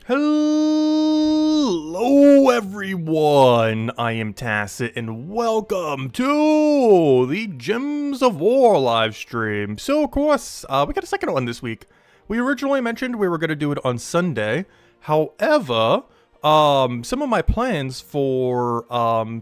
Hello everyone, I am Tacit and welcome to the Gems of War live stream. So of course, we got a second one this week. We originally mentioned we were going to do it on Sunday. However, some of my plans for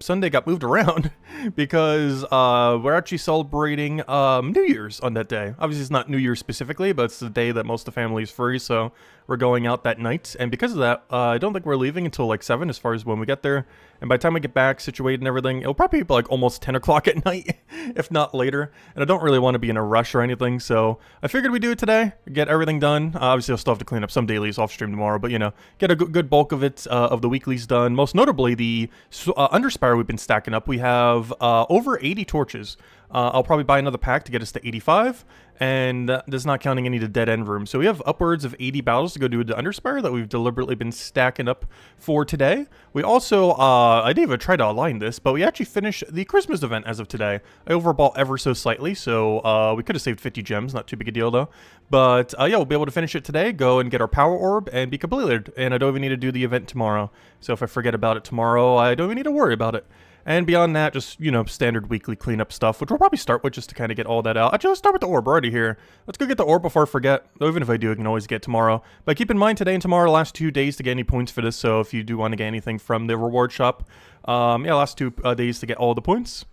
Sunday got moved around because we're actually celebrating New Year's on that day. Obviously, it's not New Year's specifically, but it's the day that most of the family is free, so we're going out that night. And because of that, I don't think we're leaving until like 7 as far as when we get there. And by the time we get back, situated and everything, it'll probably be like almost 10 o'clock at night, if not later. And I don't really want to be in a rush or anything, so I figured we'd do it today, get everything done. Obviously, I'll still have to clean up some dailies off stream tomorrow, but you know, get a good bulk of it, of the weeklies done. Most notably, the Underspire we've been stacking up. We have over 80 torches. I'll probably buy another pack to get us to 85, and that's not counting any of the dead end rooms. So we have upwards of 80 battles to go do the Underspire that we've deliberately been stacking up for today. We also, I didn't even try to align this, but we actually finished the Christmas event as of today. I overbought ever so slightly, so we could have saved 50 gems, not too big a deal though. But yeah, we'll be able to finish it today, go and get our power orb, and be completed. And I don't even need to do the event tomorrow. So if I forget about it tomorrow, I don't even need to worry about it. And beyond that, just, you know, standard weekly cleanup stuff, which we'll probably start with just to kind of get all that out. Actually, let's start with the orb. We're already here. Let's go get the orb before I forget. Though even if I do, I can always get tomorrow. But keep in mind, today and tomorrow are the last 2 days to get any points for this. So if you do want to get anything from the reward shop, yeah, last 2 days to get all the points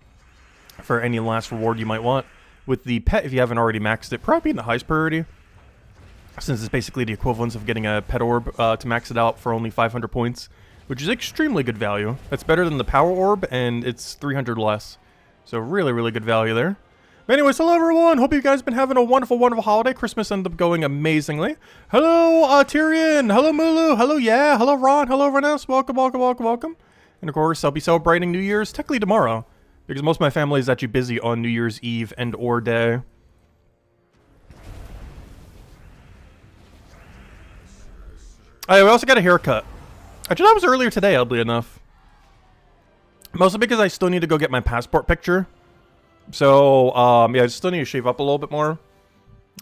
for any last reward you might want. With the pet, if you haven't already maxed it, probably in the highest priority, since it's basically the equivalence of getting a pet orb to max it out for only 500 points. Which is extremely good value. That's better than the power orb, and it's 300 less. So really, really good value there. But anyways, hello everyone. Hope you guys have been having a wonderful, wonderful holiday. Christmas ended up going amazingly. Hello, Tyrion. Hello, Mulu. Hello, yeah. Hello, Ron. Hello, Renes. Welcome, welcome, welcome, welcome. And of course, I'll be celebrating New Year's technically tomorrow, because most of my family is actually busy on New Year's Eve and or day. I also got a haircut. Actually, that was earlier today, oddly enough. Mostly because I still need to go get my passport picture. So, yeah, I still need to shave up a little bit more.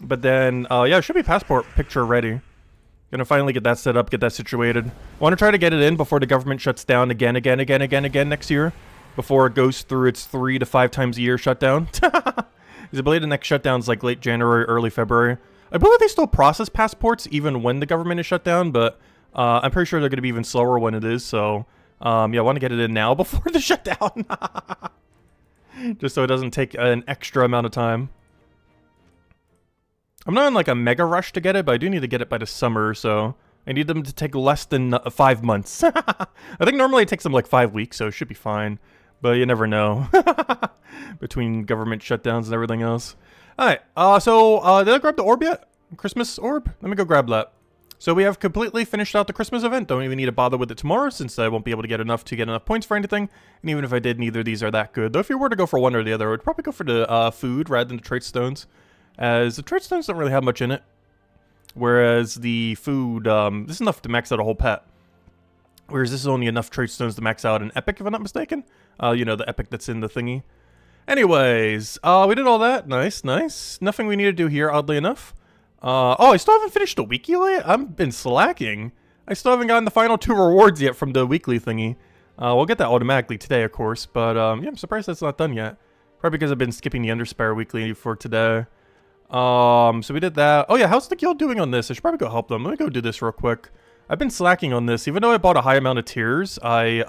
But then, yeah, it should be passport picture ready. Gonna finally get that set up, get that situated. Want to try to get it in before the government shuts down again next year. Before it goes through its 3 to 5 times a year shutdown. Because I believe the next shutdown's like late January, early February. I believe they still process passports even when the government is shut down, but... I'm pretty sure they're going to be even slower when it is, so, yeah, I want to get it in now before the shutdown. Just so it doesn't take an extra amount of time. I'm not in, like, a mega rush to get it, but I do need to get it by the summer, so I need them to take less than 5 months. I think normally it takes them, like, 5 weeks, so it should be fine. But you never know. Between government shutdowns and everything else. Alright, so, did I grab the orb yet? Christmas orb? Let me go grab that. So we have completely finished out the Christmas event. Don't even need to bother with it tomorrow since I won't be able to get enough points for anything. And even if I did, neither of these are that good. Though if you were to go for one or the other, I would probably go for the food rather than the trait stones. As the trait stones don't really have much in it. Whereas the food, this is enough to max out a whole pet. Whereas this is only enough trait stones to max out an epic, if I'm not mistaken. You know, the epic that's in the thingy. Anyways, we did all that. Nice, nice. Nothing we need to do here, oddly enough. Oh, I still haven't finished the weekly. I've been slacking. I still haven't gotten the final 2 rewards yet from the weekly thingy. We'll get that automatically today, of course. But, yeah, I'm surprised that's not done yet. Probably because I've been skipping the Underspire weekly for today. So we did that. Oh, yeah, how's the guild doing on this? I should probably go help them. Let me go do this real quick. I've been slacking on this. Even though I bought a high amount of tiers, I,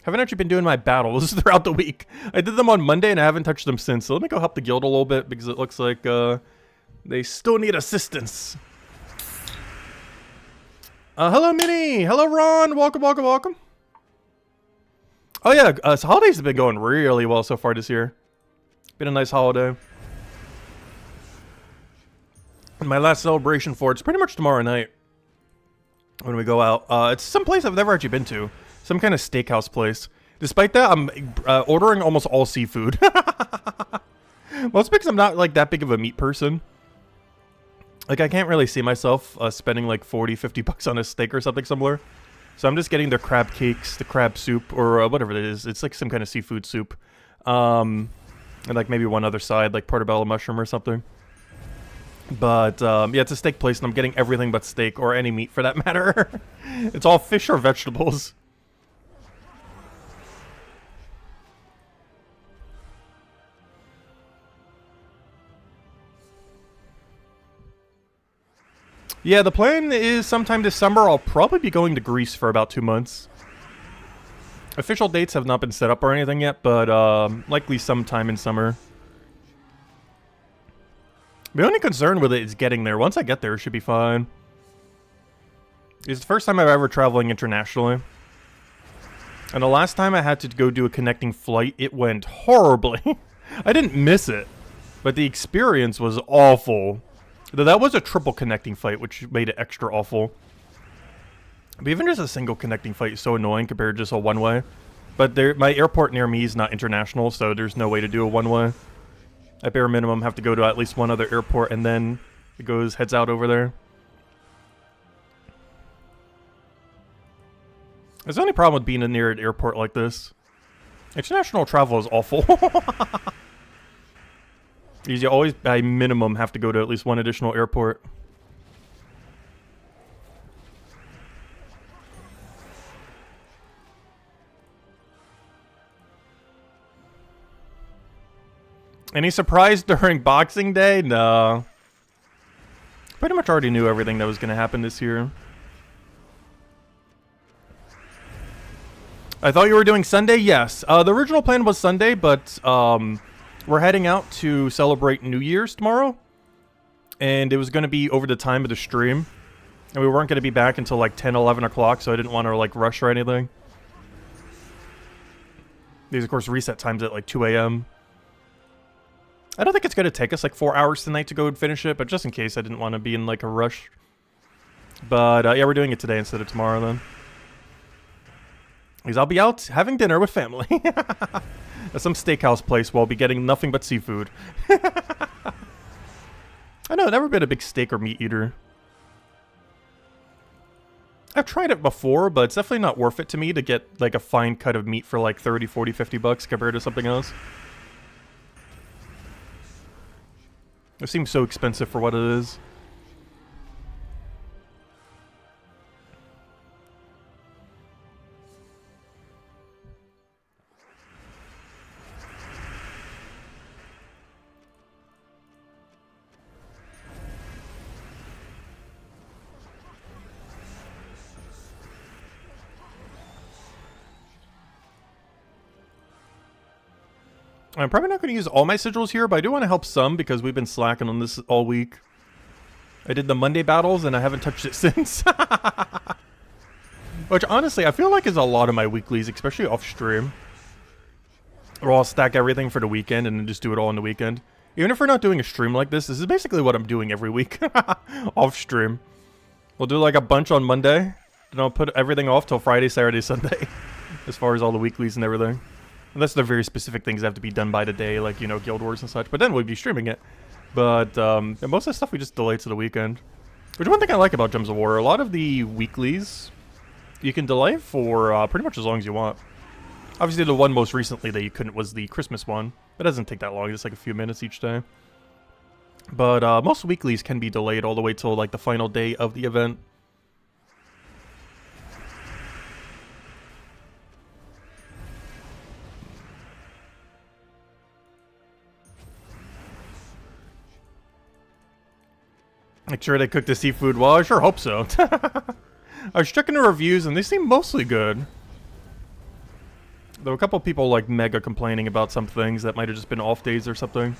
haven't actually been doing my battles throughout the week. I did them on Monday, and I haven't touched them since. So let me go help the guild a little bit, because it looks like, they still need assistance. Hello, Minnie. Hello, Ron. Welcome, welcome, welcome. Oh, yeah. So holidays have been going really well so far this year. Been a nice holiday. And my last celebration for it's pretty much tomorrow night when we go out. It's some place I've never actually been to. Some kind of steakhouse place. Despite that, I'm ordering almost all seafood. Well, it's because I'm not, like, that big of a meat person. Like, I can't really see myself spending like 40, 50 bucks on a steak or something similar. So I'm just getting their crab cakes, the crab soup, or whatever it is. It's like some kind of seafood soup. And like maybe one other side, like portobello mushroom or something. But, yeah, it's a steak place, and I'm getting everything but steak, or any meat for that matter. It's all fish or vegetables. Yeah, the plan is sometime this summer. I'll probably be going to Greece for about 2 months. Official dates have not been set up or anything yet, but likely sometime in summer. The only concern with it is getting there. Once I get there, it should be fine. It's the first time I've ever traveling internationally. And the last time I had to go do a connecting flight, it went horribly. I didn't miss it, but the experience was awful. Though that was a triple connecting flight, which made it extra awful. But even just a single connecting flight is so annoying compared to just a one-way. But my airport near me is not international, so there's no way to do a one-way. At bare minimum, have to go to at least one other airport, and then it heads out over there. There's the only problem with being near an airport like this. International travel is awful. You always, by minimum, have to go to at least one additional airport. Any surprise during Boxing Day? No. Pretty much already knew everything that was going to happen this year. I thought you were doing Sunday? Yes. The original plan was Sunday, but we're heading out to celebrate New Year's tomorrow. And it was going to be over the time of the stream. And we weren't going to be back until like 10, 11 o'clock, so I didn't want to like rush or anything. These, of course, reset times at like 2 a.m. I don't think it's going to take us like 4 hours tonight to go and finish it, but just in case I didn't want to be in like a rush. But yeah, we're doing it today instead of tomorrow then. Because I'll be out having dinner with family. At some steakhouse place where I'll be getting nothing but seafood. I know, I've never been a big steak or meat eater. I've tried it before, but it's definitely not worth it to me to get like a fine cut of meat for like 30, 40, 50 bucks compared to something else. It seems so expensive for what it is. I'm probably not going to use all my sigils here, but I do want to help some because we've been slacking on this all week. I did the Monday battles and I haven't touched it since. Which honestly, I feel like is a lot of my weeklies, especially off stream. Or I'll stack everything for the weekend and then just do it all on the weekend. Even if we're not doing a stream like this, this is basically what I'm doing every week. Off stream. We'll do like a bunch on Monday. Then I'll put everything off till Friday, Saturday, Sunday. As far as all the weeklies and everything. Unless they're very specific things that have to be done by the day, like, you know, Guild Wars and such. But then we'd be streaming it. But most of the stuff we just delay to the weekend. Which one thing I like about Gems of War, a lot of the weeklies, you can delay for pretty much as long as you want. Obviously, the one most recently that you couldn't was the Christmas one. It doesn't take that long, it's like a few minutes each day. But most weeklies can be delayed all the way till like the final day of the event. Make sure they cook the seafood well. I sure hope so. I was checking the reviews and they seem mostly good. There were a couple people like mega complaining about some things that might have just been off days or something.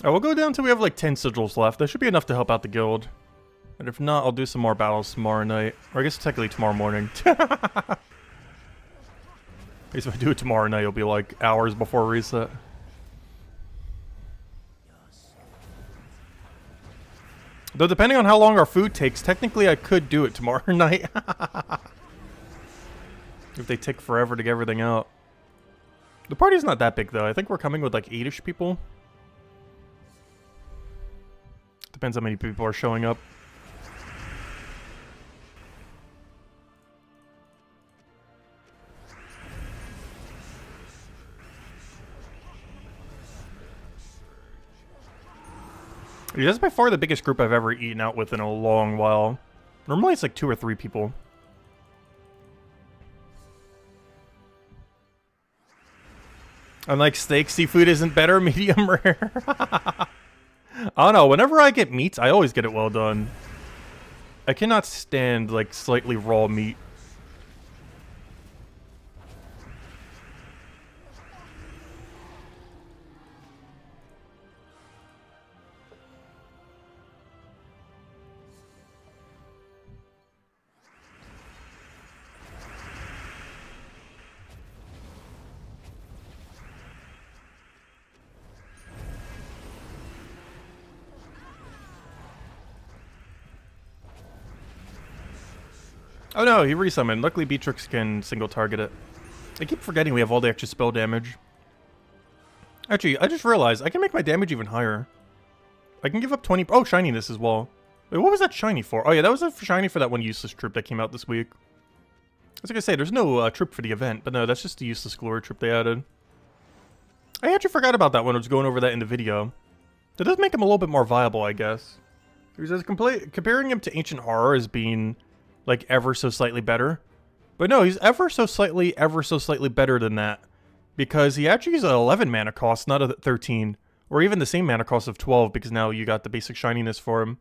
I will go down till we have like 10 sigils left. That should be enough to help out the guild. And if not, I'll do some more battles tomorrow night. Or I guess technically tomorrow morning. I guess if I do it tomorrow night, it'll be like hours before reset. Though depending on how long our food takes, technically I could do it tomorrow night. If they take forever to get everything out. The party's not that big, though. I think we're coming with like 8-ish people. Depends how many people are showing up. Yeah, that's by far the biggest group I've ever eaten out with in a long while. Normally it's like 2 or 3 people. Unlike steak, seafood isn't better, medium rare. I don't know, whenever I get meats, I always get it well done. I cannot stand like slightly raw meat. Oh no, he resummoned. Luckily Beatrix can single target it. I keep forgetting we have all the extra spell damage. Actually, I just realized I can make my damage even higher. I can give up 20... Oh, shininess as well. Wait, what was that shiny for? Oh yeah, that was a shiny for that one useless troop that came out this week. I was gonna say, there's no troop for the event, but no, that's just the useless glory troop they added. I actually forgot about that when I was going over that in the video. That does make him a little bit more viable, I guess. Because comparing him to Ancient Horror as being... like ever so slightly better. But no, he's ever so slightly better than that. Because he actually is an 11 mana cost, not a 13. Or even the same mana cost of 12, because now you got the basic shininess for him.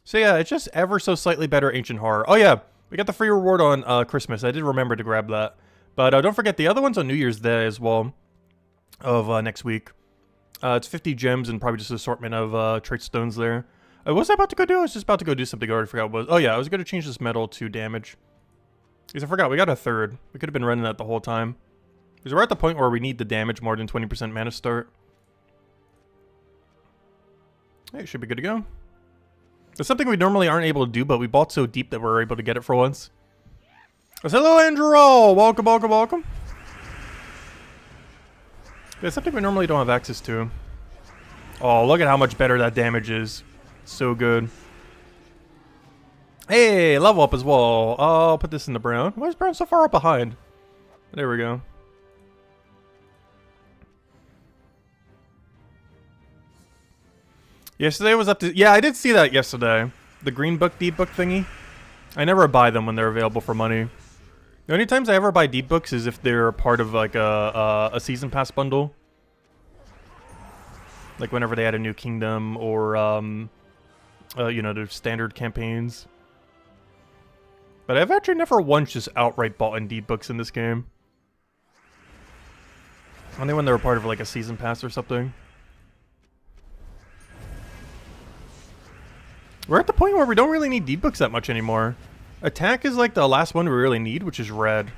So yeah, it's just ever so slightly better Ancient Horror. Oh yeah, we got the free reward on Christmas. I did remember to grab that. But don't forget, the other one's on New Year's Day as well. Of next week. It's 50 gems and probably just an assortment of trait stones there. What was I about to go do? I was just about to go do something. I already forgot what it was. Oh yeah, I was going to change this metal to damage. Because I forgot, we got a third. We could have been running that the whole time. Because we're at the point where we need the damage more than 20% mana start. Hey, should be good to go. It's something we normally aren't able to do, but we bought so deep that we're able to get it for once. Hello, Andrew! Welcome, welcome, welcome. Yeah, it's something we normally don't have access to. Oh, look at how much better that damage is. So good. Hey, level up as well. I'll put this in the brown. Why is brown so far up behind? There we go. Yesterday was up to... Yeah, I did see that yesterday. The green book, deep book thingy. I never buy them when they're available for money. The only times I ever buy deep books is if they're part of like a season pass bundle. Like whenever they add a new kingdom or you know, their standard campaigns. But I've actually never once just outright bought Indeed books in this game. Only when they were part of like a season pass or something. We're at the point where we don't really need deed books that much anymore. Attack is like the last one we really need, which is red.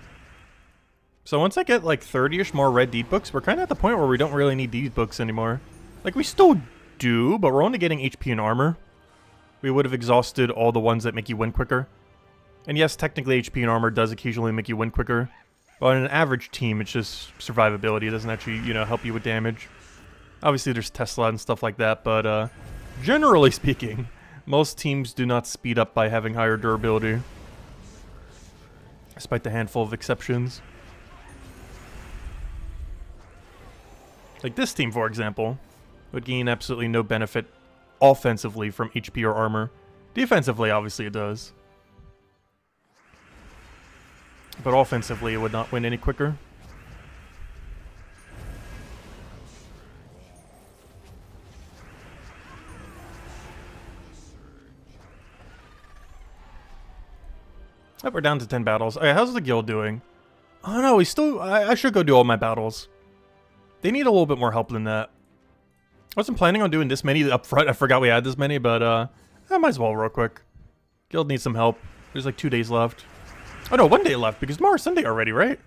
So once I get like 30-ish more red deed books, we're kind of at the point where we don't really need deed books anymore. Like we still do, but we're only getting HP and armor. We would have exhausted all the ones that make you win quicker. And yes, technically HP and armor does occasionally make you win quicker. But on an average team, it's just survivability. It doesn't actually, you know, help you with damage. Obviously there's Tesla and stuff like that, but generally speaking, most teams do not speed up by having higher durability. Despite the handful of exceptions. Like this team, for example, would gain absolutely no benefit offensively from HP or armor. Defensively, obviously it does. But offensively, it would not win any quicker. Oh, we're down to 10 battles. Okay, how's the guild doing? Oh no, we still... I should go do all my battles. They need a little bit more help than that. I wasn't planning on doing this many up front. I forgot we had this many, but I might as well real quick. Guild needs some help. There's like 2 days left. Oh no, 1 day left because tomorrow's Sunday already, right?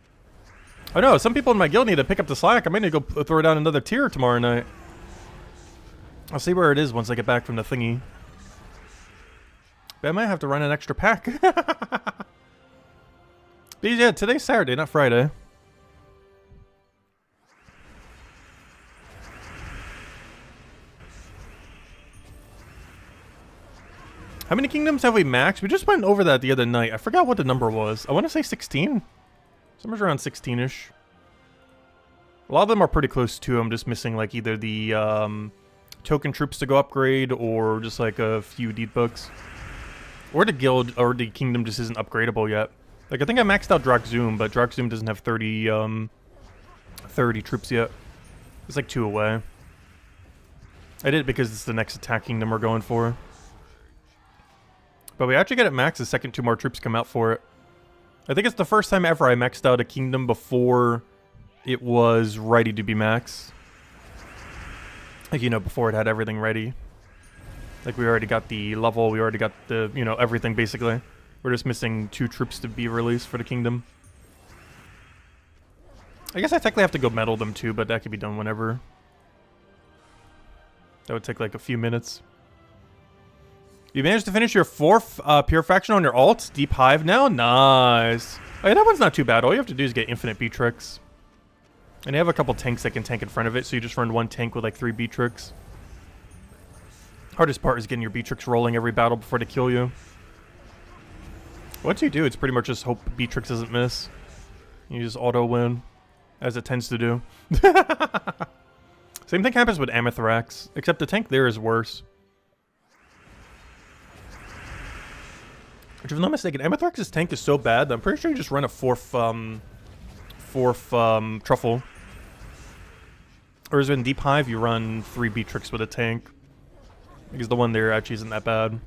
Oh no, some people in my guild need to pick up the slack. I might need to go throw down another tier tomorrow night. I'll see where it is once I get back from the thingy. But I might have to run an extra pack. But yeah, today's Saturday, not Friday. How many kingdoms have we maxed? We just went over that the other night. I forgot what the number was. I want to say 16. Somewhere around 16-ish. A lot of them are pretty close to. I'm just missing like either the token troops to go upgrade or just like a few deed books. Or the guild or the kingdom just isn't upgradable yet. Like I think I maxed out Drakzoom, but Drakzoom doesn't have 30 troops yet. It's like 2 away. I did it because it's the next attack kingdom we're going for. But we actually get it maxed the second 2 more troops come out for it. I think it's the first time ever I maxed out a kingdom before it was ready to be maxed. Like, you know, before it had everything ready. Like, we already got the level, we already got the, you know, everything, basically. We're just missing 2 troops to be released for the kingdom. I guess I technically have to go medal them, too, but that could be done whenever. That would take, like, a few minutes. You managed to finish your 4th pure faction on your alt? Deep Hive now? Nice. Oh, yeah, that one's not too bad. All you have to do is get infinite Beatrix. And you have a couple tanks that can tank in front of it, so you just run 1 tank with like 3 Beatrix. Hardest part is getting your Beatrix rolling every battle before they kill you. Once you do, it's pretty much just hope Beatrix doesn't miss. You just auto-win, as it tends to do. Same thing happens with Amethrax, except the tank there is worse. Which, if I'm not mistaken, Amethrax's tank is so bad that I'm pretty sure you just run a 4th Truffle. Or is it in Deep Hive, you run 3 Beatrix with a tank. Because the one there actually isn't that bad.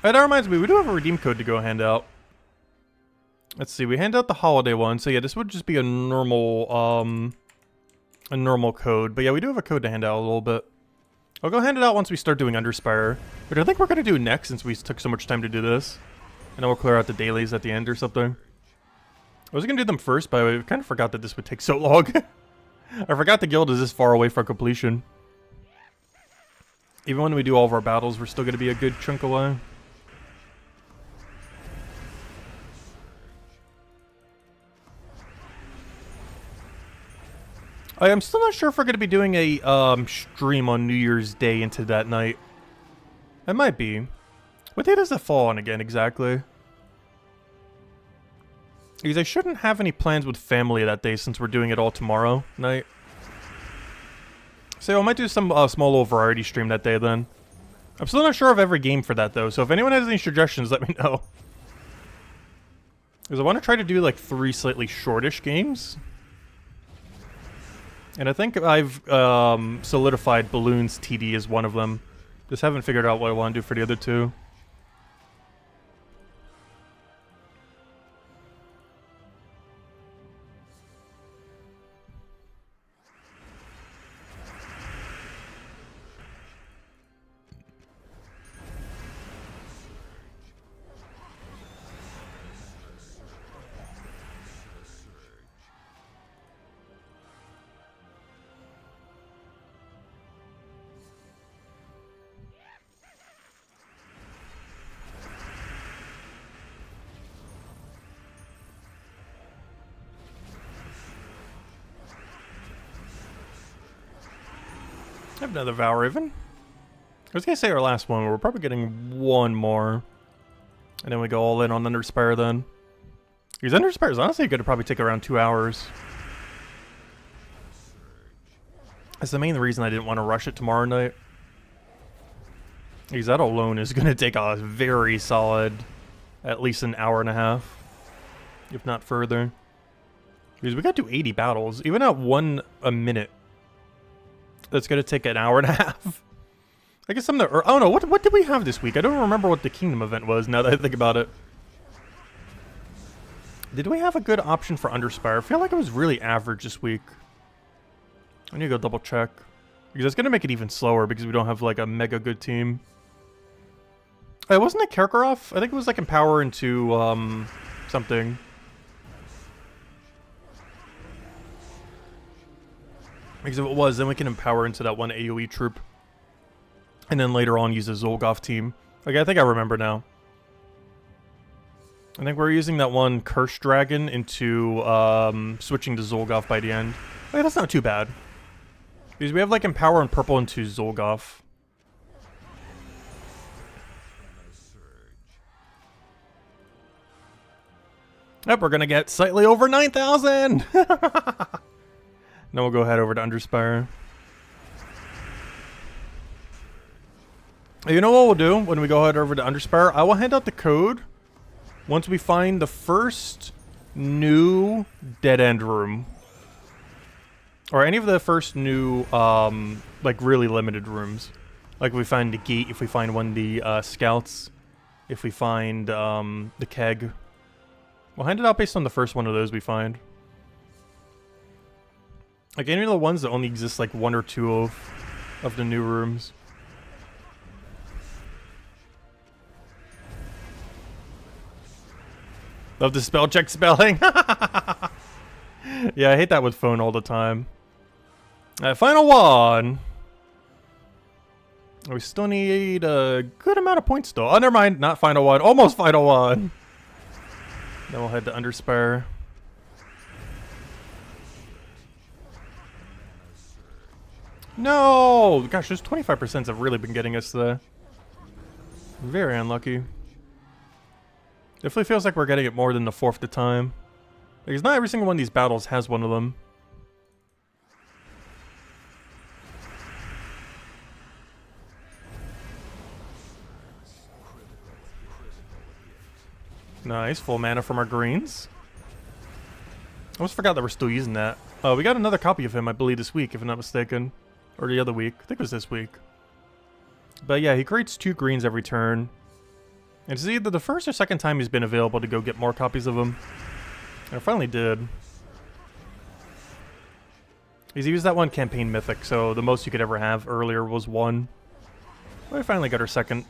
That reminds me, we do have a redeem code to go hand out. Let's see, we hand out the holiday one, so yeah, this would just be a normal code. But yeah, we do have a code to hand out a little bit. I'll go hand it out once we start doing Underspire, which I think we're going to do next since we took so much time to do this. And then we'll clear out the dailies at the end or something. I was going to do them first, but I kind of forgot that this would take so long. I forgot the guild is this far away from completion. Even when we do all of our battles, we're still going to be a good chunk away. I'm still not sure if we're going to be doing a stream on New Year's Day into that night. It might be. What day does it fall on again, exactly? Because I shouldn't have any plans with family that day since we're doing it all tomorrow night. So I might do some small little variety stream that day then. I'm still not sure of every game for that though, so if anyone has any suggestions, let me know. Because I want to try to do like 3 slightly shortish games. And I think I've solidified Balloons TD as one of them. Just haven't figured out what I want to do for the other 2. I have another Valraven. I was going to say our last one, but we're probably getting 1 more. And then we go all in on Underspire then. Because Underspire is honestly going to probably take around 2 hours. That's the main reason I didn't want to rush it tomorrow night. Because that alone is going to take a very solid, at least an hour and a half. If not further. Because we got to 80 battles. Even at 1 a minute. That's going to take an hour and a half. I guess some of the... I don't know, what did we have this week? I don't remember what the Kingdom event was now that I think about it. Did we have a good option for Underspire? I feel like it was really average this week. I need to go double check. Because it's going to make it even slower because we don't have like a mega good team. It wasn't it Karkaroff? I think it was like Empower into something. Because if it was, then we can empower into that one AoE troop. And then later on use a Zolgoth team. Okay, I think I remember now. I think we're using that one Curse Dragon into switching to Zolgoth by the end. Okay, that's not too bad. Because we have like Empower and Purple into Zolgoth. Yep, we're gonna get slightly over 9,000! Then we'll go head over to Underspire. You know what we'll do when we go head over to Underspire? I will hand out the code once we find the first new dead end room. Or any of the first new, like really limited rooms. Like if we find the gate, if we find one of the scouts, if we find the keg. We'll hand it out based on the first one of those we find. Like any of the ones that only exist like one or two of the new rooms. Love the spell check spelling. Yeah, I hate that with phone all the time. Final one. We still need a good amount of points though. Oh, never mind. Not final one. Almost final one. Then we'll head to Underspire. No! Gosh, those 25% have really been getting us there. Very unlucky. Definitely feels like we're getting it more than the fourth time. Because not every single one of these battles has one of them. Nice, full mana from our greens. I almost forgot that we're still using that. Oh, we got another copy of him, I believe, this week, if I'm not mistaken. Or the other week. I think it was this week. But yeah, he creates 2 greens every turn. And it's either the first or second time he's been available to go get more copies of him. And I finally did. He's used that one campaign mythic, so the most you could ever have earlier was 1. Well, I finally got our second.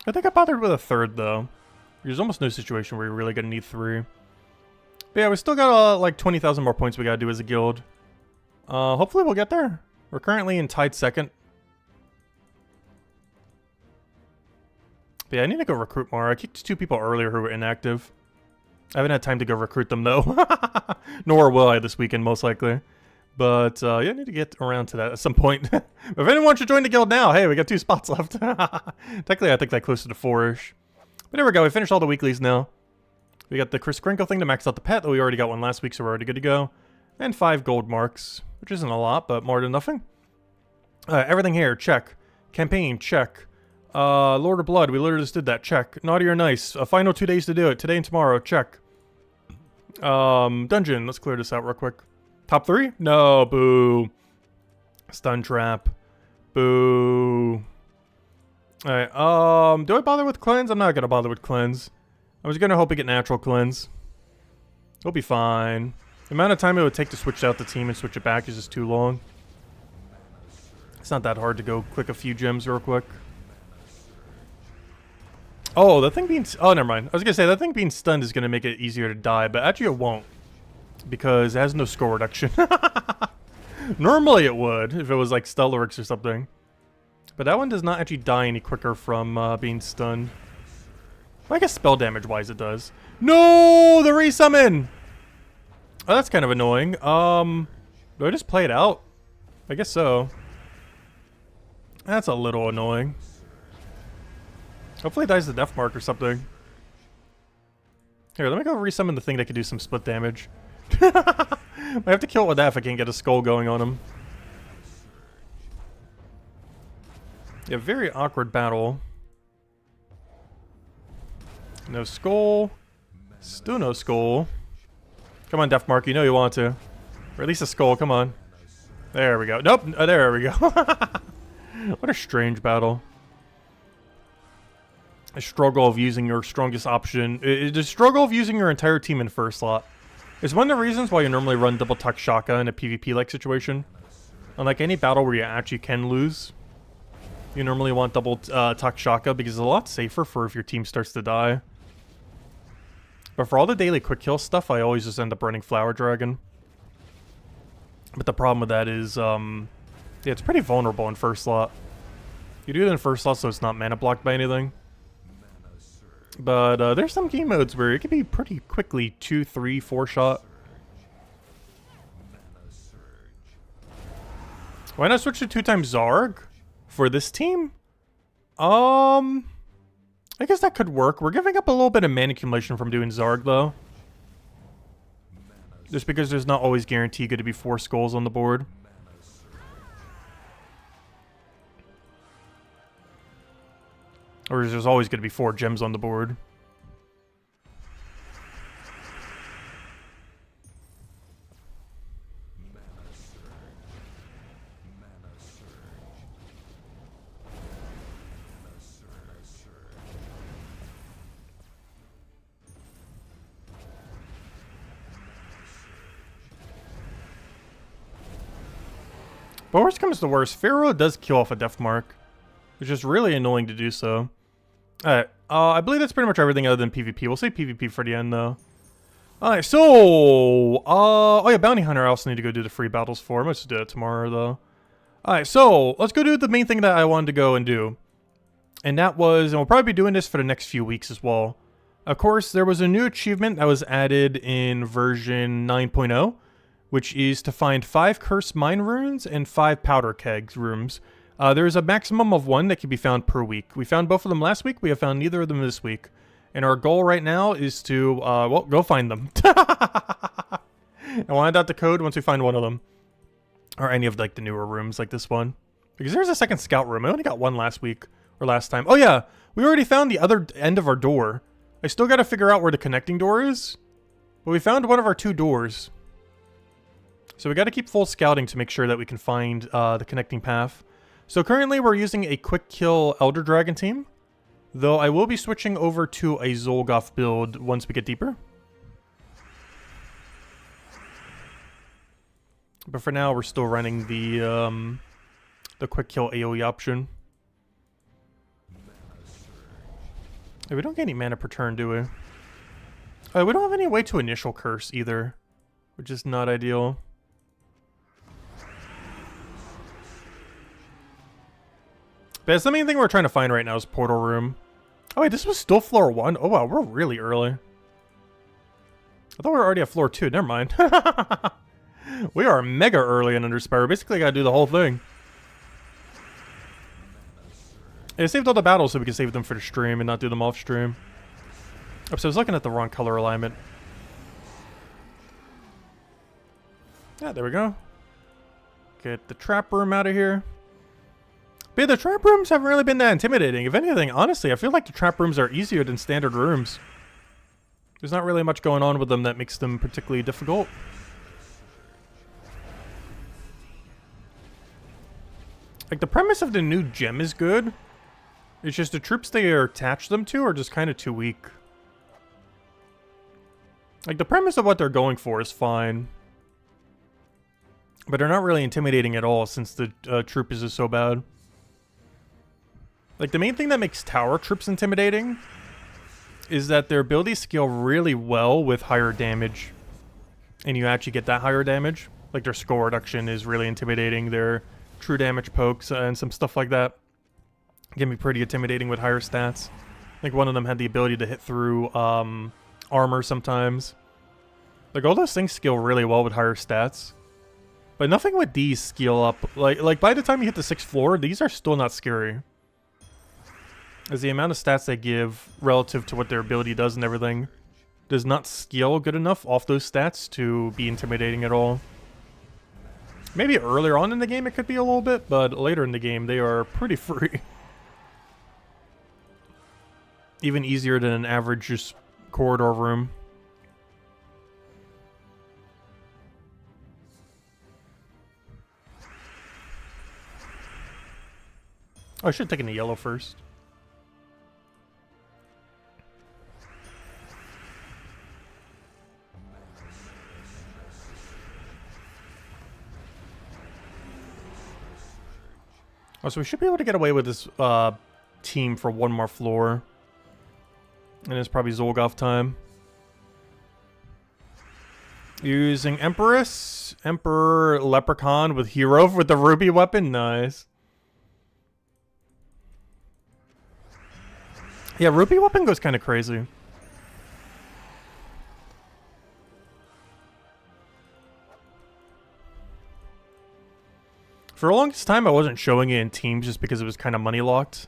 I think I bothered with a third, though. There's almost no situation where you're really going to need 3. But yeah, we still got like 20,000 more points we got to do as a guild. Hopefully we'll get there. We're currently in tied second. But yeah, I need to go recruit more. I kicked 2 people earlier who were inactive. I haven't had time to go recruit them, though. Nor will I this weekend, most likely. But yeah, I need to get around to that at some point. If anyone wants to join the guild now, hey, we got 2 spots left. Technically, I think that closer to 4-ish. But there we go. We finished all the weeklies now. We got the Chris Crinkle thing to max out the pet, though we already got one last week, so we're already good to go. And 5 gold marks, which isn't a lot, but more than nothing. Everything here, check. Campaign, check. Lord of Blood, we literally just did that, check. Naughty or Nice, a final 2 days to do it, today and tomorrow, check. Dungeon, let's clear this out real quick. Top 3? No, boo. Stun Trap. Boo. Alright, do I bother with Cleanse? I'm not gonna bother with Cleanse. I was gonna hope we get Natural Cleanse. It'll be fine. The amount of time it would take to switch out the team and switch it back is just too long. It's not that hard to go click a few gems real quick. Oh, the thing being... Oh, never mind. I was gonna say, that thing being stunned is gonna make it easier to die, but actually it won't. Because it has no score reduction. Normally it would, if it was like Stellarix or something. But that one does not actually die any quicker from being stunned. Well, I guess spell damage-wise it does. No! The resummon! Oh, that's kind of annoying. Do I just play it out? I guess so. That's a little annoying. Hopefully it dies to Death Mark or something. Here, let me go resummon the thing that can do some split damage. I have to kill it with that if I can't get a skull going on him. Yeah, very awkward battle. No skull. Still no skull. Come on, Death Mark, you know you want to. Or at least a skull, come on. There we go. Nope, there we go. What a strange battle. A struggle of using your strongest option. The struggle of using your entire team in first slot. It's one of the reasons why you normally run double Tuck Shaka in a PvP-like situation. Unlike any battle where you actually can lose, you normally want double Tuck Shaka because it's a lot safer for if your team starts to die. But for all the daily quick kill stuff, I always just end up running Flower Dragon. But the problem with that is, yeah, it's pretty vulnerable in first slot. You do it in first slot so it's not mana blocked by anything. But there's some game modes where it can be pretty quickly 2, 3, 4 shot. Why not switch to 2 times Zarg for this team? I guess that could work. We're giving up a little bit of mana accumulation from doing Zarg though. Just because there's not always guaranteed going to be 4 skulls on the board. Or there's always going to be 4 gems on the board. But worst comes to worst, Pharaoh does kill off a Death Mark. It's just really annoying to do so. Alright, I believe that's pretty much everything other than PvP. We'll save PvP for the end, though. Alright, so... oh yeah, Bounty Hunter I also need to go do the free battles for. I'm going to do it tomorrow, though. Alright, so let's go do the main thing that I wanted to go and do. And that was... and we'll probably be doing this for the next few weeks as well. Of course, there was a new achievement that was added in version 9.0. Which is to find 5 cursed mine runes and 5 powder kegs rooms. There's a maximum of 1 that can be found per week. We found both of them last week. We have found neither of them this week. And our goal right now is to, well, go find them. And we'll find out the code once we find one of them. Or any of, like, the newer rooms, like this one. Because there's a second scout room. I only got 1 last week. Or last time. Oh, yeah. We already found the other end of our door. I still got to figure out where the connecting door is. But we found one of our 2 doors. So we got to keep full scouting to make sure that we can find the connecting path. So currently we're using a quick kill Elder Dragon team. Though I will be switching over to a Zolgoth build once we get deeper. But for now we're still running the quick kill AoE option. Hey, we don't get any mana per turn, do we? We don't have any way to initial curse either. Which is not ideal. But the main thing we're trying to find right now is Portal Room. Oh wait, this was still floor 1? Oh wow, we're really early. I thought we were already at floor 2. Never mind. We are mega early in Underspire. Basically, I gotta do the whole thing. I saved all the battles so we can save them for the stream and not do them off stream. Oh, so I was looking at the wrong color alignment. Yeah, there we go. Get the trap room out of here. But yeah, the trap rooms haven't really been that intimidating. If anything, honestly, I feel like the trap rooms are easier than standard rooms. There's not really much going on with them that makes them particularly difficult. Like, the premise of the new gem is good. It's just the troops they are attached them to are just kind of too weak. Like, the premise of what they're going for is fine. But they're not really intimidating at all since the troop is so bad. Like, the main thing that makes tower troops intimidating is that their abilities scale really well with higher damage. And you actually get that higher damage. Like, their score reduction is really intimidating. Their true damage pokes and some stuff like that can be pretty intimidating with higher stats. I think one of them had the ability to hit through armor sometimes. Like, all those things scale really well with higher stats. But nothing with these scale up. Like by the time you hit the 6th floor, these are still not scary. As the amount of stats they give relative to what their ability does and everything does not scale good enough off those stats to be intimidating at all. Maybe earlier on in the game it could be a little bit, but later in the game they are pretty free. Even easier than an average just corridor room. Oh, I should have taken the yellow first. Oh, so we should be able to get away with this team for 1 more floor. And it's probably Zolgoth time. Using Empress. Emperor Leprechaun with Hero with the ruby weapon. Nice. Yeah, rupee weapon goes kind of crazy. For the longest time, I wasn't showing it in teams just because it was kind of money locked.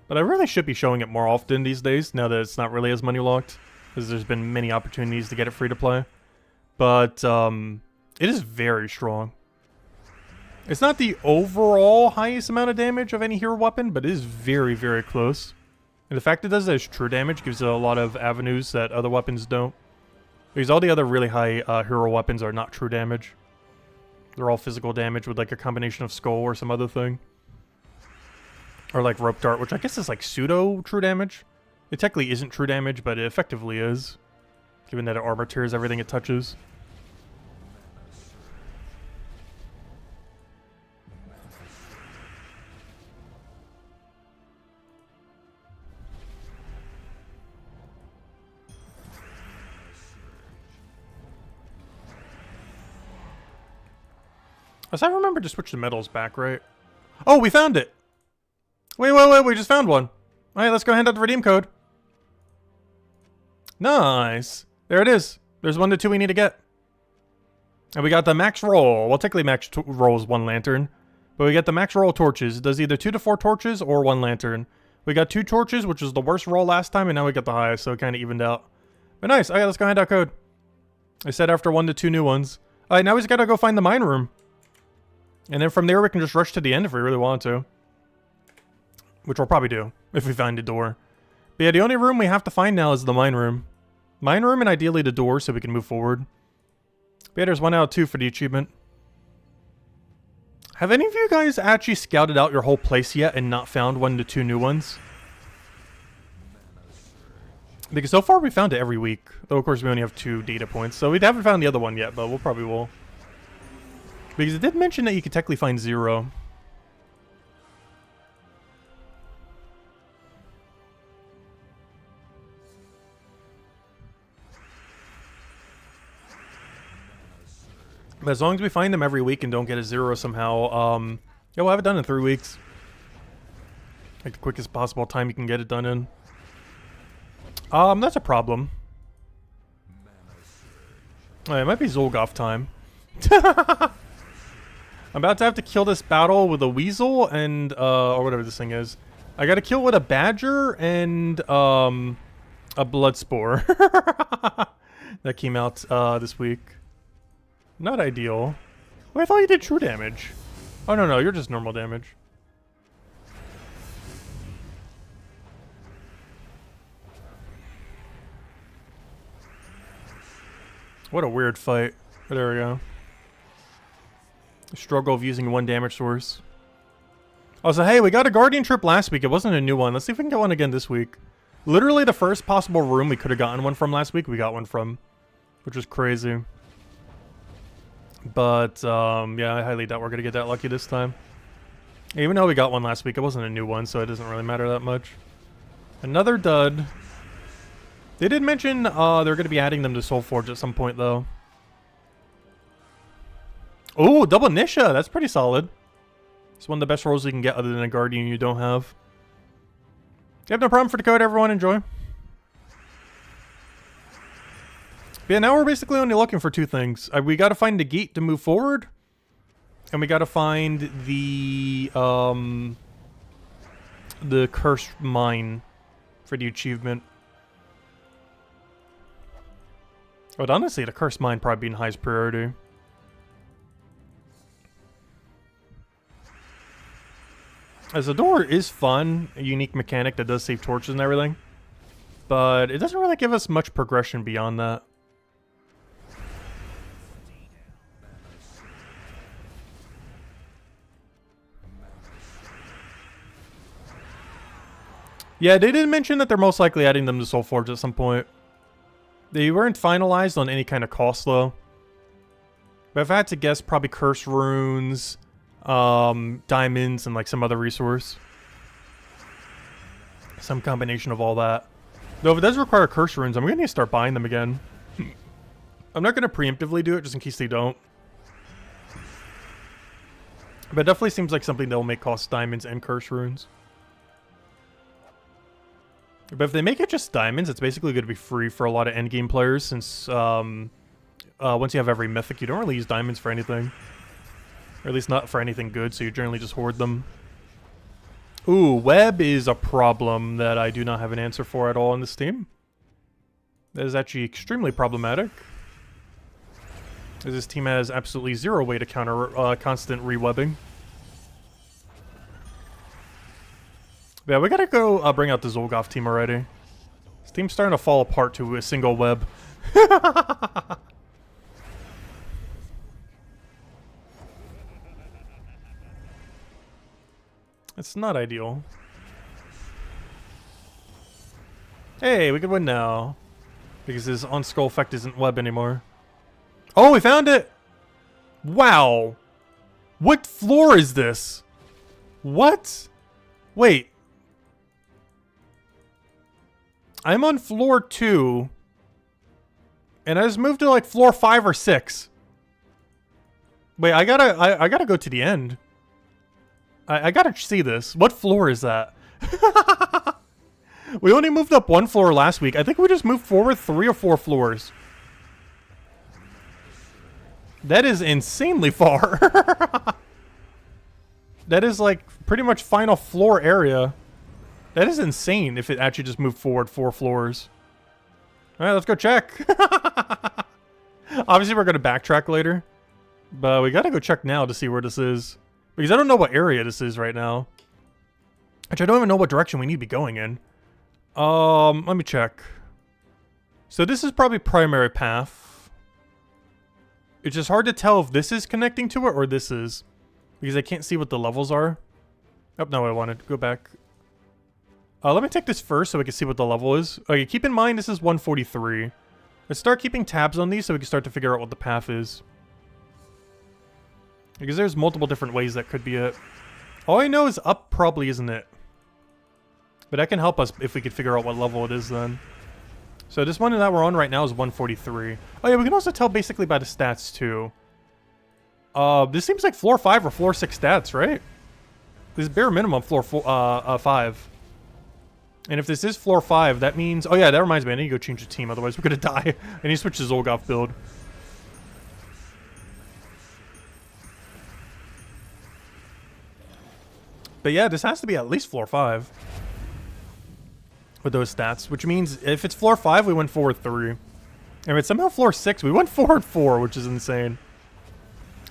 But I really should be showing it more often these days, now that it's not really as money locked. Because there's been many opportunities to get it free to play. But, it is very strong. It's not the overall highest amount of damage of any hero weapon, but it is very, very close. And the fact it does it as true damage gives it a lot of avenues that other weapons don't. Because all the other really high hero weapons are not true damage. They're all physical damage with like a combination of skull or some other thing. Or like rope dart, which I guess is like pseudo true damage. It technically isn't true damage, but it effectively is. Given that it armor tears everything it touches. As I remember to switch the medals back, right? Oh, we found it! Wait, we just found one. Alright, let's go hand out the redeem code. Nice. There it is. There's 1 to 2 we need to get. And we got the max roll. Well, technically max roll is 1 lantern. But we get the max roll torches. It does either 2 to 4 torches or 1 lantern. We got 2 torches, which was the worst roll last time, and now we got the highest, so it kind of evened out. But nice. Alright, let's go hand out code. I said after 1 to 2 new ones. Alright, now we just gotta go find the mine room. And then from there, we can just rush to the end if we really want to. Which we'll probably do, if we find a door. But yeah, the only room we have to find now is the mine room. Mine room and ideally the door so we can move forward. But yeah, there's 1 out of 2 for the achievement. Have any of you guys actually scouted out your whole place yet and not found 1 to 2 new ones? Because so far we found it every week. Though of course we only have 2 data points. So we haven't found the other one yet, but we'll probably will. Because it did mention that you could technically find 0. But as long as we find them every week and don't get a 0 somehow, yeah, we'll have it done in 3 weeks. Like the quickest possible time you can get it done in. That's a problem. Oh, it might be Zolgoth time. I'm about to have to kill this battle with a weasel and, or whatever this thing is. I gotta kill with a badger and, a blood spore. That came out, this week. Not ideal. Wait, I thought you did true damage. Oh, no, you're just normal damage. What a weird fight. There we go. Struggle of using 1 damage source. Oh, so hey, we got a guardian trip last week. It wasn't a new one. Let's see if we can get one again this week. Literally the first possible room we could have gotten one from last week, we got one from. Which was crazy. But, yeah, I highly doubt we're going to get that lucky this time. Even though we got one last week, it wasn't a new one, so it doesn't really matter that much. Another dud. They did mention they're going to be adding them to Soulforge at some point, though. Oh, double Nisha. That's pretty solid. It's one of the best rolls you can get other than a Guardian you don't have. You have no problem for the code, everyone. Enjoy. But yeah, now we're basically only looking for 2 things. We got to find the gate to move forward. And we got to find the cursed mine for the achievement. But honestly, the cursed mine probably being highest priority. As the door is fun, a unique mechanic that does save torches and everything. But it doesn't really give us much progression beyond that. Yeah, they did mention that they're most likely adding them to Soulforge at some point. They weren't finalized on any kind of cost, though. But if I had to guess, probably curse runes, diamonds, and like some other resource. Some combination of all that. Though if it does require curse runes, I'm going to need to start buying them again. I'm not going to preemptively do it, just in case they don't. But it definitely seems like something that will make cost diamonds and curse runes. But if they make it just diamonds, it's basically going to be free for a lot of endgame players since once you have every mythic, you don't really use diamonds for anything. Or at least not for anything good, so you generally just hoard them. Ooh, web is a problem that I do not have an answer for at all in this team. That is actually extremely problematic. As this team has absolutely zero way to counter constant rewebbing. Yeah, we gotta go bring out the Zolgoth team already. This team's starting to fall apart to a single web. It's not ideal. Hey, we could win now. Because his on-scroll effect isn't web anymore. Oh, we found it! Wow! What floor is this? What? Wait. I'm on floor 2. And I just moved to like floor 5 or 6. Wait, I gotta go to the end. I gotta see this. What floor is that? We only moved up 1 floor last week. I think we just moved forward 3 or 4 floors. That is insanely far. That is like pretty much final floor area. That is insane if it actually just moved forward 4 floors. Alright, let's go check. Obviously, we're going to backtrack later. But we gotta go check now to see where this is. Because I don't know what area this is right now. Actually, I don't even know what direction we need to be going in. Let me check. So this is probably primary path. It's just hard to tell if this is connecting to it or this is. Because I can't see what the levels are. Oh, no, I wanted to go back. Let me take this first so we can see what the level is. Okay, keep in mind this is 143. Let's start keeping tabs on these so we can start to figure out what the path is. Because there's multiple different ways that could be it. All I know is up probably isn't it. But that can help us if we could figure out what level it is then. So this one that we're on right now is 143. Oh yeah, we can also tell basically by the stats too. This seems like floor 5 or floor 6 stats, right? This is bare minimum floor 5. And if this is floor 5, that means... Oh yeah, that reminds me, I need to go change the team, otherwise we're gonna die. I need to switch to Zolgoth build. But yeah, this has to be at least floor 5. With those stats. Which means if it's floor 5, we went forward 3. And if it's somehow floor 6, we went forward 4, which is insane.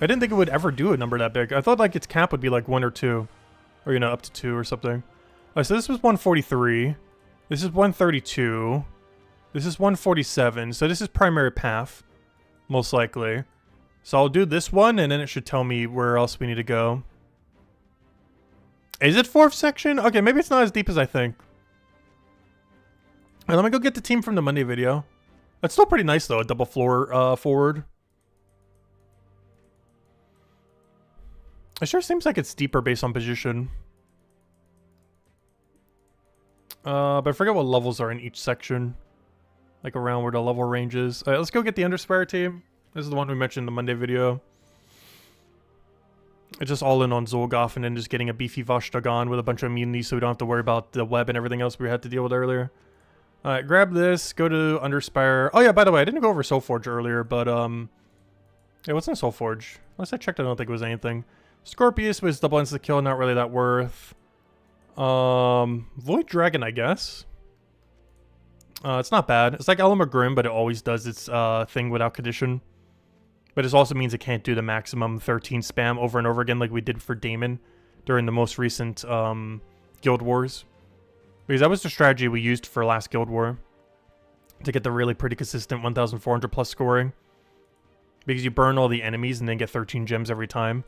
I didn't think it would ever do a number that big. I thought like its cap would be like 1 or 2. Or, you know, up to 2 or something. Alright, so this was 143. This is 132. This is 147. So this is primary path. Most likely. So I'll do this one, and then it should tell me where else we need to go. Is it 4th section? Okay, maybe it's not as deep as I think. Alright, let me go get the team from the Monday video. That's still pretty nice, though. A double floor forward. It sure seems like it's deeper based on position. But I forget what levels are in each section. Like around where the level range is. Alright, let's go get the Underspire team. This is the one we mentioned in the Monday video. It's just all in on Zolgoth and then just getting a beefy Vashtagan with a bunch of immunities so we don't have to worry about the web and everything else we had to deal with earlier. Alright, grab this, go to Underspire. Oh yeah, by the way, I didn't go over Soulforge earlier, but yeah, what's in Soulforge? Unless I checked, I don't think it was anything. Scorpius was double instant kill, not really that worth. Void Dragon, I guess. It's not bad. It's like Grim, but it always does its thing without condition. But it also means it can't do the maximum 13 spam over and over again like we did for Daemon during the most recent Guild Wars. Because that was the strategy we used for last Guild War. To get the really pretty consistent 1,400 plus scoring. Because you burn all the enemies and then get 13 gems every time.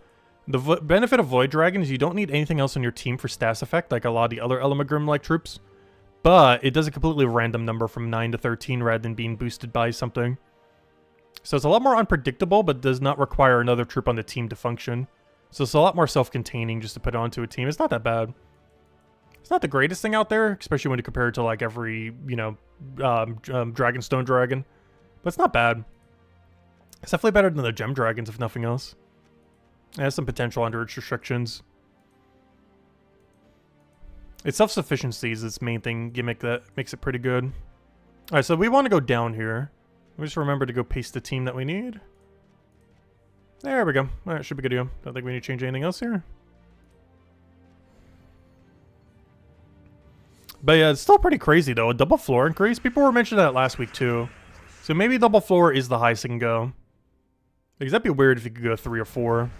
The benefit of Void Dragon is you don't need anything else on your team for stats effect like a lot of the other Grim-like troops. But it does a completely random number from 9 to 13 rather than being boosted by something. So it's a lot more unpredictable, but does not require another troop on the team to function. So it's a lot more self-containing just to put onto a team. It's not that bad. It's not the greatest thing out there, especially when you compare it to like every, you know, Dragonstone Dragon. But it's not bad. It's definitely better than the Gem Dragons, if nothing else. It has some potential under its restrictions. Its self-sufficiency is its main thing gimmick that makes it pretty good. Alright, so we want to go down here. Let me just remember to go paste the team that we need. There we go. Alright, should be good to go. Don't think we need to change anything else here. But yeah, it's still pretty crazy though. A double floor increase? People were mentioning that last week too. So maybe double floor is the highest it can go. Because that'd be weird if you could go 3 or 4.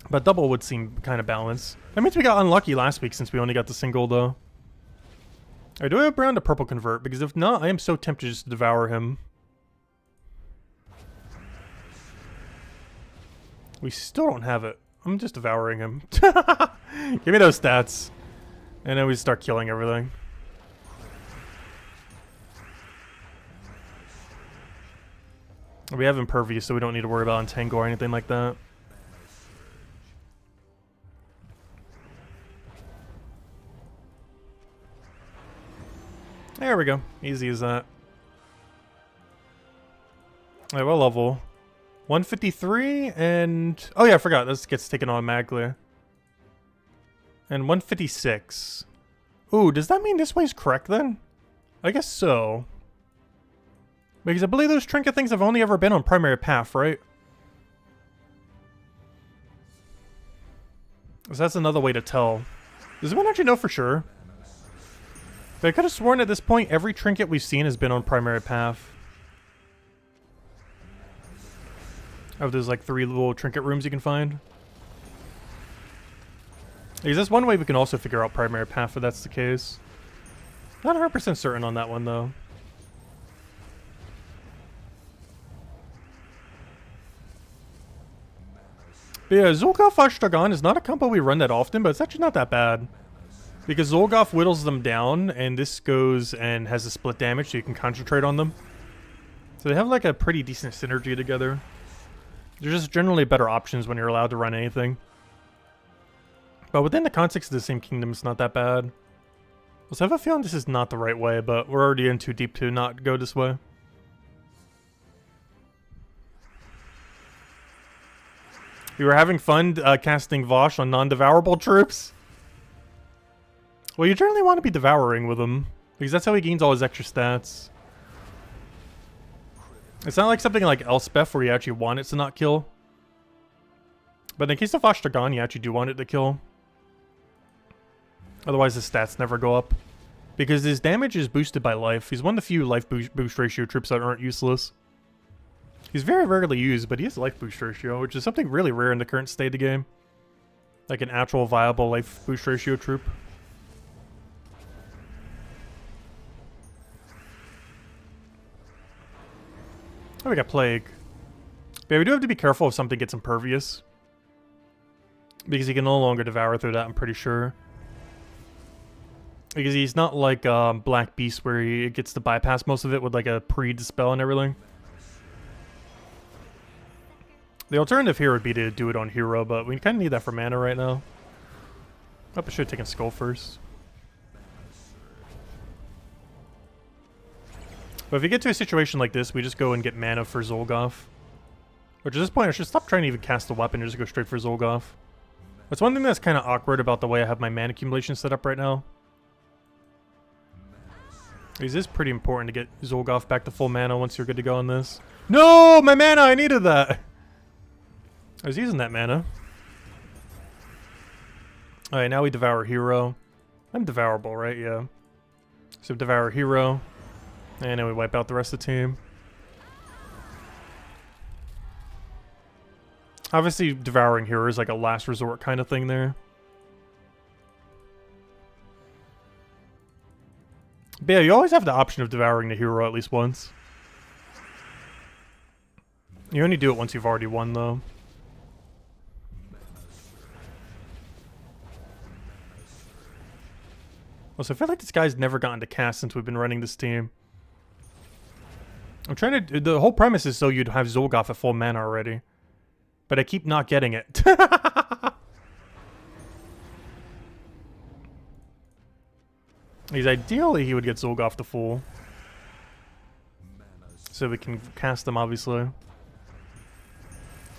But double would seem kind of balanced. That means we got unlucky last week since we only got the single though. Alright, do I have brown to purple convert? Because if not, I am so tempted just to devour him. We still don't have it. I'm just devouring him. Give me those stats. And then we start killing everything. We have impervious, so we don't need to worry about entangle or anything like that. There we go. Easy as that. Alright, what level? 153 and... Oh yeah, I forgot. This gets taken automatically. And 156. Ooh, does that mean this way's correct then? I guess so. Because I believe those trinket things have only ever been on primary path, right? So that's another way to tell. Does anyone actually know for sure? But I could have sworn at this point every trinket we've seen has been on primary path. Oh, there's like 3 little trinket rooms you can find. Because that's one way we can also figure out primary path if that's the case. Not 100% certain on that one though. But yeah, Zolgoth Ashtagan is not a combo we run that often, but it's actually not that bad. Because Zolgoth whittles them down, and this goes and has a split damage, so you can concentrate on them. So they have like a pretty decent synergy together. They're just generally better options when you're allowed to run anything. But within the context of the same kingdom, it's not that bad. Also, I have a feeling this is not the right way, but we're already in too deep to not go this way. You were having fun casting Vosh on non-devourable troops? Well, you generally want to be devouring with him, because that's how he gains all his extra stats. It's not like something like Elspeth where you actually want it to not kill. But in the case of Ashtagan, you actually do want it to kill. Otherwise, his stats never go up. Because his damage is boosted by life. He's one of the few life boost ratio troops that aren't useless. He's very rarely used, but he has life boost ratio, which is something really rare in the current state of the game. Like an actual viable life boost ratio troop. Oh, we got Plague. But yeah, we do have to be careful if something gets impervious. Because he can no longer devour through that, I'm pretty sure. Because he's not like Black Beast where he gets to bypass most of it with like a pre-dispel and everything. The alternative here would be to do it on Hero, but we kind of need that for mana right now. Oh, I should have taken Skull first. But if you get to a situation like this, we just go and get mana for Zolgoth. Which at this point, I should stop trying to even cast the weapon and just go straight for Zolgoth. That's one thing that's kind of awkward about the way I have my mana accumulation set up right now. It is pretty important to get Zolgoth back to full mana once you're good to go on this. No! My mana! I needed that! I was using that mana. Alright, now we Devour Hero. I'm Devourable, right? Yeah. So Devour Hero. And then we wipe out the rest of the team. Obviously, Devouring Hero is like a last resort kind of thing there. But yeah, you always have the option of Devouring the Hero at least once. You only do it once you've already won, though. Also, I feel like this guy's never gotten to cast since we've been running this team. I'm trying to... The whole premise is so you'd have Zolgoth at full mana already. But I keep not getting it. Because ideally he would get Zolgoth to full. So we can cast them, obviously.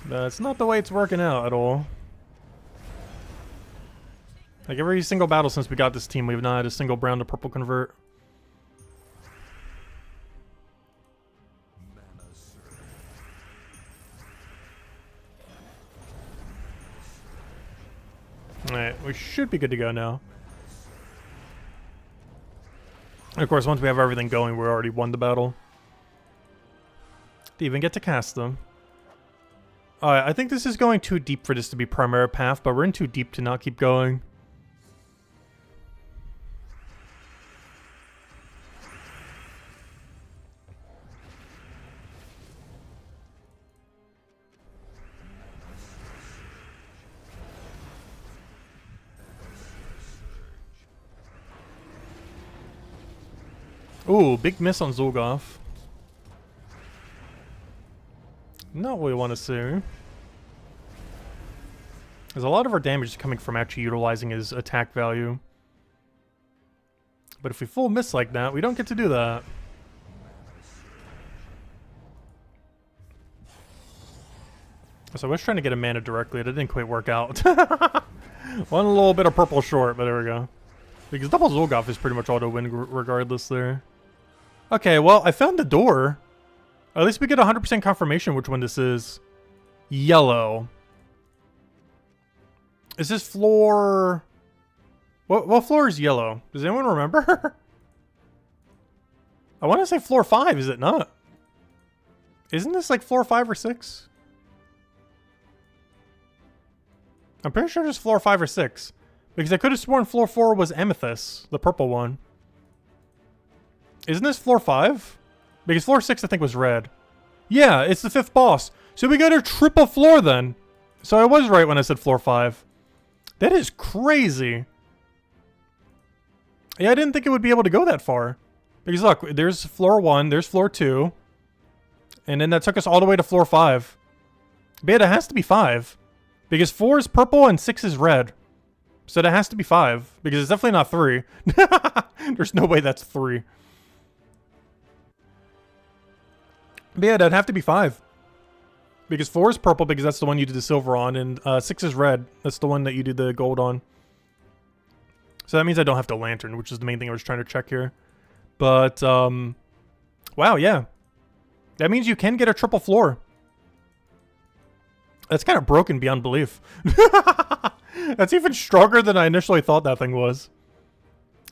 But it's not the way it's working out at all. Like every single battle since we got this team, we've not had a single brown to purple convert. Alright, we should be good to go now. And of course, once we have everything going, we already won the battle. To even get to cast them. Alright, I think this is going too deep for this to be primary path, but we're in too deep to not keep going. Ooh, big miss on Zulgoff. Not what we want to see. There's a lot of our damage is coming from actually utilizing his attack value. But if we full miss like that, we don't get to do that. So I was trying to get a mana directly. That didn't quite work out. One little bit of purple short, but there we go. Because double Zulgoff is pretty much auto win regardless there. Okay, well, I found the door. At least we get 100% confirmation which one this is. Yellow. Is this floor... What floor is yellow? Does anyone remember? I want to say floor 5, is it not? Isn't this like floor 5 or 6? I'm pretty sure it's floor 5 or 6. Because I could have sworn floor 4 was Amethyst, the purple one. Isn't this floor 5? Because floor 6 I think was red. Yeah, it's the 5th boss. So we got a triple floor then. So I was right when I said floor 5. That is crazy. Yeah, I didn't think it would be able to go that far. Because look, there's floor 1, there's floor 2. And then that took us all the way to floor 5. But yeah, it has to be 5. Because 4 is purple and 6 is red. So that has to be 5. Because it's definitely not 3. There's no way that's 3. But yeah, that'd have to be 5. Because 4 is purple because that's the one you did the silver on. And 6 is red. That's the one that you did the gold on. So that means I don't have to lantern, which is the main thing I was trying to check here. But, wow, yeah. That means you can get a triple floor. That's kind of broken beyond belief. That's even stronger than I initially thought that thing was.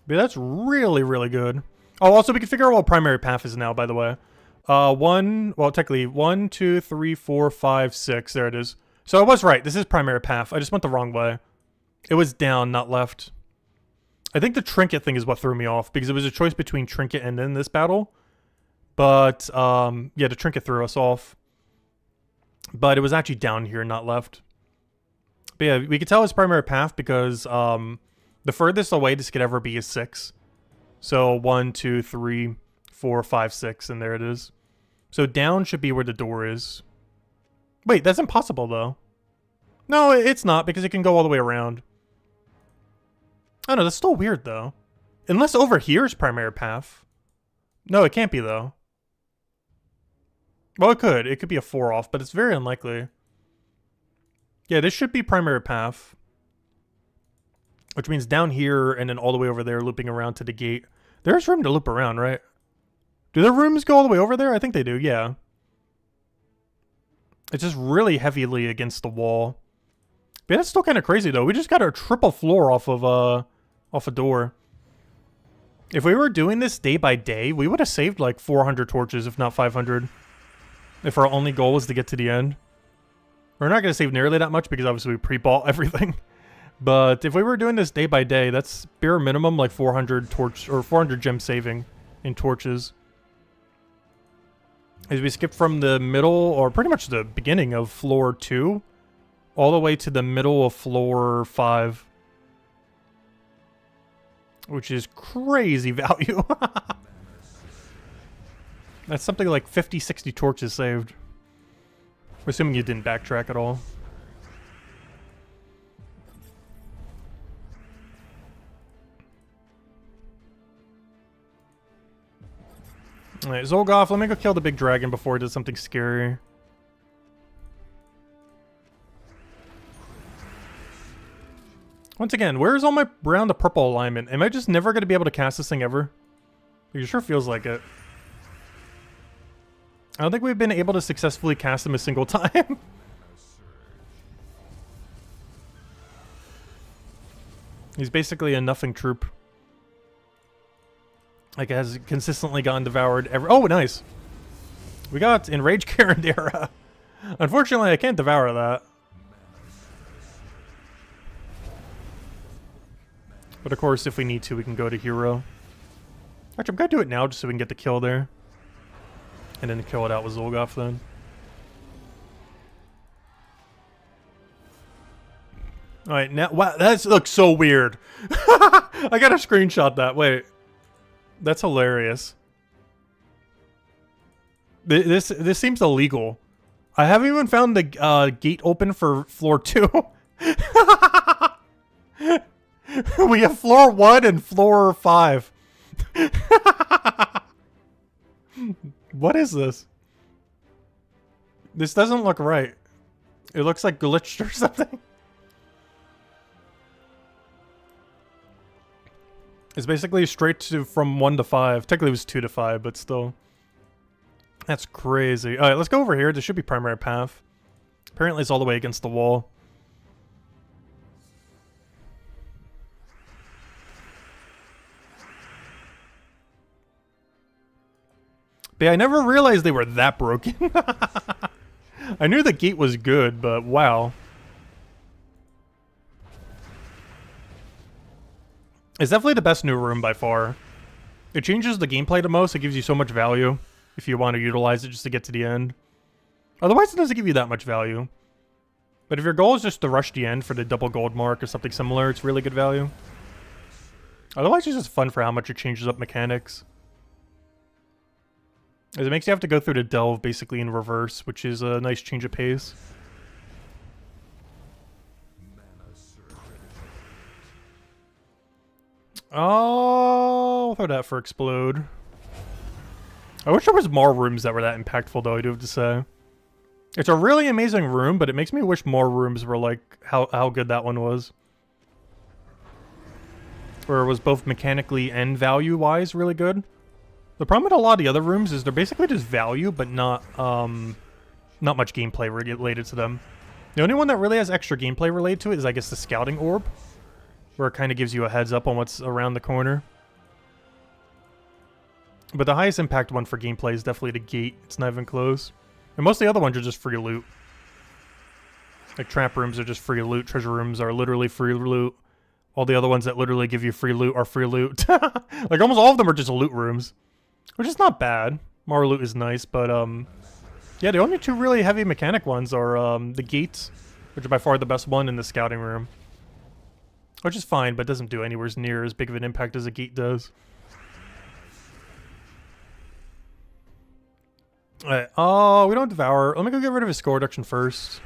But that's really, really good. Oh, also we can figure out what primary path is now, by the way. Technically, 1, 2, 3, 4, 5, 6. There it is. So I was right. This is primary path. I just went the wrong way. It was down, not left. I think the trinket thing is what threw me off, because it was a choice between trinket and then this battle. But, yeah, the trinket threw us off. But it was actually down here, not left. But yeah, we could tell it's primary path because, the furthest away this could ever be is 6. So 1, 2, 3, 4, 5, 6, and there it is. So down should be where the door is. Wait, that's impossible, though. No, it's not, because it can go all the way around. I don't know, that's still weird, though. Unless over here is primary path. No, it can't be, though. Well, it could. It could be a 4 off, but it's very unlikely. Yeah, this should be primary path. Which means down here and then all the way over there, looping around to the gate. There's room to loop around, right? Do their rooms go all the way over there? I think they do, yeah. It's just really heavily against the wall. But that's still kind of crazy, though. We just got our triple floor off of a door. If we were doing this day by day, we would have saved like 400 torches, if not 500. If our only goal was to get to the end. We're not going to save nearly that much because obviously we pre-bought everything. But if we were doing this day by day, that's bare minimum like 400 torch or 400 gem saving in torches. As we skip from the middle, or pretty much the beginning of floor 2, all the way to the middle of floor 5. Which is crazy value. That's something like 50, 60 torches saved. We're assuming you didn't backtrack at all. Alright, Zulgoff, let me go kill the big dragon before it does something scary. Once again, where's all my brown to purple alignment? Am I just never going to be able to cast this thing ever? It sure feels like it. I don't think we've been able to successfully cast him a single time. He's basically a nothing troop. Like, has consistently gotten devoured every... Oh, nice. We got Enraged Carandera. Unfortunately, I can't devour that. But of course, if we need to, we can go to hero. Actually, I'm going to do it now just so we can get the kill there. And then kill it out with Zolgoth then. Alright, now... Wow, that looks so weird. I gotta screenshot that. Wait. That's hilarious. This seems illegal. I haven't even found the gate open for floor 2. We have floor 1 and floor 5. What is this? This doesn't look right. It looks like glitched or something. It's basically straight to from 1 to 5. Technically it was 2 to 5, but still. That's crazy. Alright, let's go over here. This should be primary path. Apparently it's all the way against the wall. But yeah, I never realized they were that broken. I knew the gate was good, but wow. It's definitely the best new room by far. It changes the gameplay the most. It gives you so much value if you want to utilize it just to get to the end. Otherwise, it doesn't give you that much value. But if your goal is just to rush the end for the double gold mark or something similar, it's really good value. Otherwise, it's just fun for how much it changes up mechanics. As it makes you have to go through the delve basically in reverse, which is a nice change of pace. Oh, I'll throw that for explode. I wish there was more rooms that were that impactful though, I do have to say. It's a really amazing room, but it makes me wish more rooms were like how good that one was. Where it was both mechanically and value-wise really good. The problem with a lot of the other rooms is they're basically just value, but not much gameplay related to them. The only one that really has extra gameplay related to it is, I guess, the scouting orb, where it kind of gives you a heads up on what's around the corner. But the highest impact one for gameplay is definitely the gate. It's not even close. And most of the other ones are just free loot. Like trap rooms are just free loot. Treasure rooms are literally free loot. All the other ones that literally give you free loot are free loot. Like almost all of them are just loot rooms. Which is not bad. More loot is nice, but yeah, the only two really heavy mechanic ones are the gates, which are by far the best one, and the scouting room. Which is fine, but doesn't do anywhere near as big of an impact as a gate does. Alright, oh, we don't devour. Let me go get rid of his score reduction first.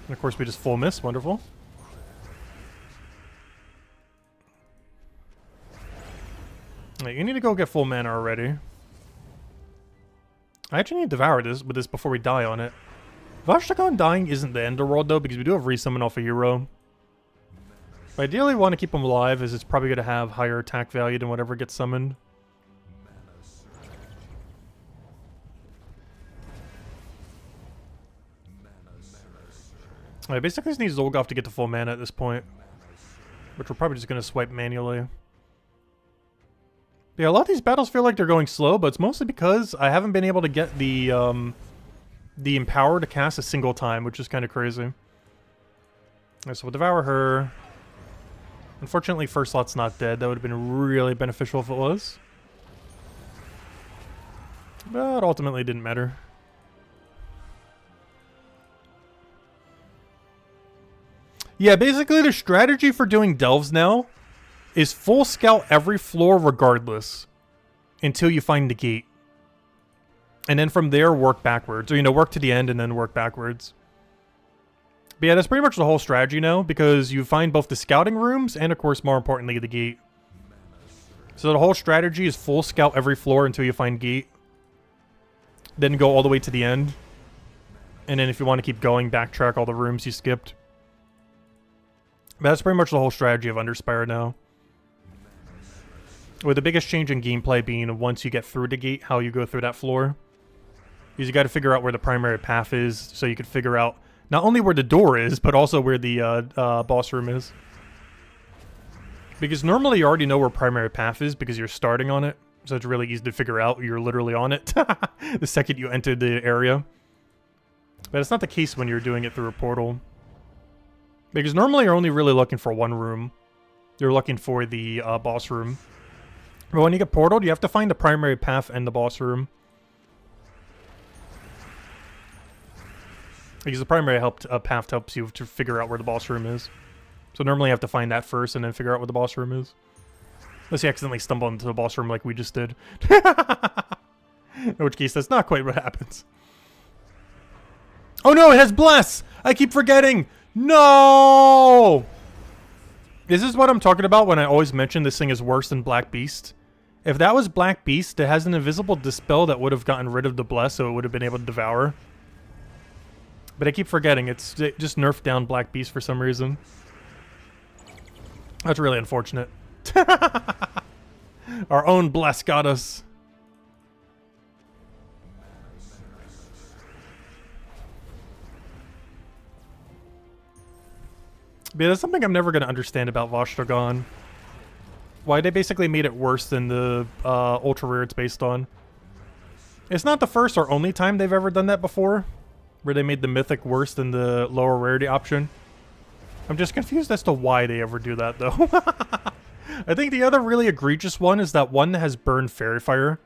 And of course we just full miss, wonderful. Alright, you need to go get full mana already. I actually need to devour this before we die on it. Vashtakon dying isn't the end of the world though, because we do have resummon off a hero. But ideally we want to keep him alive, as it's probably going to have higher attack value than whatever gets summoned. I basically just need Zolgoth to get to full mana at this point, which we're probably just going to swipe manually. Yeah, a lot of these battles feel like they're going slow, but it's mostly because I haven't been able to get the Empower to cast a single time, which is kind of crazy. Alright, so we'll devour her. Unfortunately, First Slot's not dead. That would have been really beneficial if it was. But ultimately, it didn't matter. Yeah, basically the strategy for doing delves now is full scout every floor regardless until you find the gate. And then from there, work backwards. Or, you know, work to the end and then work backwards. But yeah, that's pretty much the whole strategy now, because you find both the scouting rooms and, of course, more importantly, the gate. So the whole strategy is full scout every floor until you find gate. Then go all the way to the end. And then if you want to keep going, backtrack all the rooms you skipped. But that's pretty much the whole strategy of Underspire now. With the biggest change in gameplay being once you get through the gate, how you go through that floor. Because you got to figure out where the primary path is, so you could figure out not only where the door is, but also where the boss room is. Because normally you already know where primary path is because you're starting on it. So it's really easy to figure out. You're literally on it the second you enter the area. But it's not the case when you're doing it through a portal. Because normally you're only really looking for one room. You're looking for the boss room. But when you get portaled, you have to find the primary path and the boss room. Because the primary path helps you to figure out where the boss room is. So normally you have to find that first and then figure out where the boss room is. Unless you accidentally stumble into the boss room like we just did. In which case, that's not quite what happens. Oh no, it has Bless! I keep forgetting! No! This is what I'm talking about when I always mention this thing is worse than Black Beast. If that was Black Beast, it has an invisible dispel that would have gotten rid of the Bless, so it would have been able to devour. But I keep forgetting, it just nerfed down Black Beast for some reason. That's really unfortunate. Our own Bless got us. But yeah, that's something I'm never going to understand about Vashtorgon. Why they basically made it worse than the ultra rare it's based on. It's not the first or only time they've ever done that before, where they made the mythic worse than the lower rarity option. I'm just confused as to why they ever do that, though. I think the other really egregious one is that one that has Burned Fairy Fire,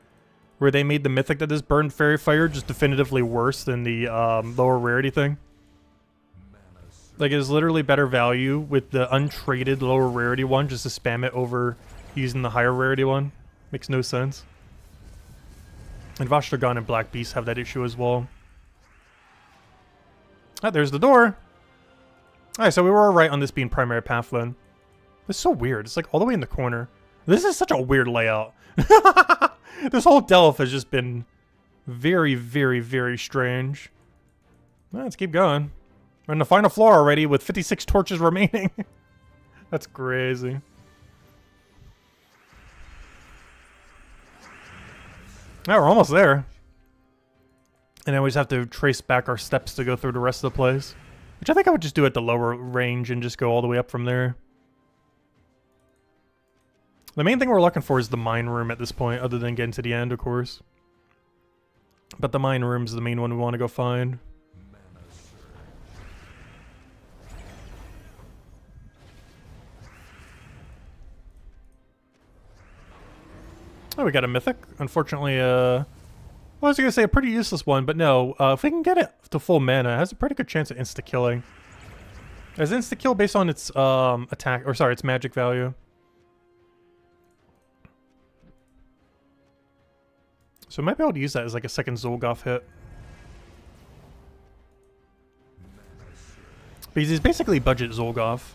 where they made the mythic that is Burned Fairy Fire just definitively worse than the lower rarity thing. Like, it is literally better value with the untraded lower rarity one just to spam it over using the higher rarity one. Makes no sense. And Vashtorgon and Black Beast have that issue as well. Ah, there's the door. Alright, so we were right on this being primary path then. It's so weird. It's like all the way in the corner. This is such a weird layout. This whole delve has just been very, very, very strange. Well, let's keep going. We're on the final floor already with 56 torches remaining. That's crazy. Now we're almost there. And then we just have to trace back our steps to go through the rest of the place. Which I think I would just do at the lower range and just go all the way up from there. The main thing we're looking for is the mine room at this point, other than getting to the end, of course. But the mine room's the main one we want to go find. Oh, we got a mythic. Unfortunately, well, I was going to say a pretty useless one, but no. If we can get it to full mana, it has a pretty good chance of insta-killing. It has insta-kill based on its attack, or sorry, its magic value. So I might be able to use that as like a second Zolgoth hit. Because he's basically budget Zolgoth.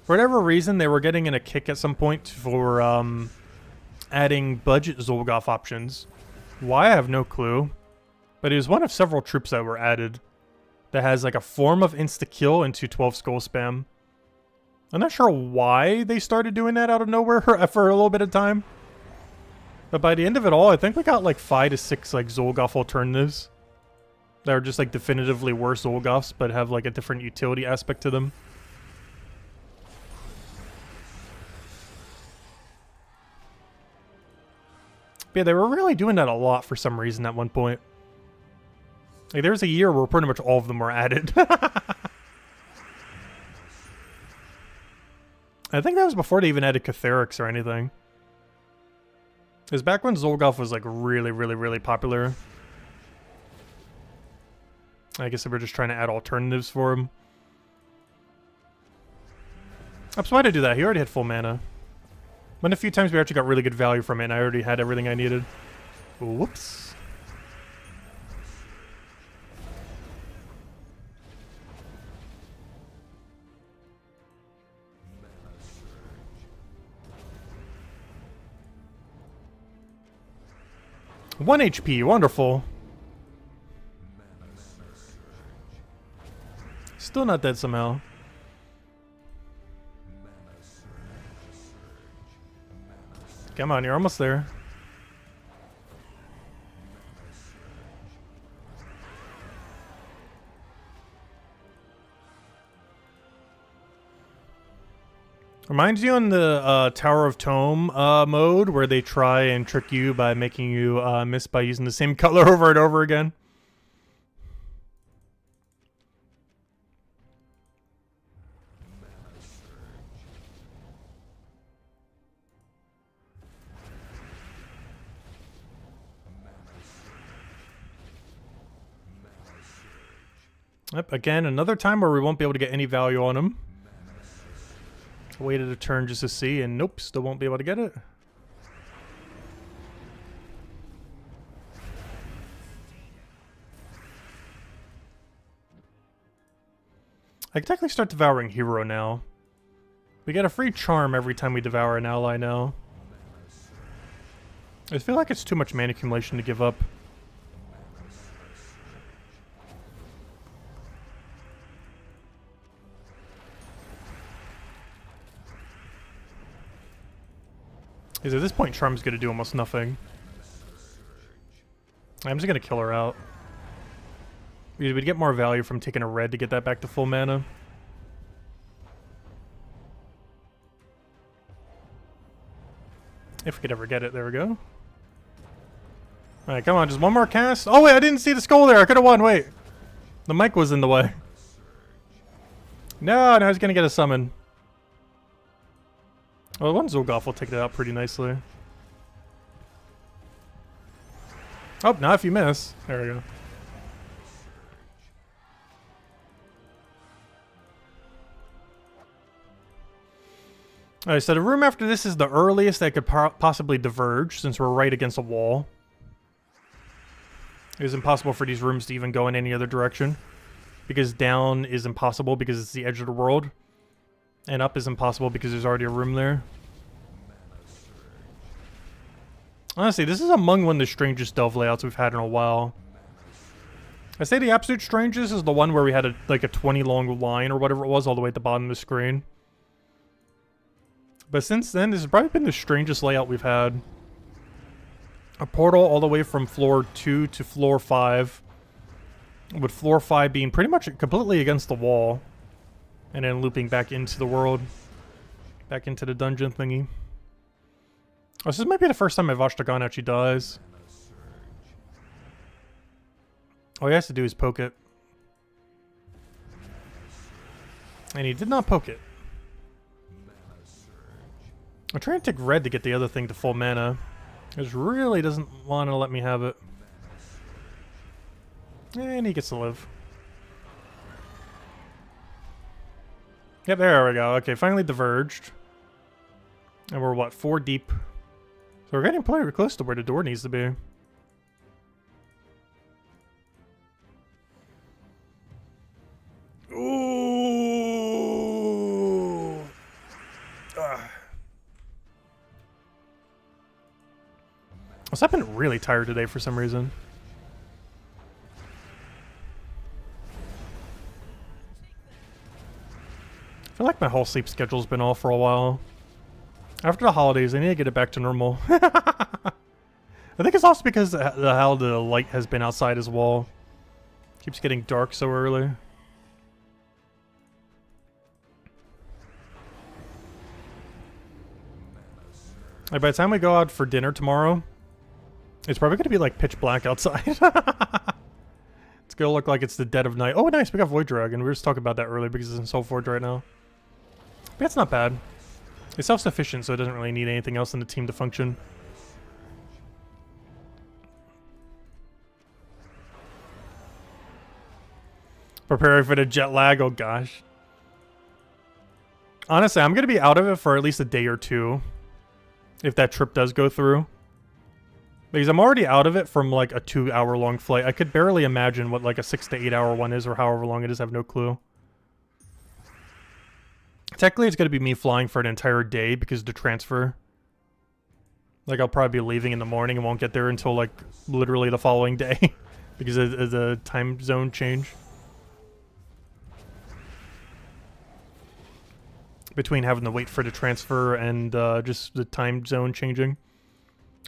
For whatever reason, they were getting in a kick at some point for adding budget Zolgoth options. Why, I have no clue. But it was one of several troops that were added that has like a form of insta-kill into 12 skull spam. I'm not sure why they started doing that out of nowhere for a little bit of time. But by the end of it all, I think we got like 5 to 6 like Zolgoth alternatives that are just like definitively worse Zolgoths, but have like a different utility aspect to them. But yeah, they were really doing that a lot for some reason at one point. Like there was a year where pretty much all of them were added. I think that was before they even added Catherics or anything. It was back when Zolgoth was like really, really, really popular. I guess they were just trying to add alternatives for him. So why'd I do that? He already had full mana. But a few times we actually got really good value from it, and I already had everything I needed. Whoops. One HP, wonderful. Still not dead somehow. Come on, you're almost there. Reminds you on the Tower of Tome mode where they try and trick you by making you miss by using the same color over and over again. Yep, again, another time where we won't be able to get any value on him. Waited a turn just to see, and nope, still won't be able to get it. I can technically start devouring hero now. We get a free charm every time we devour an ally now. I feel like it's too much mana accumulation to give up. Because at this point, Charm's going to do almost nothing. I'm just going to kill her out. We'd get more value from taking a red to get that back to full mana. If we could ever get it, there we go. Alright, come on, just one more cast. Oh wait, I didn't see the skull there. I could have won, wait. The mic was in the way. No, he's going to get a summon. Well, one Zolgoth will take that out pretty nicely. Oh, now if you miss. There we go. Alright, so the room after this is the earliest that could possibly diverge, since we're right against a wall. It is impossible for these rooms to even go in any other direction. Because down is impossible because it's the edge of the world. And up is impossible because there's already a room there. Honestly, this is among one of the strangest delve layouts we've had in a while. I say the absolute strangest is the one where we had like a 20 long line or whatever it was all the way at the bottom of the screen. But since then, this has probably been the strangest layout we've had. A portal all the way from floor 2 to floor 5. With floor 5 being pretty much completely against the wall. And then looping back into the world. Back into the dungeon thingy. Oh, so this might be the first time my Vashtagan actually dies. All he has to do is poke it. And he did not poke it. I'm trying to take red to get the other thing to full mana. It just really doesn't want to let me have it. And he gets to live. Yep, there we go. Okay, finally diverged. And we're what, 4 deep? So we're getting pretty close to where the door needs to be. Ooh. I've been really tired today for some reason. I feel like my whole sleep schedule's been off for a while. After the holidays, I need to get it back to normal. I think it's also because how the light has been outside as well. Keeps getting dark so early. By the time we go out for dinner tomorrow, it's probably going to be like pitch black outside. It's going to look like it's the dead of night. Oh, nice. We got Void Dragon. We were just talking about that earlier because it's in Soulforge right now. But it's not bad. It's self-sufficient, so it doesn't really need anything else in the team to function. Preparing for the jet lag. Oh, gosh. Honestly, I'm going to be out of it for at least a day or two. If that trip does go through. Because I'm already out of it from like a 2-hour-long flight. I could barely imagine what like a 6 to 8 hour one is or however long it is. I have no clue. Technically, it's going to be me flying for an entire day because of the transfer. Like, I'll probably be leaving in the morning and won't get there until like literally the following day. Because of the time zone change. Between having to wait for the transfer and just the time zone changing.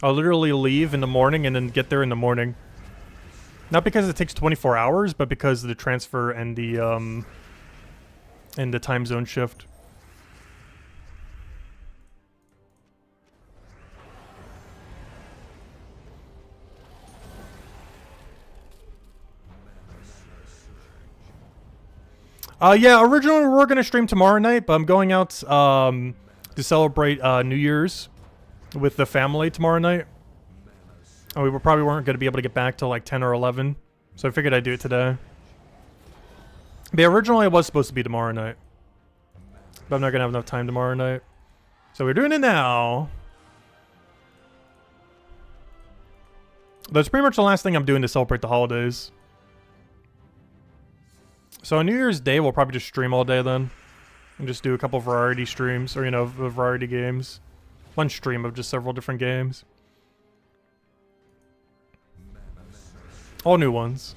I'll literally leave in the morning and then get there in the morning. Not because it takes 24 hours, but because of the transfer and the time zone shift. Yeah, originally we were going to stream tomorrow night, but I'm going out to celebrate New Year's with the family tomorrow night. And we probably weren't going to be able to get back till like 10 or 11, so I figured I'd do it today. But originally it was supposed to be tomorrow night, but I'm not going to have enough time tomorrow night. So we're doing it now. That's pretty much the last thing I'm doing to celebrate the holidays. So on New Year's Day, we'll probably just stream all day then. And just do a couple variety streams, or, you know, variety games. One stream of just several different games. All new ones.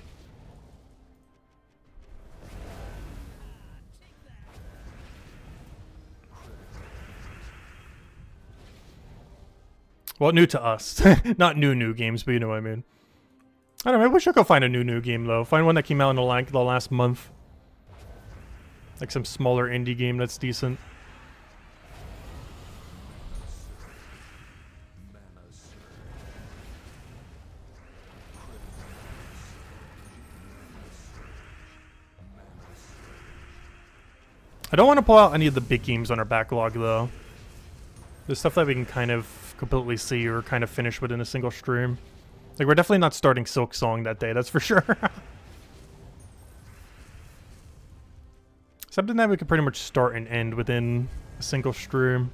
Well, new to us. Not new games, but you know what I mean. I don't know, maybe we should go find a new game, though. Find one that came out in the last month. Like some smaller indie game that's decent. I don't want to pull out any of the big games on our backlog, though. The stuff that we can kind of completely see or kind of finish within a single stream. Like, we're definitely not starting Silk Song that day, that's for sure. Something that we could pretty much start and end within a single stream.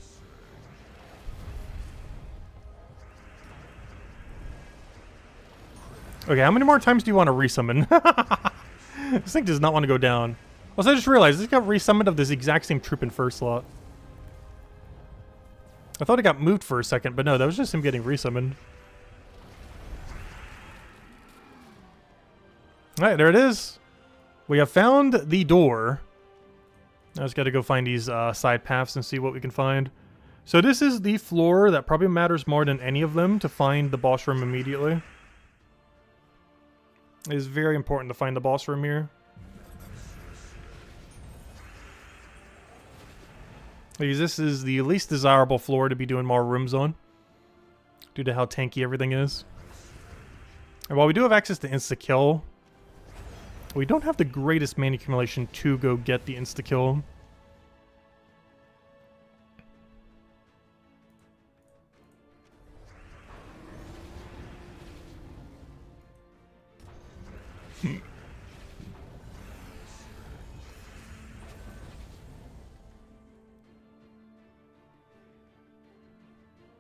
Okay, how many more times do you want to resummon? This thing does not want to go down. Also, I just realized this got resummoned of this exact same troop in first slot. I thought it got moved for a second, but no, that was just him getting resummoned. Alright, there it is. We have found the door. I just gotta go find these side paths and see what we can find. So this is the floor that probably matters more than any of them to find the boss room immediately. It is very important to find the boss room here. Because this is the least desirable floor to be doing more rooms on, due to how tanky everything is. And while we do have access to insta-kill, we don't have the greatest mana accumulation to go get the insta-kill.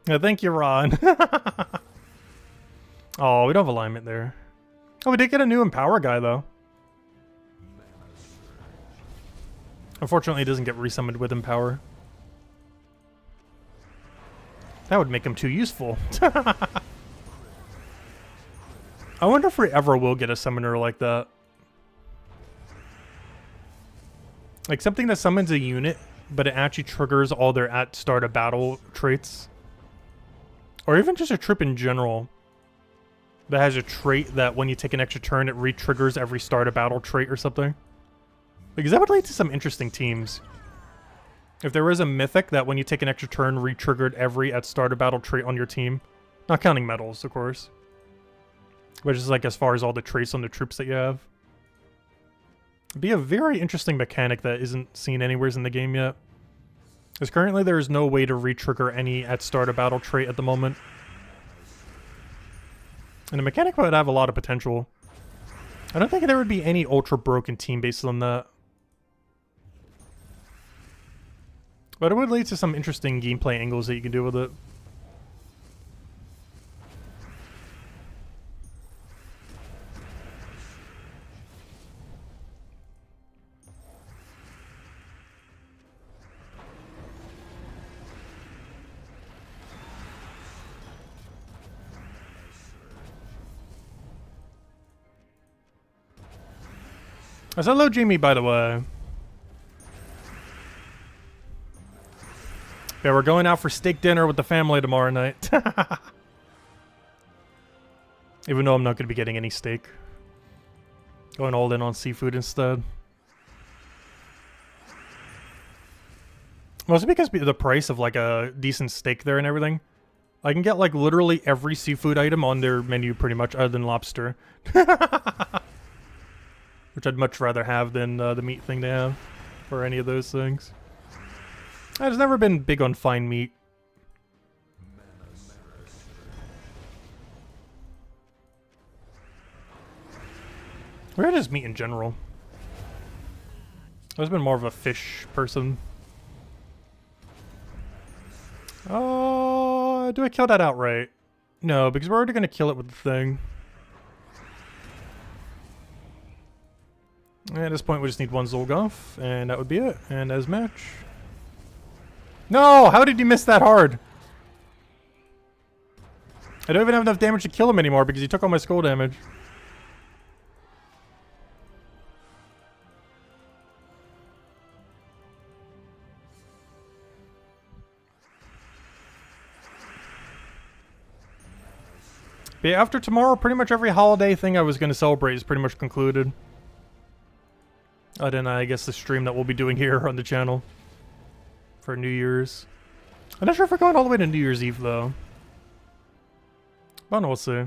Yeah, thank you, Ron. Oh, we don't have alignment there. Oh, we did get a new Empower guy, though. Unfortunately, it doesn't get resummoned with Empower. That would make him too useful. I wonder if we ever will get a summoner like that. Like something that summons a unit, but it actually triggers all their at start of battle traits. Or even just a troop in general that has a trait that when you take an extra turn, it re-triggers every start of battle trait or something. Because that would lead to some interesting teams. If there was a mythic that when you take an extra turn, re-triggered every at start of battle trait on your team. Not counting medals, of course. Which is like as far as all the traits on the troops that you have. It'd be a very interesting mechanic that isn't seen anywhere in the game yet. Because currently there is no way to re-trigger any at start of battle trait at the moment. And the mechanic would have a lot of potential. I don't think there would be any ultra broken team based on that. But it would lead to some interesting gameplay angles that you can do with it. I said hello, Jamie, by the way. Yeah, we're going out for steak dinner with the family tomorrow night. Even though I'm not going to be getting any steak. Going all in on seafood instead. Mostly because the price of like a decent steak there and everything. I can get like literally every seafood item on their menu pretty much, other than lobster. Which I'd much rather have than the meat thing they have. For any of those things. I've never been big on fine meat. Or just meat in general. I've always been more of a fish person. Do I kill that outright? No, because we're already going to kill it with the thing. At this point, we just need one Zolgoth, and that would be it. And as match. No! How did you miss that hard? I don't even have enough damage to kill him anymore because he took all my skull damage. But yeah, after tomorrow, pretty much every holiday thing I was going to celebrate is pretty much concluded. Other than, I guess, the stream that we'll be doing here on the channel. For New Year's. I'm not sure if we're going all the way to New Year's Eve, though. But we'll see.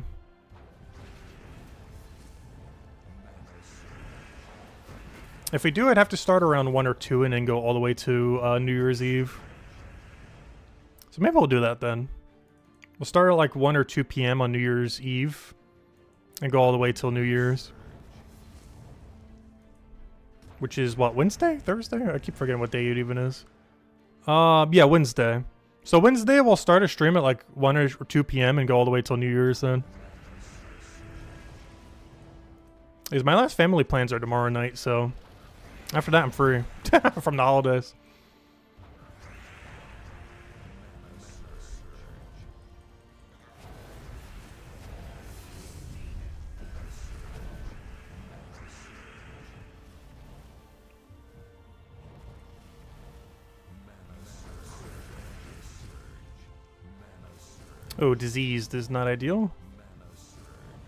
If we do, I'd have to start around 1 or 2 and then go all the way to New Year's Eve. So maybe we'll do that then. We'll start at like 1 or 2 p.m. on New Year's Eve. And go all the way till New Year's. Which is what, Wednesday? Thursday? I keep forgetting what day it even is. Yeah, Wednesday. So Wednesday we'll start a stream at like 1 or 2 p.m. and go all the way till New Year's then. Because my last family plans are tomorrow night, so after that I'm free from the holidays. Oh, diseased is not ideal.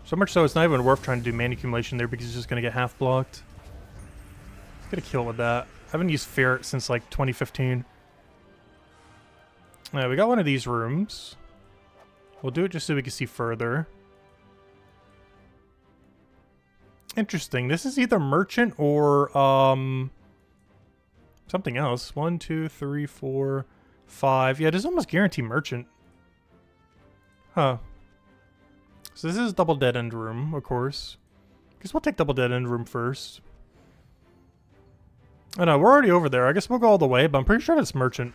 So much so it's not even worth trying to do mana accumulation there because it's just going to get half blocked. Get a kill with that. I haven't used Ferret since like 2015. Alright, we got one of these rooms. We'll do it just so we can see further. Interesting. This is either merchant or something else. 1, 2, 3, 4, 5. Yeah, it is almost guaranteed merchant. Huh. So this is double dead end room, of course. Guess we'll take double dead end room first. Oh no, we're already over there. I guess we'll go all the way, but I'm pretty sure it's merchant.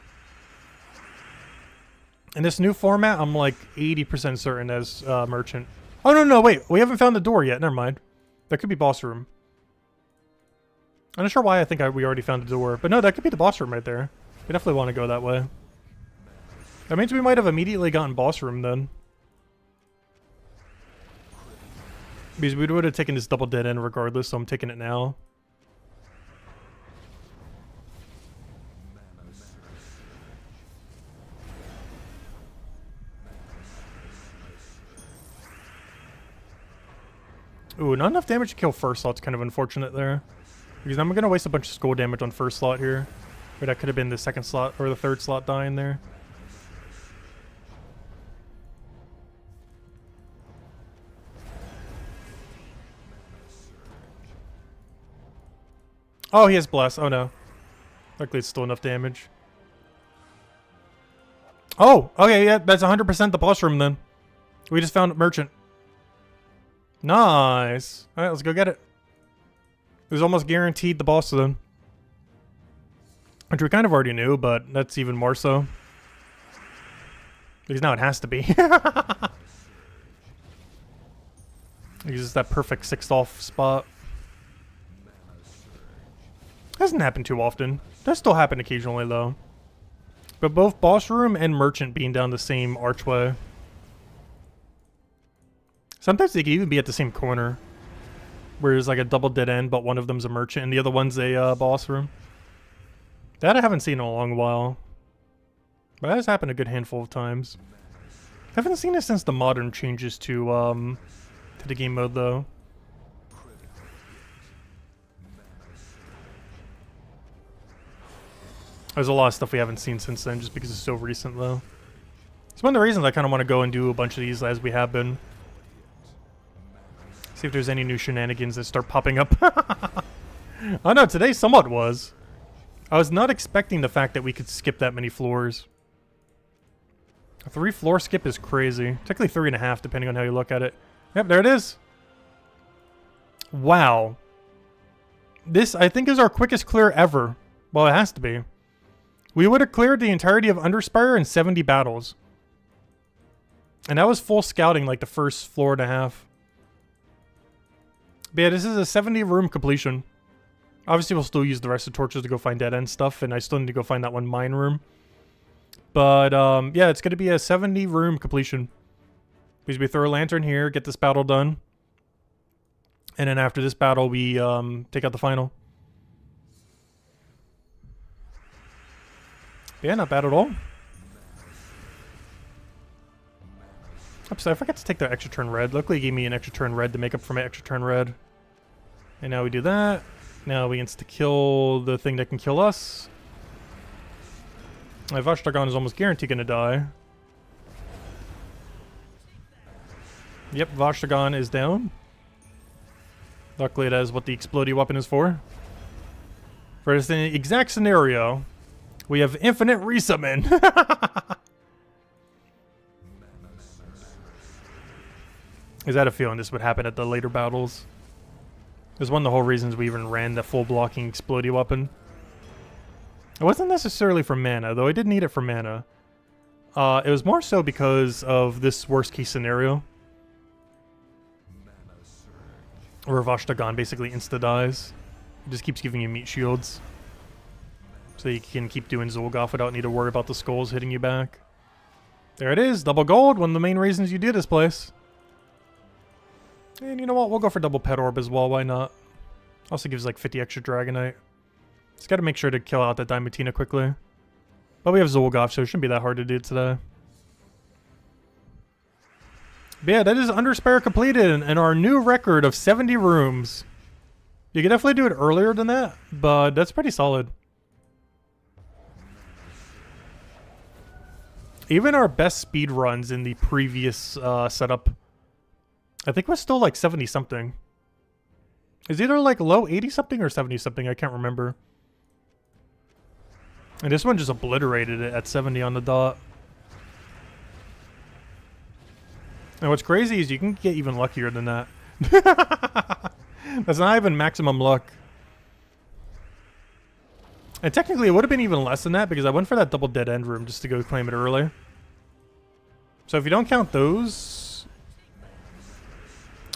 In this new format, I'm like 80% certain as merchant. Oh no, wait. We haven't found the door yet. Never mind. That could be boss room. I'm not sure why I think we already found the door. But no, that could be the boss room right there. We definitely want to go that way. That means we might have immediately gotten boss room then. Because we would have taken this double dead end regardless, so I'm taking it now. Ooh, not enough damage to kill first slot's kind of unfortunate there. Because I'm going to waste a bunch of skull damage on first slot here. But that could have been the second slot or the third slot dying there. Oh, he has Bless. Oh, no. Luckily, it's still enough damage. Oh, okay, yeah, that's 100% the boss room, then. We just found Merchant. Nice. Alright, let's go get it. It was almost guaranteed the boss, then. Which we kind of already knew, but that's even more so. Because now it has to be. Because it's that perfect 6th off spot. Doesn't happen too often. Does still happen occasionally, though. But both boss room and merchant being down the same archway. Sometimes they can even be at the same corner. Where there's like a double dead end, but one of them's a merchant and the other one's a boss room. That I haven't seen in a long while. But that has happened a good handful of times. I haven't seen it since the modern changes to to the game mode though. There's a lot of stuff we haven't seen since then just because it's so recent though. It's one of the reasons I kind of want to go and do a bunch of these as we have been. See if there's any new shenanigans that start popping up. Oh no, today somewhat was. I was not expecting the fact that we could skip that many floors. A 3-floor skip is crazy. Technically 3.5 depending on how you look at it. Yep, there it is. Wow. This, I think, is our quickest clear ever. Well, it has to be. We would have cleared the entirety of Underspire in 70 battles. And that was full scouting like the first floor and a half. But yeah, this is a 70 room completion. Obviously, we'll still use the rest of the torches to go find dead end stuff, and I still need to go find that one mine room. But, yeah, it's going to be a 70 room completion. Because we throw a lantern here, get this battle done. And then after this battle, we take out the final. Yeah, not bad at all. Oops, I forgot to take the extra turn red. Luckily, it gave me an extra turn red to make up for my extra turn red. And now we do that. Now we insta-kill the thing that can kill us. My Vashtagon is almost guaranteed going to die. Yep, Vashtagon is down. Luckily, that is what the explodey weapon is for. For this exact scenario, we have infinite resummon. Is that a feeling this would happen at the later battles? It was one of the whole reasons we even ran the full blocking explodey weapon. It wasn't necessarily for mana, though I did need it for mana. It was more so because of this worst case scenario. Where Vashtagon basically insta-dies. It just keeps giving you meat shields. So you can keep doing Zolgoth without need to worry about the skulls hitting you back. There it is, double gold, one of the main reasons you do this place. And you know what, we'll go for double pet orb as well, why not? Also gives like 50 extra Dragonite. Just gotta make sure to kill out that Diamantina quickly. But we have Zolgoth, so it shouldn't be that hard to do today. But yeah, that is Underspire completed and our new record of 70 rooms. You could definitely do it earlier than that, but that's pretty solid. Even our best speed runs in the previous setup, I think was still like 70 something. It's either like low 80 something or 70 something, I can't remember. And this one just obliterated it at 70 on the dot. And what's crazy is you can get even luckier than that. That's not even maximum luck. And technically it would have been even less than that because I went for that double dead end room just to go claim it early. So if you don't count those...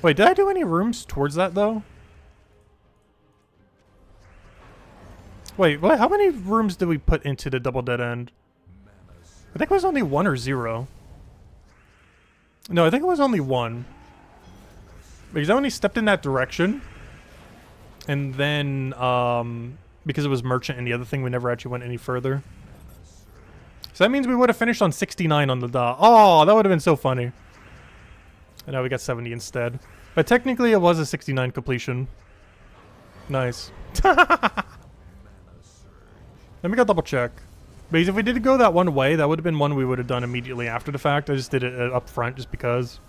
Wait, did I do any rooms towards that though? Wait, what? How many rooms did we put into the double dead end? I think it was only 1 or 0. No, I think it was only 1. Because I only stepped in that direction. And then, because it was merchant and the other thing, we never actually went any further. So that means we would have finished on 69 on the dot. Oh, that would have been so funny. And now we got 70 instead. But technically it was a 69 completion. Nice. Let me go double check. Because if we did go that one way, that would have been one we would have done immediately after the fact. I just did it up front just because.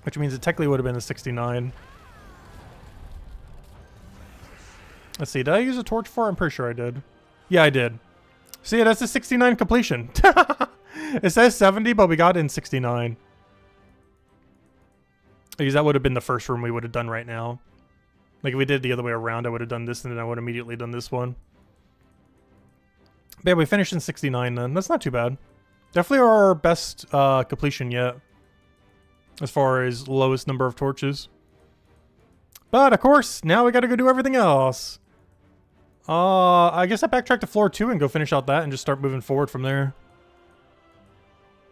Which means it technically would have been a 69. Let's see, did I use a torch for it? I'm pretty sure I did. Yeah, I did. See, yeah, that's a 69 completion. It says 70, but we got it in 69. Because that would have been the first room we would have done right now. Like if we did it the other way around, I would have done this and then I would have immediately done this one. But yeah, we finished in 69 then. That's not too bad. Definitely our best completion yet. As far as lowest number of torches. But of course, now we gotta go do everything else. I guess I backtrack to floor 2 and go finish out that and just start moving forward from there.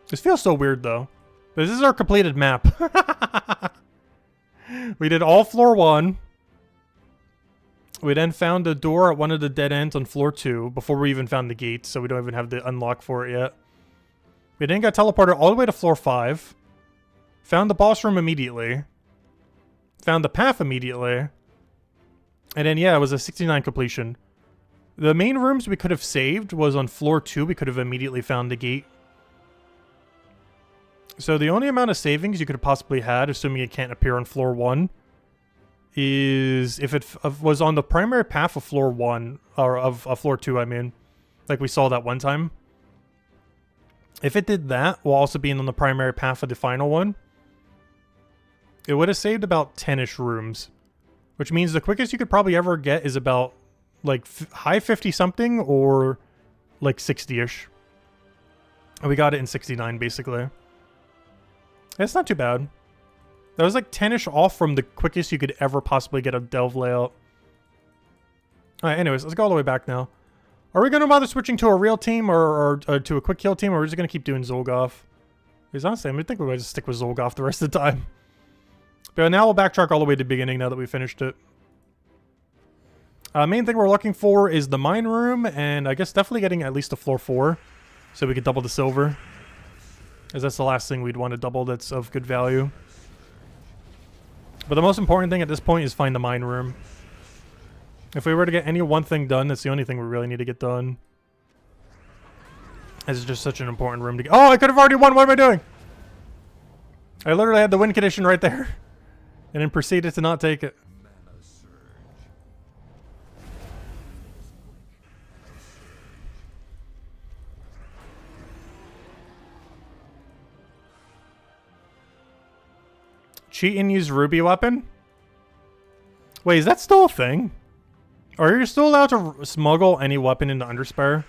This feels so weird though. This is our completed map. We did all floor 1. We then found a door at one of the dead ends on floor 2 before we even found the gate, so we don't even have the unlock for it yet. We then got teleported all the way to floor 5. Found the boss room immediately. Found the path immediately. And then, yeah, it was a 69 completion. The main rooms we could have saved was on floor 2. We could have immediately found the gate. So the only amount of savings you could have possibly had, assuming it can't appear on floor 1, is if it was on the primary path of floor 1, or of floor 2, I mean. Like we saw that one time. If it did that, while also being on the primary path of the final one, it would have saved about 10-ish rooms. Which means the quickest you could probably ever get is about, like, high 50-something or, like, 60-ish. And we got it in 69, basically. It's not too bad. That was, like, 10-ish off from the quickest you could ever possibly get a delve layout. Alright, anyways, let's go all the way back now. Are we going to bother switching to a real team or to a quick kill team, or are we just going to keep doing Zolgoth? Because honestly, I think we might just stick with Zolgoth the rest of the time. But now we'll backtrack all the way to the beginning now that we finished it. Main thing we're looking for is the mine room, and I guess definitely getting at least a floor 4, so we could double the silver. As that's the last thing we'd want to double that's of good value. But the most important thing at this point is find the mine room. If we were to get any one thing done, that's the only thing we really need to get done. This is just such an important room to get. Oh, I could have already won. What am I doing? I literally had the win condition right there. And then proceeded to not take it. Cheat and use ruby weapon? Wait, is that still a thing? Are you still allowed to smuggle any weapon into Underspire?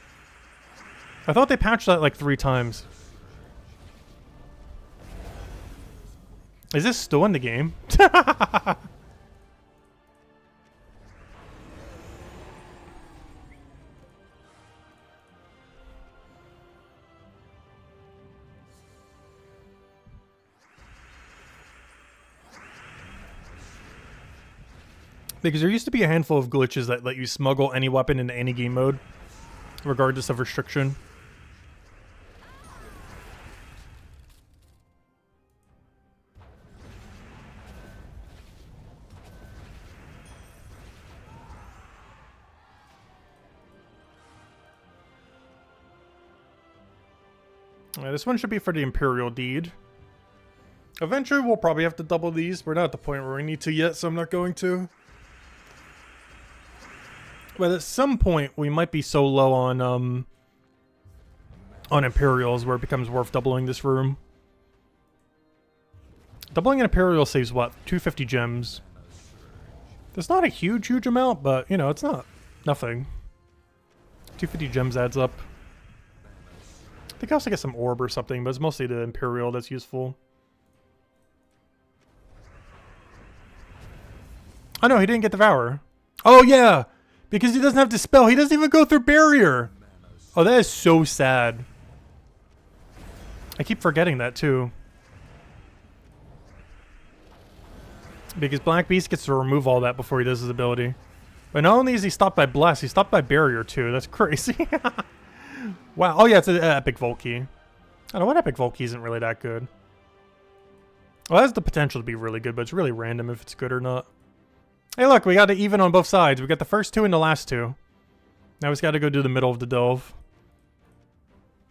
I thought they patched that like 3 times. Is this still in the game? Because there used to be a handful of glitches that let you smuggle any weapon into any game mode, regardless of restriction. This one should be for the Imperial Deed. Eventually, we'll probably have to double these. We're not at the point where we need to yet, so I'm not going to. But at some point, we might be so low on Imperials where it becomes worth doubling this room. Doubling an Imperial saves, what, 250 gems? That's not a huge amount, but, you know, it's not nothing. 250 gems adds up. I think I also get some orb or something, but it's mostly the Imperial that's useful. Oh no, he didn't get Devour. Oh yeah! Because he doesn't have Dispel. He doesn't even go through Barrier. Oh, that is so sad. I keep forgetting that too. Because Black Beast gets to remove all that before he does his ability. But not only is he stopped by Bless, he's stopped by Barrier too. That's crazy. Wow. Oh yeah, it's an Epic Volt Key. I don't know, what Epic Volt Key isn't really that good. Well, it has the potential to be really good, but it's really random if it's good or not. Hey look, we got it even on both sides. We got the first 2 and the last 2. Now we just got to go do the middle of the delve.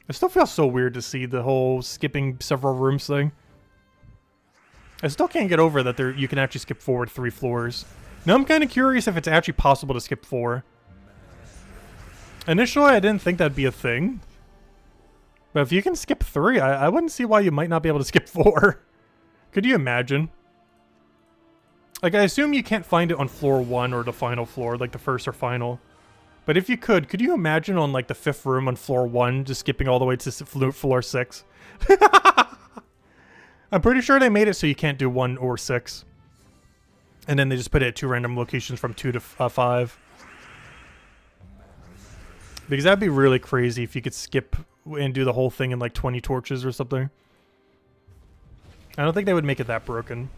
It still feels so weird to see the whole skipping several rooms thing. I still can't get over that you can actually skip forward 3 floors. Now I'm kind of curious if it's actually possible to skip 4. Initially, I didn't think that'd be a thing. But if you can skip 3, I wouldn't see why you might not be able to skip 4. Could you imagine? Like, I assume you can't find it on floor 1 or the final floor, like the first or final. But if you could you imagine on, like, the 5th room on floor 1, just skipping all the way to floor 6? I'm pretty sure they made it so you can't do 1 or 6. And then they just put it at 2 random locations from 2 to 5. Because that'd be really crazy if you could skip and do the whole thing in, like, 20 torches or something. I don't think they would make it that broken.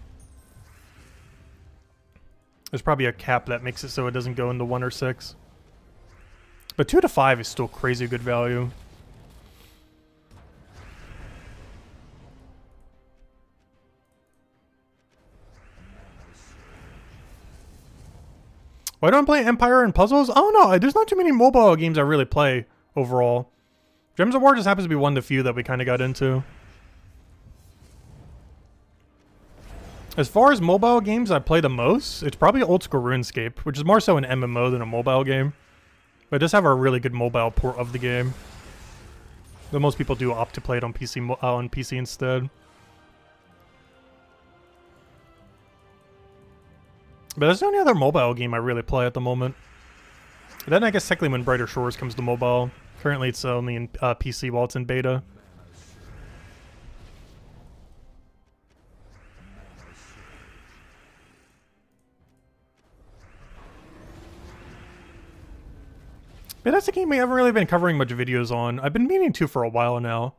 There's probably a cap that makes it so it doesn't go into 1 or 6. But 2 to 5 is still crazy good value. Why don't I play Empire and Puzzles? Oh no, there's not too many mobile games I really play overall. Gems of War just happens to be one of the few that we kind of got into. As far as mobile games I play the most, it's probably old school RuneScape, which is more so an MMO than a mobile game. But it does have a really good mobile port of the game. Though most people do opt to play it on PC instead. But that's the only other mobile game I really play at the moment. Then I guess technically when Brighter Shores comes to mobile. Currently it's only in PC while it's in beta. But that's a game we haven't really been covering much videos on. I've been meaning to for a while now.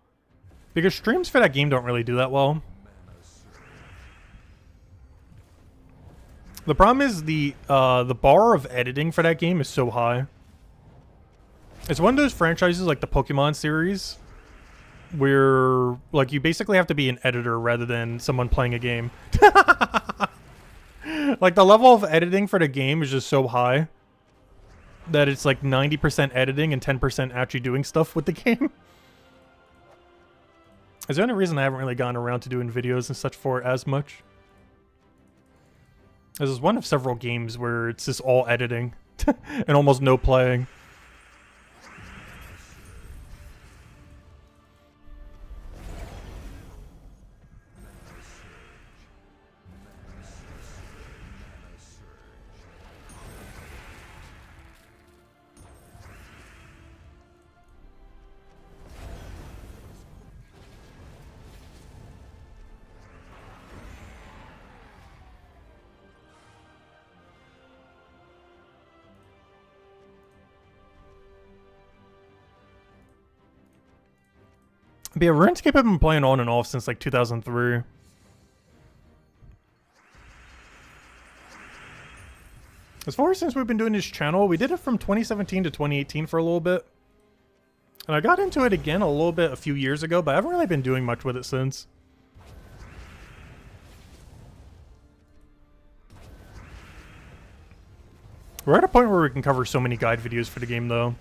Because streams for that game don't really do that well. The problem is the bar of editing for that game is so high. It's one of those franchises like the Pokemon series where like you basically have to be an editor rather than someone playing a game. Like the level of editing for the game is just so high that it's like 90% editing and 10% actually doing stuff with the game. Is the only reason I haven't really gotten around to doing videos and such for it as much. This is one of several games where it's just all editing and almost no playing. But yeah, RuneScape I've been playing on and off since like 2003. As far as since we've been doing this channel, we did it from 2017 to 2018 for a little bit. And I got into it again a little bit a few years ago, but I haven't really been doing much with it since. We're at a point where we can cover so many guide videos for the game though.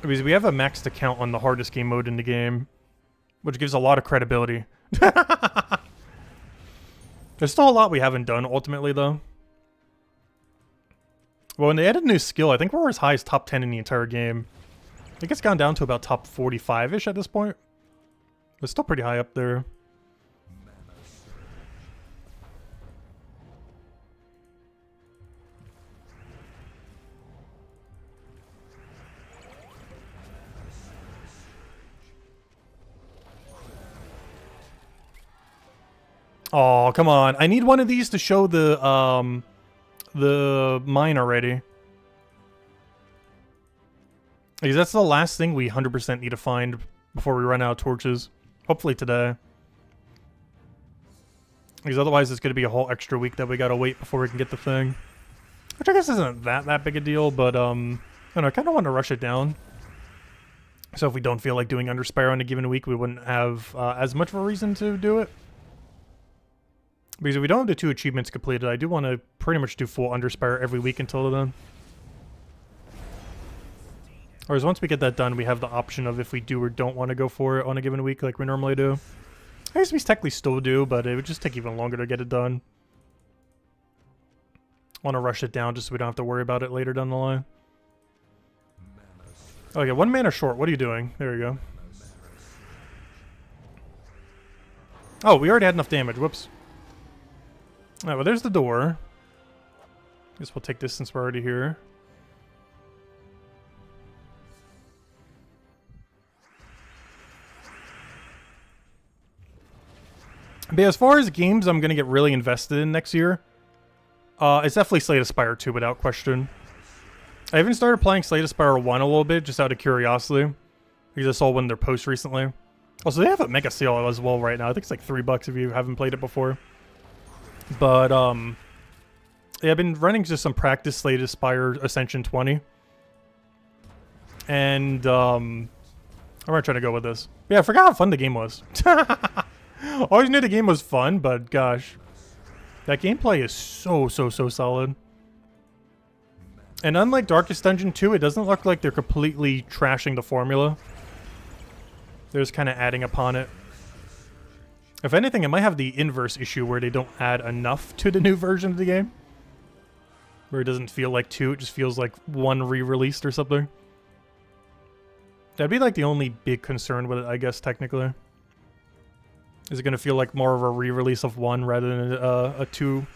Because we have a maxed account on the hardest game mode in the game, which gives a lot of credibility. There's still a lot we haven't done ultimately though. Well, when they added a new skill, I think we're as high as top 10 in the entire game. I think it's gone down to about top 45-ish at this point. It's still pretty high up there. Oh, come on. I need one of these to show the mine already. Because that's the last thing we 100% need to find before we run out of torches. Hopefully today. Because otherwise it's going to be a whole extra week that we gotta wait before we can get the thing. Which I guess isn't that big a deal, but I don't know, I kind of want to rush it down. So if we don't feel like doing Underspire on a given week, we wouldn't have as much of a reason to do it. Because if we don't have the 2 achievements completed, I do want to pretty much do full Underspire every week until then. Whereas once we get that done, we have the option of if we do or don't want to go for it on a given week like we normally do. I guess we technically still do, but it would just take even longer to get it done. Want to rush it down just so we don't have to worry about it later down the line. Okay, 1 mana short. What are you doing? There you go. Oh, we already had enough damage. Whoops. Alright, well there's the door. Guess we'll take this since we're already here. But as far as games I'm going to get really invested in next year, it's definitely Slay the Spire 2 without question. I even started playing Slay the Spire 1 a little bit just out of curiosity. Because I saw one of their posts recently. Also, they have a mega sale as well right now. I think it's like $3 if you haven't played it before. But, yeah, I've been running just some practice Slay the Spire Ascension 20. And, where am I trying to go with this? Yeah, I forgot how fun the game was. Always knew the game was fun, but gosh. That gameplay is so solid. And unlike Darkest Dungeon 2, it doesn't look like they're completely trashing the formula. They're just kind of adding upon it. If anything, it might have the inverse issue where they don't add enough to the new version of the game. Where it doesn't feel like 2, it just feels like 1 re-released or something. That'd be like the only big concern with it, I guess, technically. Is it going to feel like more of a re-release of 1 rather than a 2?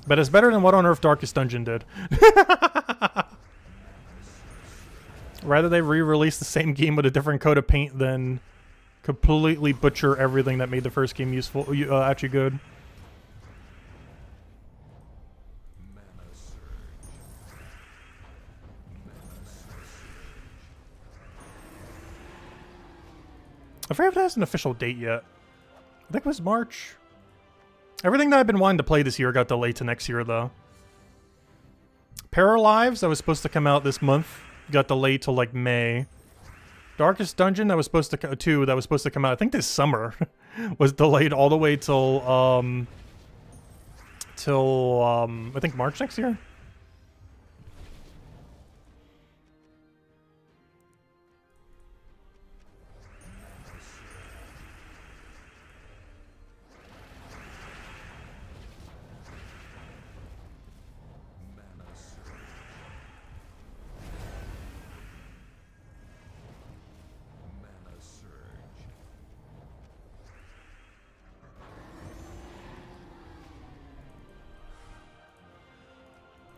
But it's better than what on earth Darkest Dungeon did. Rather they re-release the same game with a different coat of paint than completely butcher everything that made the first game useful, actually good. I forget if it has an official date yet. I think it was March. Everything that I've been wanting to play this year got delayed to next year, though. Paralives, that was supposed to come out this month, got delayed till like May. Darkest Dungeon, that was supposed to that was supposed to come out, I think this summer, was delayed all the way till I think March next year.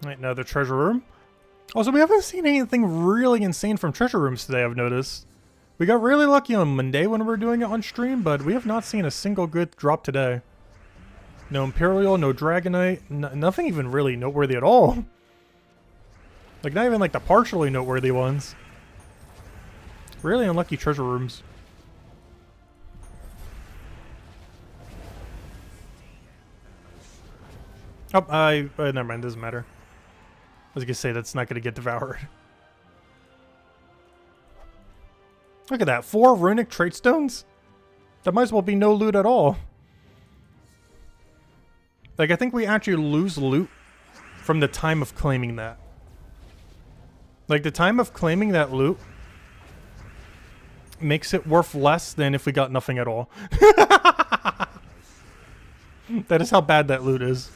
Right, another treasure room. Also, we haven't seen anything really insane from treasure rooms today, I've noticed. We got really lucky on Monday when we were doing it on stream, but we have not seen a single good drop today. No Imperial, no Dragonite, nothing even really noteworthy at all. Like, not even like the partially noteworthy ones. Really unlucky treasure rooms. Oh, never mind, doesn't matter. I was gonna say that's not gonna get devoured. Look at that, 4 runic trait stones? That might as well be no loot at all. Like, I think we actually lose loot from the time of claiming that. Like, the time of claiming that loot makes it worth less than if we got nothing at all. That is how bad that loot is.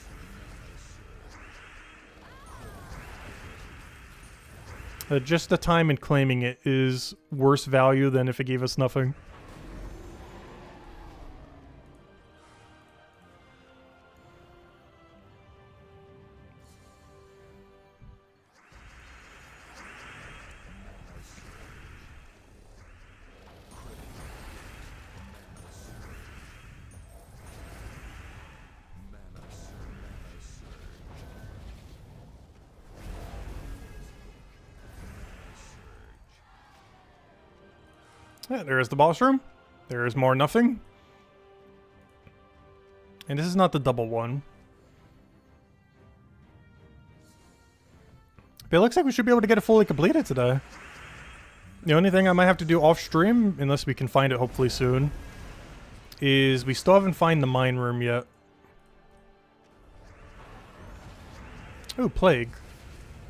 Just the time in claiming it is worse value than if it gave us nothing. Yeah, there's the boss room. There's more nothing. And this is not the double one. But it looks like we should be able to get it fully completed today. The only thing I might have to do off stream, unless we can find it hopefully soon, is we still haven't found the mine room yet. Ooh, Plague.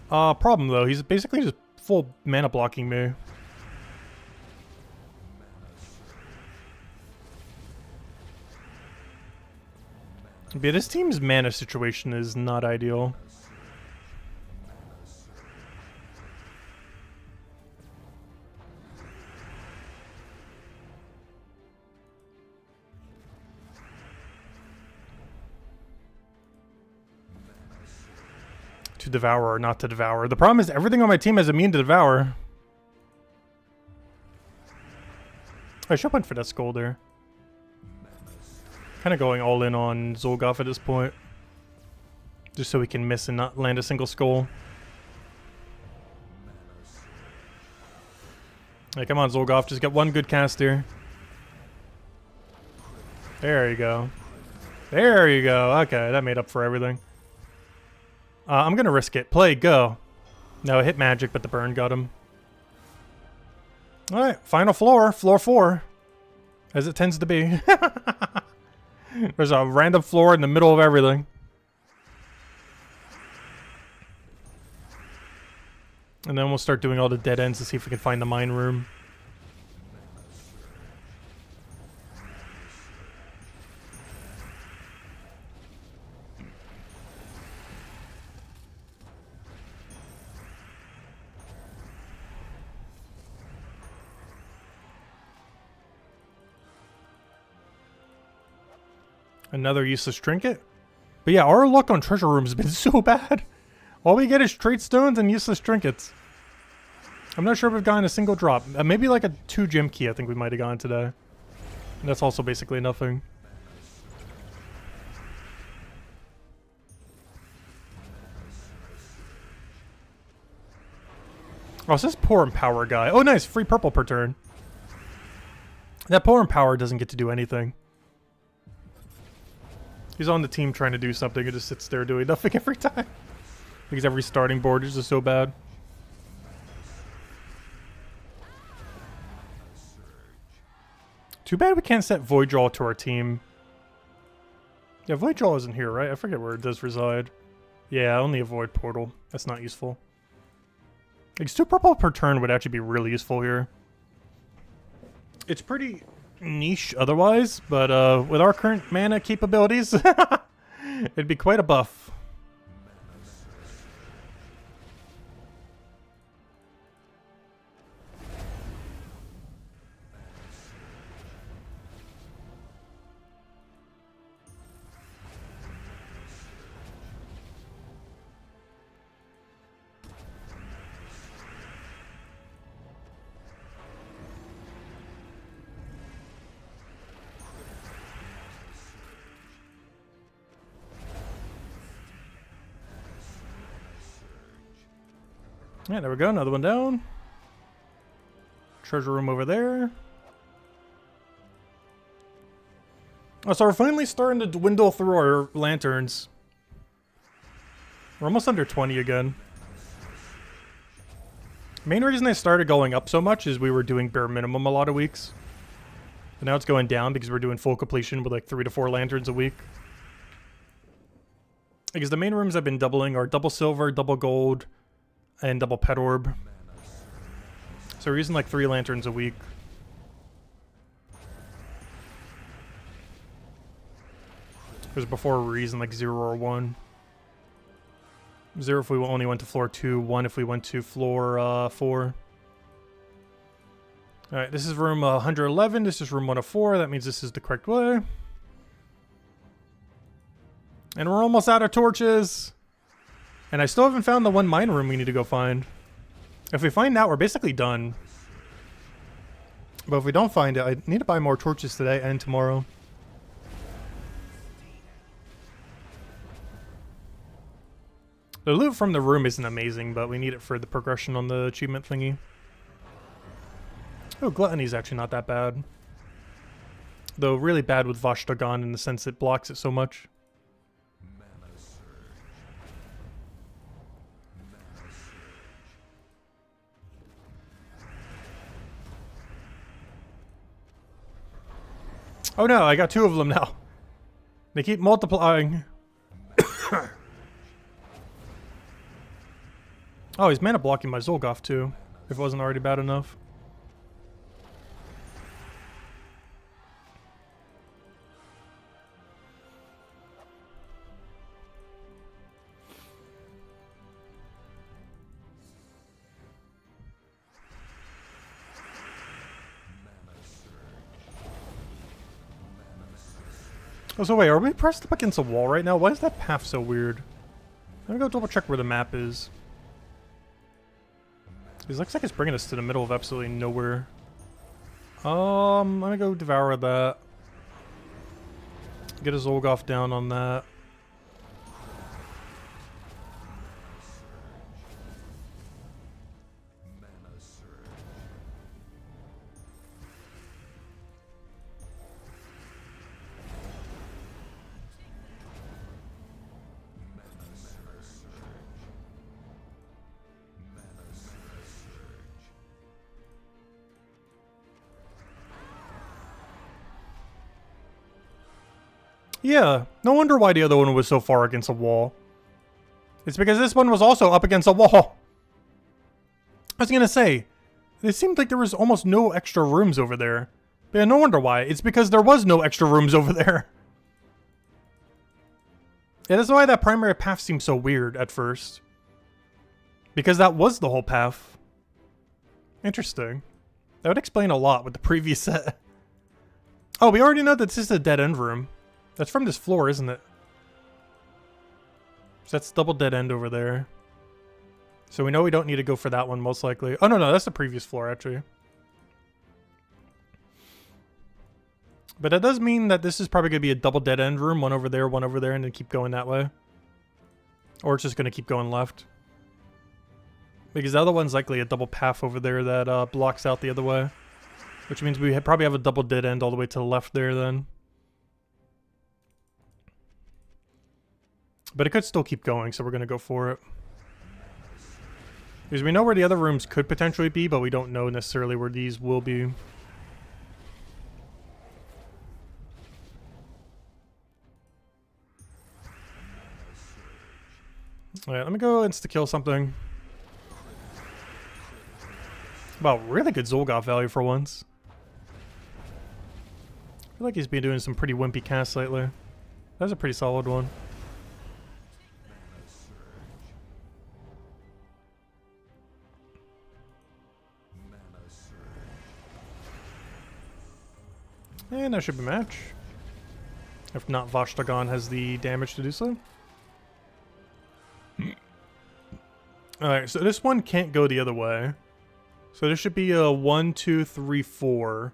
Problem though, he's basically just full mana blocking me. But this team's mana situation is not ideal. To devour or not to devour. The problem is everything on my team has immune to devour. I should have went for that skull there. Kind of going all in on Zolgoth at this point. Just so we can miss and not land a single skull. Hey, come on Zolgoth, just get one good cast here. There you go. There you go. Okay, that made up for everything. I'm gonna risk it. Play, go. No, it hit magic, but the burn got him. Alright, final floor. Floor 4. As it tends to be. There's a random floor in the middle of everything. And then we'll start doing all the dead ends to see if we can find the mine room. Another useless trinket? But yeah, our luck on treasure rooms has been so bad. All we get is trait stones and useless trinkets. I'm not sure if we've gotten a single drop. Maybe like a 2 gem key I think we might have gotten today. And that's also basically nothing. Oh, it says poor and power guy. Oh nice, free purple per turn. That poor and power doesn't get to do anything. He's on the team trying to do something and just sits there doing nothing every time. Because every starting board is just so bad. Too bad we can't set Void Draw to our team. Yeah, Void Draw isn't here, right? I forget where it does reside. Yeah, only a Void Portal. That's not useful. Like, 2 purple per turn would actually be really useful here. It's pretty niche otherwise, but with our current mana capabilities, it'd be quite a buff. Yeah, there we go. Another one down. Treasure room over there. Oh, so we're finally starting to dwindle through our lanterns. We're almost under 20 again. Main reason I started going up so much is we were doing bare minimum a lot of weeks. But now it's going down because we're doing full completion with like 3 to 4 lanterns a week. Because the main rooms I've been doubling are double silver, double gold, and double pet orb. So we're using like 3 lanterns a week. Because before we were using like 0 or 1. 0 if we only went to floor 2, 1 if we went to floor 4. Alright, this is room 111, this is room 104, that means this is the correct way. And we're almost out of torches! And I still haven't found the one mine room we need to go find. If we find that, we're basically done. But if we don't find it, I need to buy more torches today and tomorrow. The loot from the room isn't amazing, but we need it for the progression on the achievement thingy. Oh, Gluttony's actually not that bad. Though really bad with Vashtagan in the sense it blocks it so much. Oh no, I got 2 of them now. They keep multiplying. Oh, he's mana blocking my Zolgoth too, if it wasn't already bad enough. Oh, so wait, are we pressed up against a wall right now? Why is that path so weird? Let me go double check where the map is. It looks like it's bringing us to the middle of absolutely nowhere. Let me go devour that. Get a Zolgoth down on that. Yeah, no wonder why the other one was so far against a wall. It's because this one was also up against a wall. I was gonna say, it seemed like there was almost no extra rooms over there. But yeah, no wonder why. It's because there was no extra rooms over there. Yeah, that's why that primary path seemed so weird at first. Because that was the whole path. Interesting. That would explain a lot with the previous set. Oh, we already know that this is a dead end room. That's from this floor, isn't it? So that's double dead end over there. So we know we don't need to go for that one, most likely. Oh, no, that's the previous floor, actually. But that does mean that this is probably going to be a double dead end room. One over there, and then keep going that way. Or it's just going to keep going left. Because the other one's likely a double path over there that blocks out the other way. Which means we probably have a double dead end all the way to the left there then. But it could still keep going, so we're going to go for it. Because we know where the other rooms could potentially be, but we don't know necessarily where these will be. Alright, let me go insta-kill something. Wow, really good Zolgoth value for once. I feel like he's been doing some pretty wimpy casts lately. That's a pretty solid one. And that should be a match. If not, Vashtagan has the damage to do so. Alright, so this one can't go the other way. So this should be a 1, 2, 3, 4.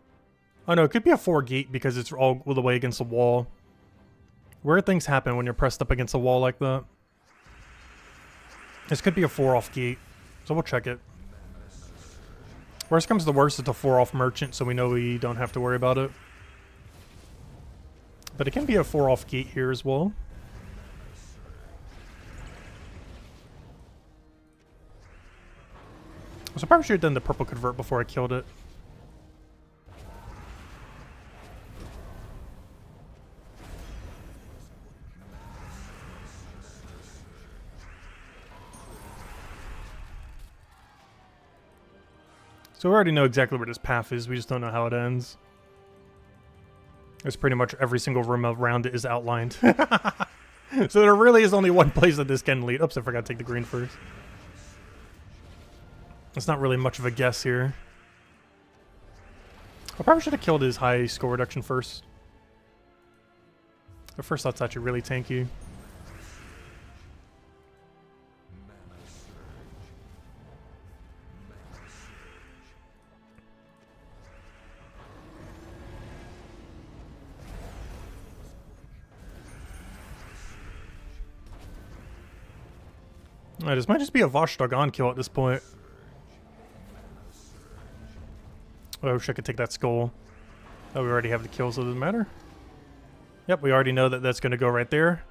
Oh no, it could be a 4 gate because it's all the way against the wall. Weird things happen when you're pressed up against a wall like that. This could be a 4 off gate, so we'll check it. Worst comes to worst, it's a 4 off merchant, so we know we don't have to worry about it. But it can be a 4 off gate here as well. So I probably should have done the purple convert before I killed it. So we already know exactly where this path is, we just don't know how it ends. There's pretty much every single room around it is outlined. So there really is only one place that this can lead. Oops, I forgot to take the green first. It's not really much of a guess here. I probably should have killed his high score reduction first. But first that's actually really tanky. This might just be a Vashtagan kill at this point. Oh, I wish I could take that skull. Oh, we already have the kill, so it doesn't matter. Yep, we already know that that's going to go right there.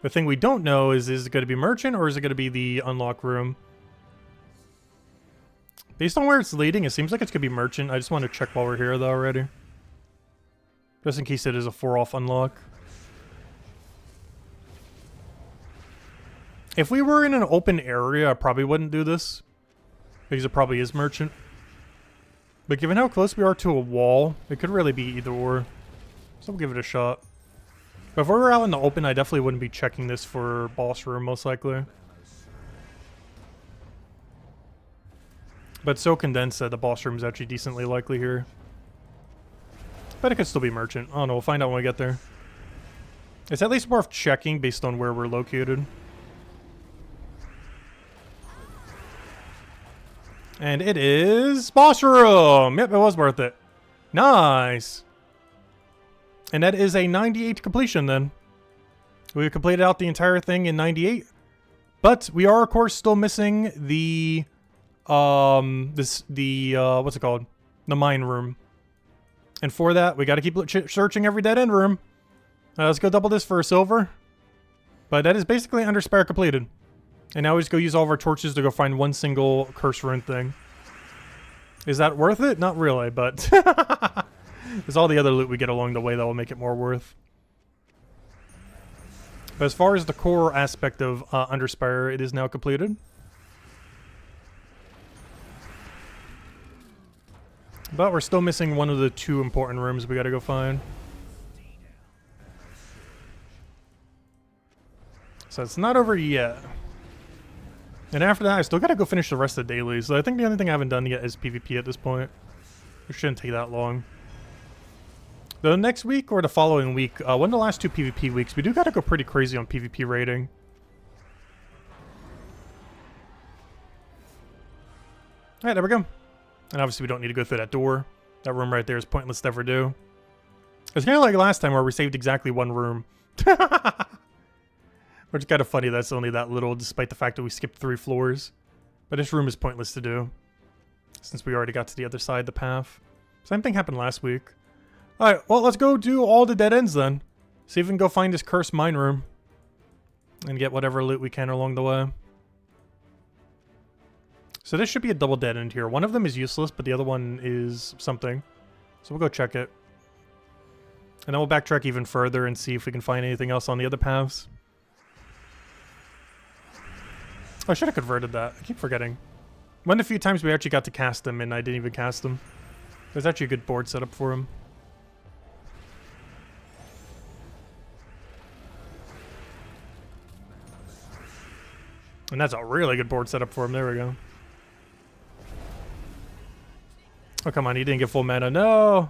The thing we don't know is it going to be merchant or is it going to be the unlock room? Based on where it's leading, it seems like it's going to be merchant. I just want to check while we're here, though, already. Just in case it is a 4 off unlock. If we were in an open area, I probably wouldn't do this. Because it probably is merchant. But given how close we are to a wall, it could really be either or. So we'll give it a shot. But if we were out in the open, I definitely wouldn't be checking this for boss room, most likely. But so condensed that the boss room is actually decently likely here. But it could still be merchant. I don't know, we'll find out when we get there. It's at least worth checking based on where we're located. And it is boss room. Yep, it was worth it. Nice. And that is a 98 completion then. We've completed out the entire thing in 98. But we are of course still missing the what's it called? The mine room. And for that, we got to keep searching every dead end room. Let's go double this for a silver. But that is basically Underspire completed. And now we just go use all of our torches to go find one single curse rune thing. Is that worth it? Not really, but... There's all the other loot we get along the way that will make it more worth. But as far as the core aspect of Underspire, it is now completed. But we're still missing one of the 2 important rooms we gotta go find. So it's not over yet. And after that, I still gotta go finish the rest of the dailies. So I think the only thing I haven't done yet is PvP at this point. It shouldn't take that long. The next week or the following week, one of the last 2 PvP weeks, we do gotta go pretty crazy on PvP rating. Alright, there we go. And obviously we don't need to go through that door. That room right there is pointless to ever do. It's kind of like last time where we saved exactly 1 room. Which is kind of funny that's only that little, despite the fact that we skipped 3 floors. But this room is pointless to do, since we already got to the other side of the path. Same thing happened last week. Alright, well, let's go do all the dead ends then. See if we can go find this cursed mine room. And get whatever loot we can along the way. So this should be a double dead end here. One of them is useless, but the other one is something. So we'll go check it. And then we'll backtrack even further and see if we can find anything else on the other paths. Oh, I should have converted that. I keep forgetting. One of the few times we actually got to cast them and I didn't even cast them. There's actually a good board setup for him. And that's a really good board setup for him. There we go. Oh, come on. He didn't get full mana. No!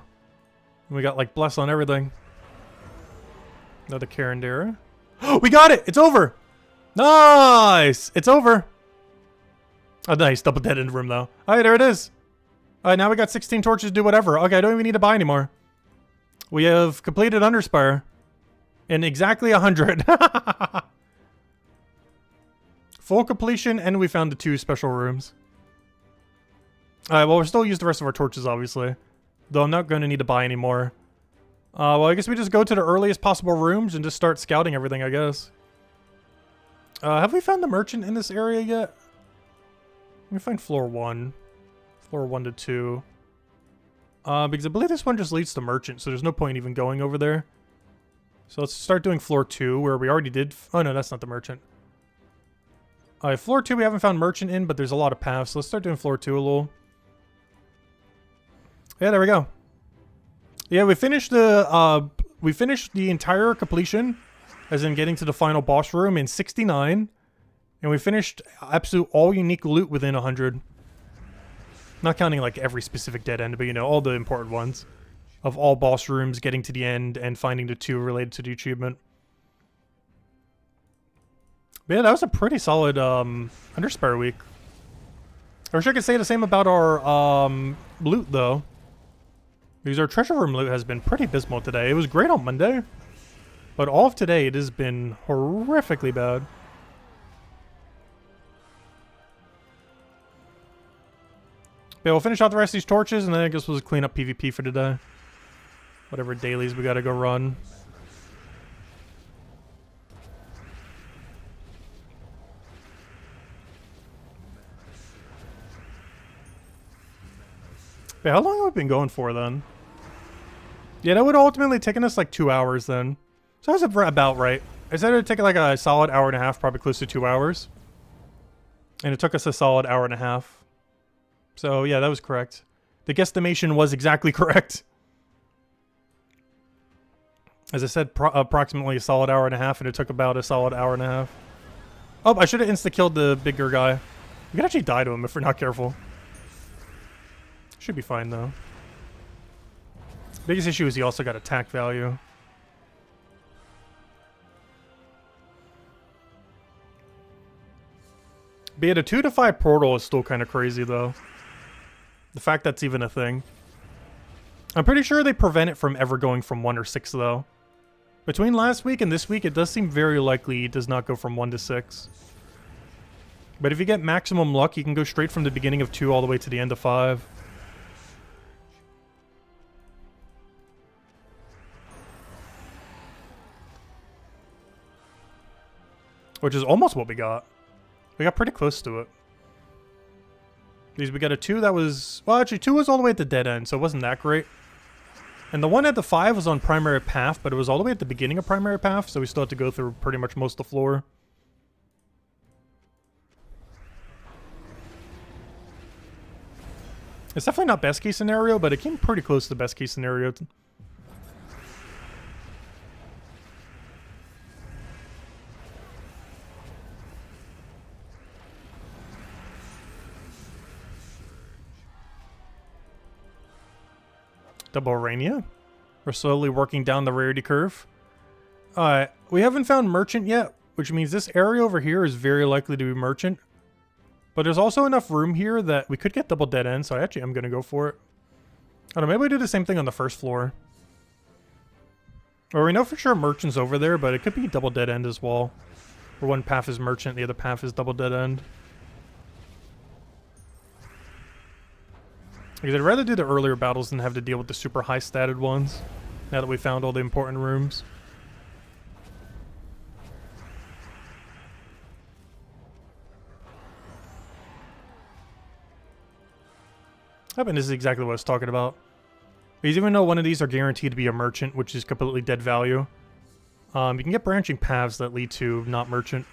We got, like, Bless on everything. Another Karandera. Oh, we got it! It's over! Nice! It's over! Oh, nice. Double dead end room, though. Alright, there it is. Alright, now we got 16 torches to do whatever. Okay, I don't even need to buy anymore. We have completed Underspire. In exactly 100. Full completion, and we found the 2 special rooms. Alright, well, we'll still use the rest of our torches, obviously. Though I'm not going to need to buy any more. Well, I guess we just go to the earliest possible rooms and just start scouting everything, I guess. Have we found the merchant in this area yet? Let me find floor 1. Floor 1 to 2. Because I believe this one just leads to merchant, so there's no point even going over there. So let's start doing floor 2, where we already did... Oh, no, that's not the merchant. Alright, floor 2 we haven't found merchant in, but there's a lot of paths. So let's start doing floor 2 a little. Yeah, there we go. Yeah, we finished the entire completion, as in getting to the final boss room in 69. And we finished absolute all unique loot within 100. Not counting like every specific dead end, but you know, all the important ones. Of all boss rooms, getting to the end, and finding the 2 related to the achievement. But yeah, that was a pretty solid Underspire week. I wish I could say the same about our loot, though. Because our treasure room loot has been pretty abysmal today. It was great on Monday. But all of today, it has been horrifically bad. But we'll finish out the rest of these torches, and then I guess we'll just clean up PvP for today. Whatever dailies we gotta go run. Wait, how long have we been going for then? Yeah, that would ultimately taken us like 2 hours then. So that was about right. I said it would take like a solid hour and a half, probably close to 2 hours. And it took us a solid hour and a half. So yeah, that was correct. The guesstimation was exactly correct. As I said, approximately a solid hour and a half, and it took about a solid hour and a half. Oh, I should have insta-killed the bigger guy. We could actually die to him if we're not careful. Should be fine, though. Biggest issue is he also got attack value. But yeah, the 2 to 5 portal is still kind of crazy, though. The fact that's even a thing. I'm pretty sure they prevent it from ever going from 1 or 6, though. Between last week and this week, it does seem very likely it does not go from 1 to 6. But if you get maximum luck, you can go straight from the beginning of 2 all the way to the end of 5. Which is almost what we got. We got pretty close to it. Because we got a 2 that was... Well, actually, 2 was all the way at the dead end, so it wasn't that great. And the one at the 5 was on primary path, but it was all the way at the beginning of primary path, so we still had to go through pretty much most of the floor. It's definitely not best case scenario, but it came pretty close to the best case scenario. Double Arania. We're slowly working down the rarity curve. We haven't found Merchant yet, which means this area over here is very likely to be Merchant. But there's also enough room here that we could get double dead end, so I actually am going to go for it. I don't know, maybe we do the same thing on the first floor. Or we know for sure Merchant's over there, but it could be double dead end as well. Where one path is Merchant, the other path is double dead end. Because I'd rather do the earlier battles than have to deal with the super high statted ones, now that we found all the important rooms. I mean, this is exactly what I was talking about. Because even though one of these are guaranteed to be a Merchant, which is completely dead value, you can get branching paths that lead to not Merchant.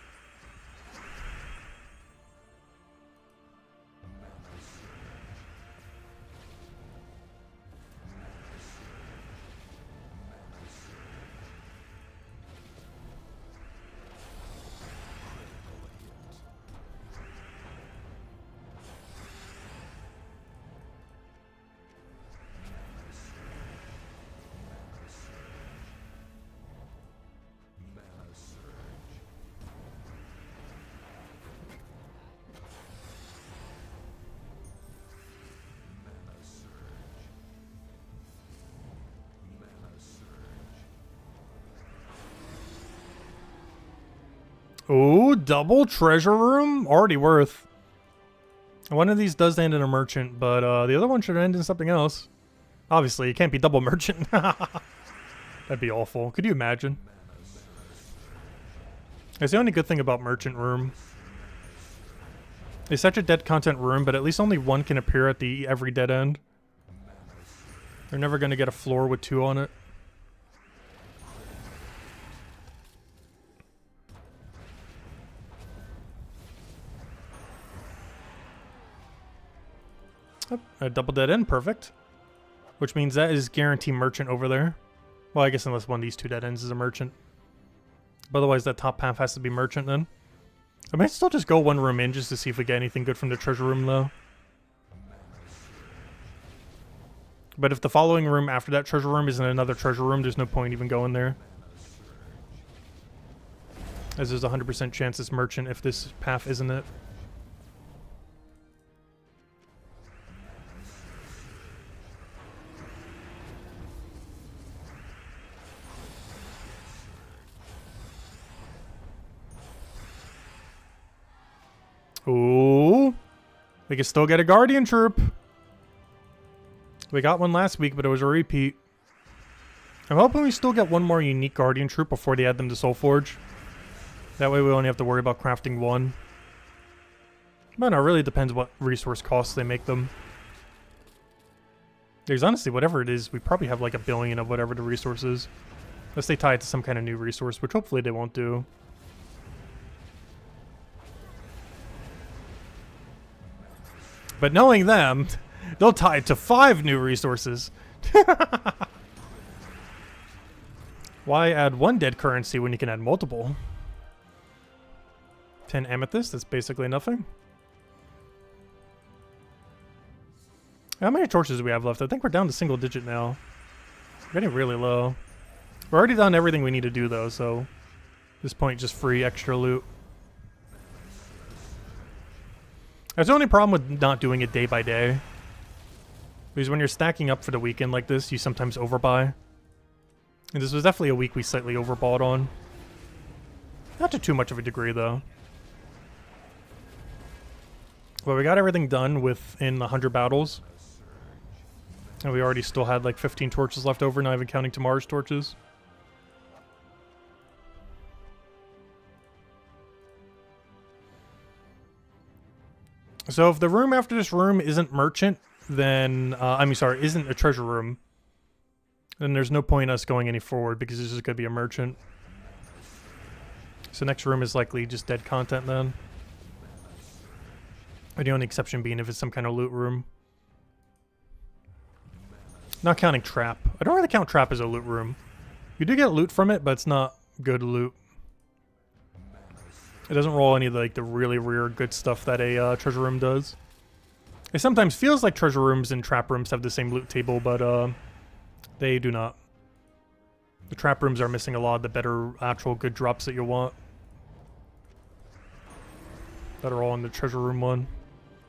Ooh, double treasure room? Already worth. One of these does end in a merchant, but the other one should end in something else. Obviously, it can't be double merchant. That'd be awful. Could you imagine? It's the only good thing about merchant room. It's such a dead content room, but at least only one can appear at the every dead end. They're never going to get a floor with 2 on it. Oh, a double dead end, perfect. Which means that is guarantee merchant over there. Well, I guess unless one of these 2 dead ends is a merchant. But otherwise that top path has to be merchant then. I might still just go 1 room in just to see if we get anything good from the treasure room though. But if the following room after that treasure room isn't another treasure room, there's no point even going there. As there's a 100% chance it's merchant if this path isn't it. Ooh. We can still get a Guardian Troop. We got one last week, but it was a repeat. I'm hoping we still get one more unique Guardian Troop before they add them to Soulforge. That way we only have to worry about crafting 1. But no, it really depends what resource costs they make them. There's honestly, whatever it is, we probably have like 1 billion of whatever the resource is. Unless they tie it to some kind of new resource, which hopefully they won't do. But knowing them, they'll tie it to 5 new resources. Why add 1 dead currency when you can add multiple? 10 amethyst, that's basically nothing. How many torches do we have left? I think we're down to single digit now. We're getting really low. We're already done everything we need to do though, so at this point just free extra loot. That's the only problem with not doing it day by day. Because when you're stacking up for the weekend like this, you sometimes overbuy. And this was definitely a week we slightly overbought on. Not to too much of a degree, though. Well, we got everything done within 100 battles. And we already still had like 15 torches left over, not even counting tomorrow's torches. So if the room after this room isn't merchant, then, isn't a treasure room, And there's no point in us going any forward because this is going to be a merchant. So next room is likely just dead content then. Or the only exception being if it's some kind of loot room. Not counting trap. I don't really count trap as a loot room. You do get loot from it, but it's not good loot. It doesn't roll any of the, like, the really rare good stuff that a treasure room does. It sometimes feels like treasure rooms and trap rooms have the same loot table, but they do not. The trap rooms are missing a lot of the better actual good drops that you want. That are all in the treasure room one.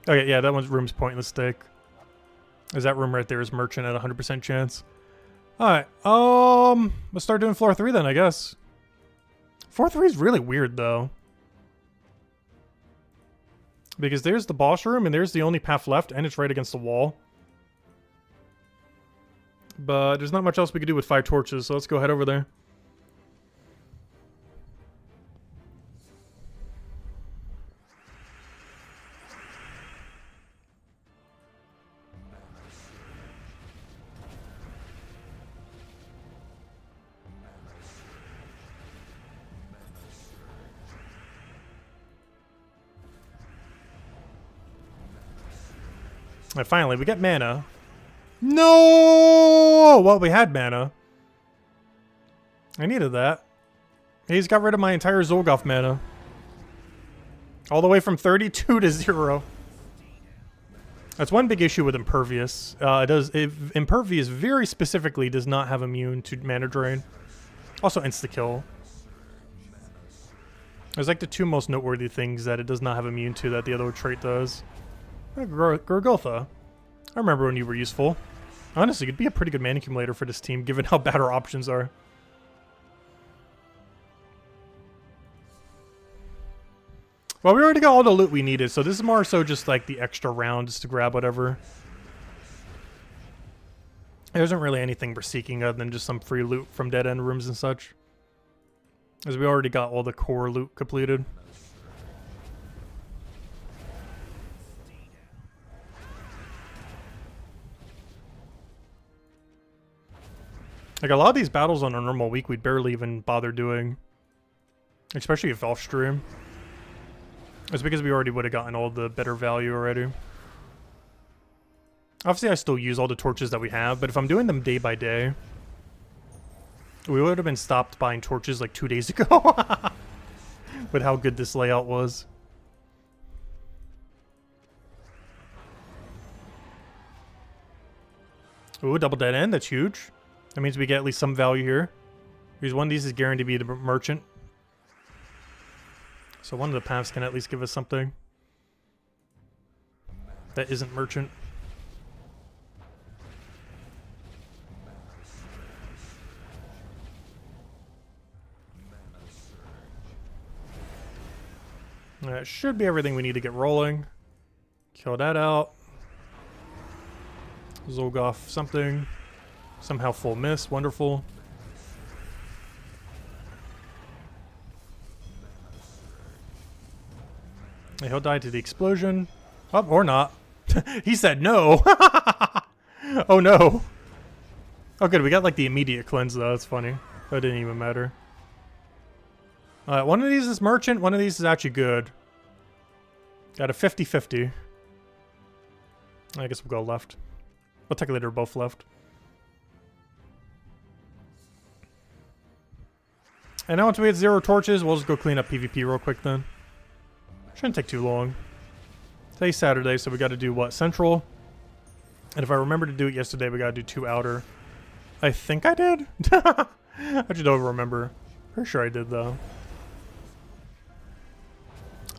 Okay, yeah, that one's room's pointless stake. Is that room right there is merchant at 100% chance. Alright, let's start doing floor 3 then, I guess. Floor 3 is really weird though. Because there's the boss room and there's the only path left and it's right against the wall. But there's not much else we could do with 5 torches, so let's go head over there. And finally, we get mana. No! Well, we had mana. I needed that. He's got rid of my entire Zolgoth mana. All the way from 32 to 0. That's one big issue with Impervious. Impervious very specifically does not have immune to mana drain. Also insta-kill. There's like the 2 most noteworthy things that it does not have immune to that the other trait does. Gorgotha. I remember when you were useful. Honestly, you'd be a pretty good mana accumulator for this team, given how bad our options are. Well, we already got all the loot we needed, so this is more so just like the extra rounds to grab whatever. There isn't really anything we're seeking other than just some free loot from dead-end rooms and such. As we already got all the core loot completed. Like, a lot of these battles on a normal week we'd barely even bother doing. Especially if off stream. It's because we already would have gotten all the better value already. Obviously I still use all the torches that we have, but if I'm doing them day by day, we would have been stopped buying torches like 2 days ago. With how good this layout was. Ooh, double dead end, that's huge. That means we get at least some value here. Because one of these is guaranteed to be the merchant. So one of the paths can at least give us something. That isn't merchant. That should be everything we need to get rolling. Kill that out. Zolgoth something. Somehow full miss. Wonderful. Yeah, he'll die to the explosion. Oh, or not. He said no. Oh no. Oh good, we got like the immediate cleanse though. That's funny. That didn't even matter. One of these is merchant, one of these is actually good. Got a 50-50. I guess we'll go left. Well, technically they're both left. And now once we hit 0 torches, we'll just go clean up PvP real quick then. Shouldn't take too long. Today's Saturday, so we got to do what? Central. And if I remember to do it yesterday, we got to do 2 outer. I think I did. I just don't remember. Pretty sure I did though.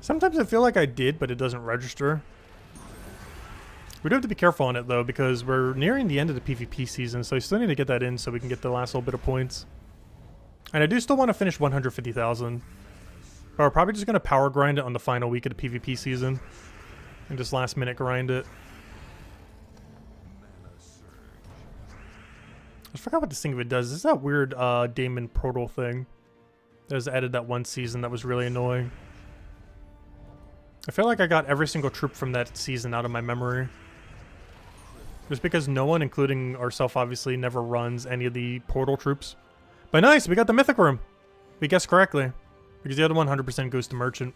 Sometimes I feel like I did, but it doesn't register. We do have to be careful on it though, because we're nearing the end of the PvP season, so I still need to get that in so we can get the last little bit of points. And I do still want to finish 150,000. But we're probably just going to power grind it on the final week of the PvP season. And just last minute grind it. I forgot what this thing of it does. This is that weird Daemon portal thing. That was added that one season that was really annoying. I feel like I got every single troop from that season out of my memory. Just because no one, including ourselves, obviously, never runs any of the portal troops. But nice, we got the mythic room. We guessed correctly. Because the other 100% goes to merchant.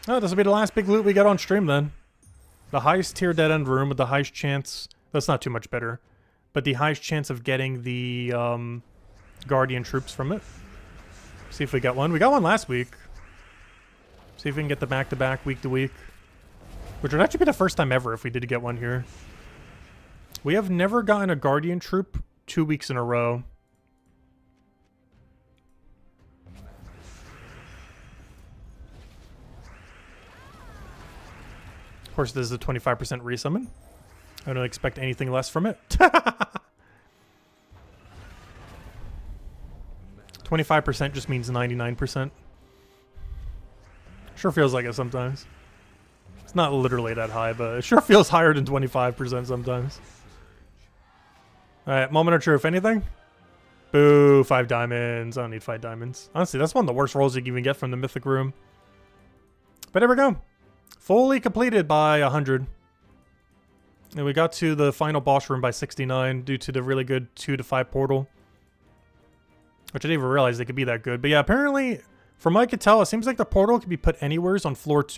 Oh, this will be the last big loot we get on stream then. The highest tier dead end room with the highest chance... That's not too much better. But the highest chance of getting the Guardian troops from it. See if we got one. We got one last week. See if we can get the back-to-back, week-to-week. Which would actually be the first time ever if we did get one here. We have never gotten a Guardian troop 2 weeks in a row. Of course, this is a 25% resummon. I don't expect anything less from it. 25% just means 99%. Sure feels like it sometimes. It's not literally that high, but it sure feels higher than 25% sometimes. Alright, moment of truth. Anything? Boo, 5 diamonds. I don't need 5 diamonds. Honestly, that's one of the worst rolls you can even get from the Mythic Room. But there we go. Fully completed by 100. And we got to the final boss room by 69 due to the really good 2 to 5 portal. Which I didn't even realize they could be that good. But yeah, apparently, from what I could tell, it seems like the portal can be put anywhere on floors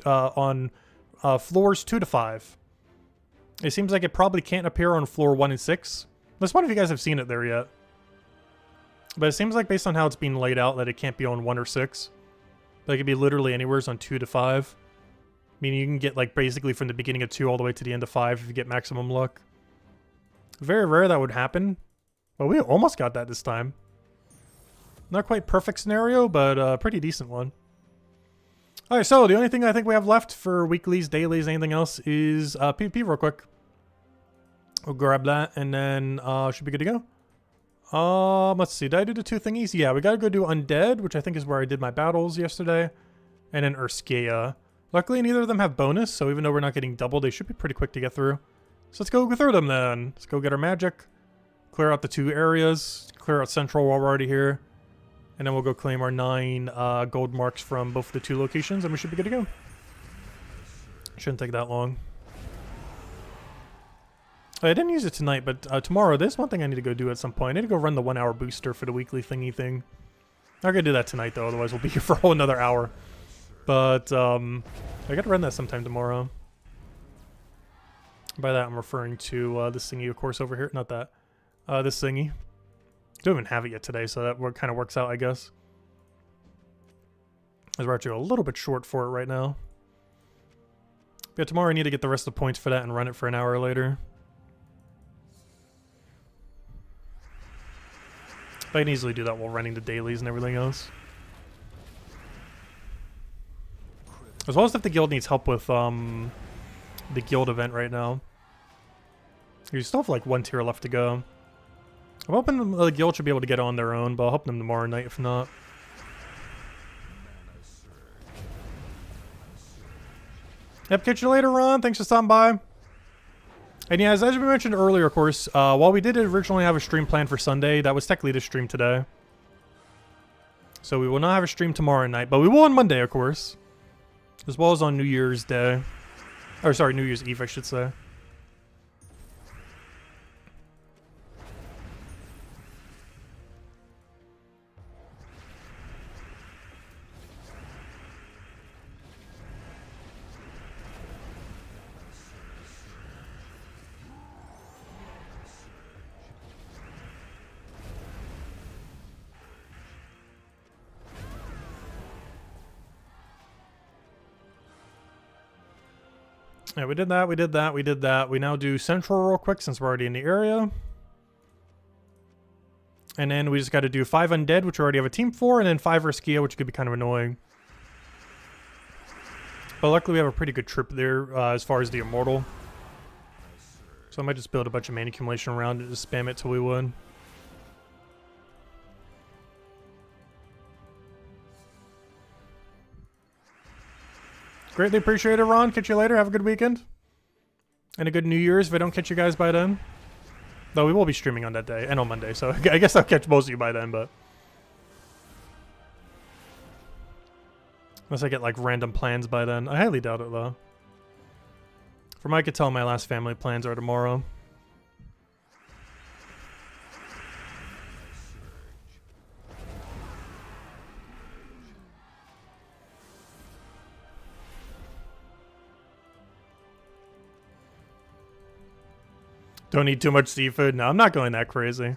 2 to 5. It seems like it probably can't appear on floor 1 and 6. Let's wonder if you guys have seen it there yet. But it seems like based on how it's being laid out that it can't be on 1 or 6. But it could be literally anywhere on 2 to 5. Meaning you can get like basically from the beginning of 2 all the way to the end of 5 if you get maximum luck. Very rare that would happen. But we almost got that this time. Not quite perfect scenario, but a pretty decent one. Alright, so the only thing I think we have left for weeklies, dailies, anything else is PvP real quick. We'll grab that and then should be good to go. Let's see. Did I do the 2 thingies? Yeah, we gotta go do Undead, which I think is where I did my battles yesterday. And then Urskea. Luckily, neither of them have bonus, so even though we're not getting double, they should be pretty quick to get through. So let's go through them then. Let's go get our magic. Clear out the 2 areas. Clear out Central while we're already here. And then we'll go claim our 9 gold marks from both the 2 locations, and we should be good to go. Shouldn't take that long. I didn't use it tonight, but tomorrow, there's one thing I need to go do at some point. I need to go run the 1-hour booster for the weekly thingy thing. Not gonna do that tonight, though, otherwise we'll be here for a whole another hour. But, I gotta run that sometime tomorrow. By that, I'm referring to this thingy, of course, over here. Not that. This thingy. Don't even have it yet today, so that kind of works out, I guess. As we're actually a little bit short for it right now. But tomorrow I need to get the rest of the points for that and run it for an hour later. But I can easily do that while running the dailies and everything else. As well as if the guild needs help with the guild event right now. You still have like 1 tier left to go. I'm hoping the guild should be able to get on their own, but I'll help them tomorrow night if not. Yep, catch you later, Ron. Thanks for stopping by. And yeah, as we mentioned earlier, of course, while we did originally have a stream planned for Sunday, that was technically the stream today. So we will not have a stream tomorrow night, but we will on Monday, of course. As well as on New Year's Day. Or sorry, New Year's Eve, I should say. Yeah, we did that, we did that, we did that. We now do Central real quick since we're already in the area. And then we just got to do 5 Undead, which we already have a team for, and then 5 Urskea, which could be kind of annoying. But luckily we have a pretty good trip there as far as the Immortal. So I might just build a bunch of mana accumulation around it, just spam it till we win. Greatly appreciate it, Ron. Catch you later. Have a good weekend. And a good New Year's if I don't catch you guys by then. Though we will be streaming on that day and on Monday, so I guess I'll catch most of you by then, but... Unless I get like random plans by then. I highly doubt it though. From what I could tell, my last family plans are tomorrow. Don't eat too much seafood. No, I'm not going that crazy.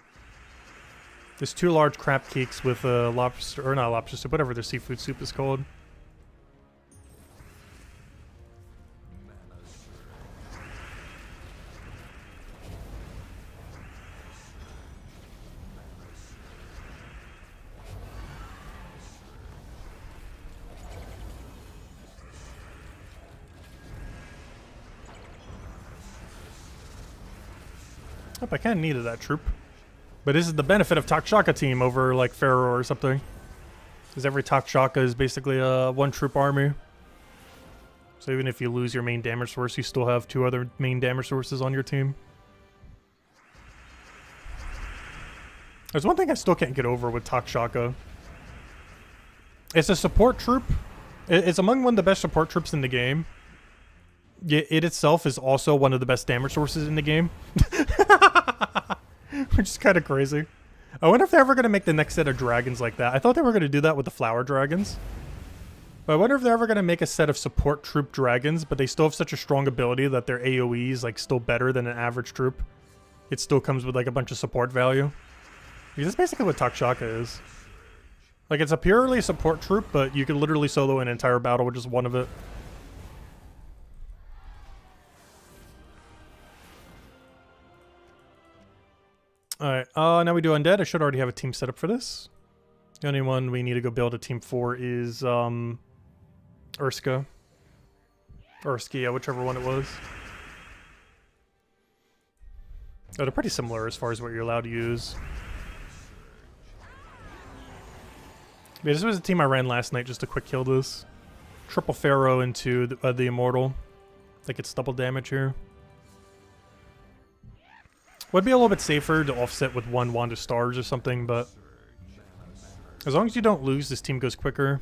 There's 2 large crab cakes with a lobster, or not lobster soup, whatever their seafood soup is called. Oh, I kind of needed that troop. But this is the benefit of Takshaka team over like Pharaoh or something. Because every Takshaka is basically a 1 troop army. So even if you lose your main damage source, you still have 2 other main damage sources on your team. There's one thing I still can't get over with Takshaka. It's a support troop. It's among one of the best support troops in the game. It itself is also one of the best damage sources in the game. Which is kind of crazy. I wonder if they're ever going to make the next set of dragons like that. I thought they were going to do that with the flower dragons. But I wonder if they're ever going to make a set of support troop dragons, but they still have such a strong ability that their AoE is like still better than an average troop. It still comes with like a bunch of support value. Because that's basically what Takshaka is. Like it's a purely support troop, but you can literally solo an entire battle with just one of it. Alright, now we do Undead. I should already have a team set up for this. The only one we need to go build a team for is, Urska. Urskia, whichever one it was. Oh, they're pretty similar as far as what you're allowed to use. Yeah, this was a team I ran last night just to quick kill this. Triple Pharaoh into the Immortal. That gets double damage here. Would be a little bit safer to offset with 1 Wand of Stars or something, but as long as you don't lose, this team goes quicker.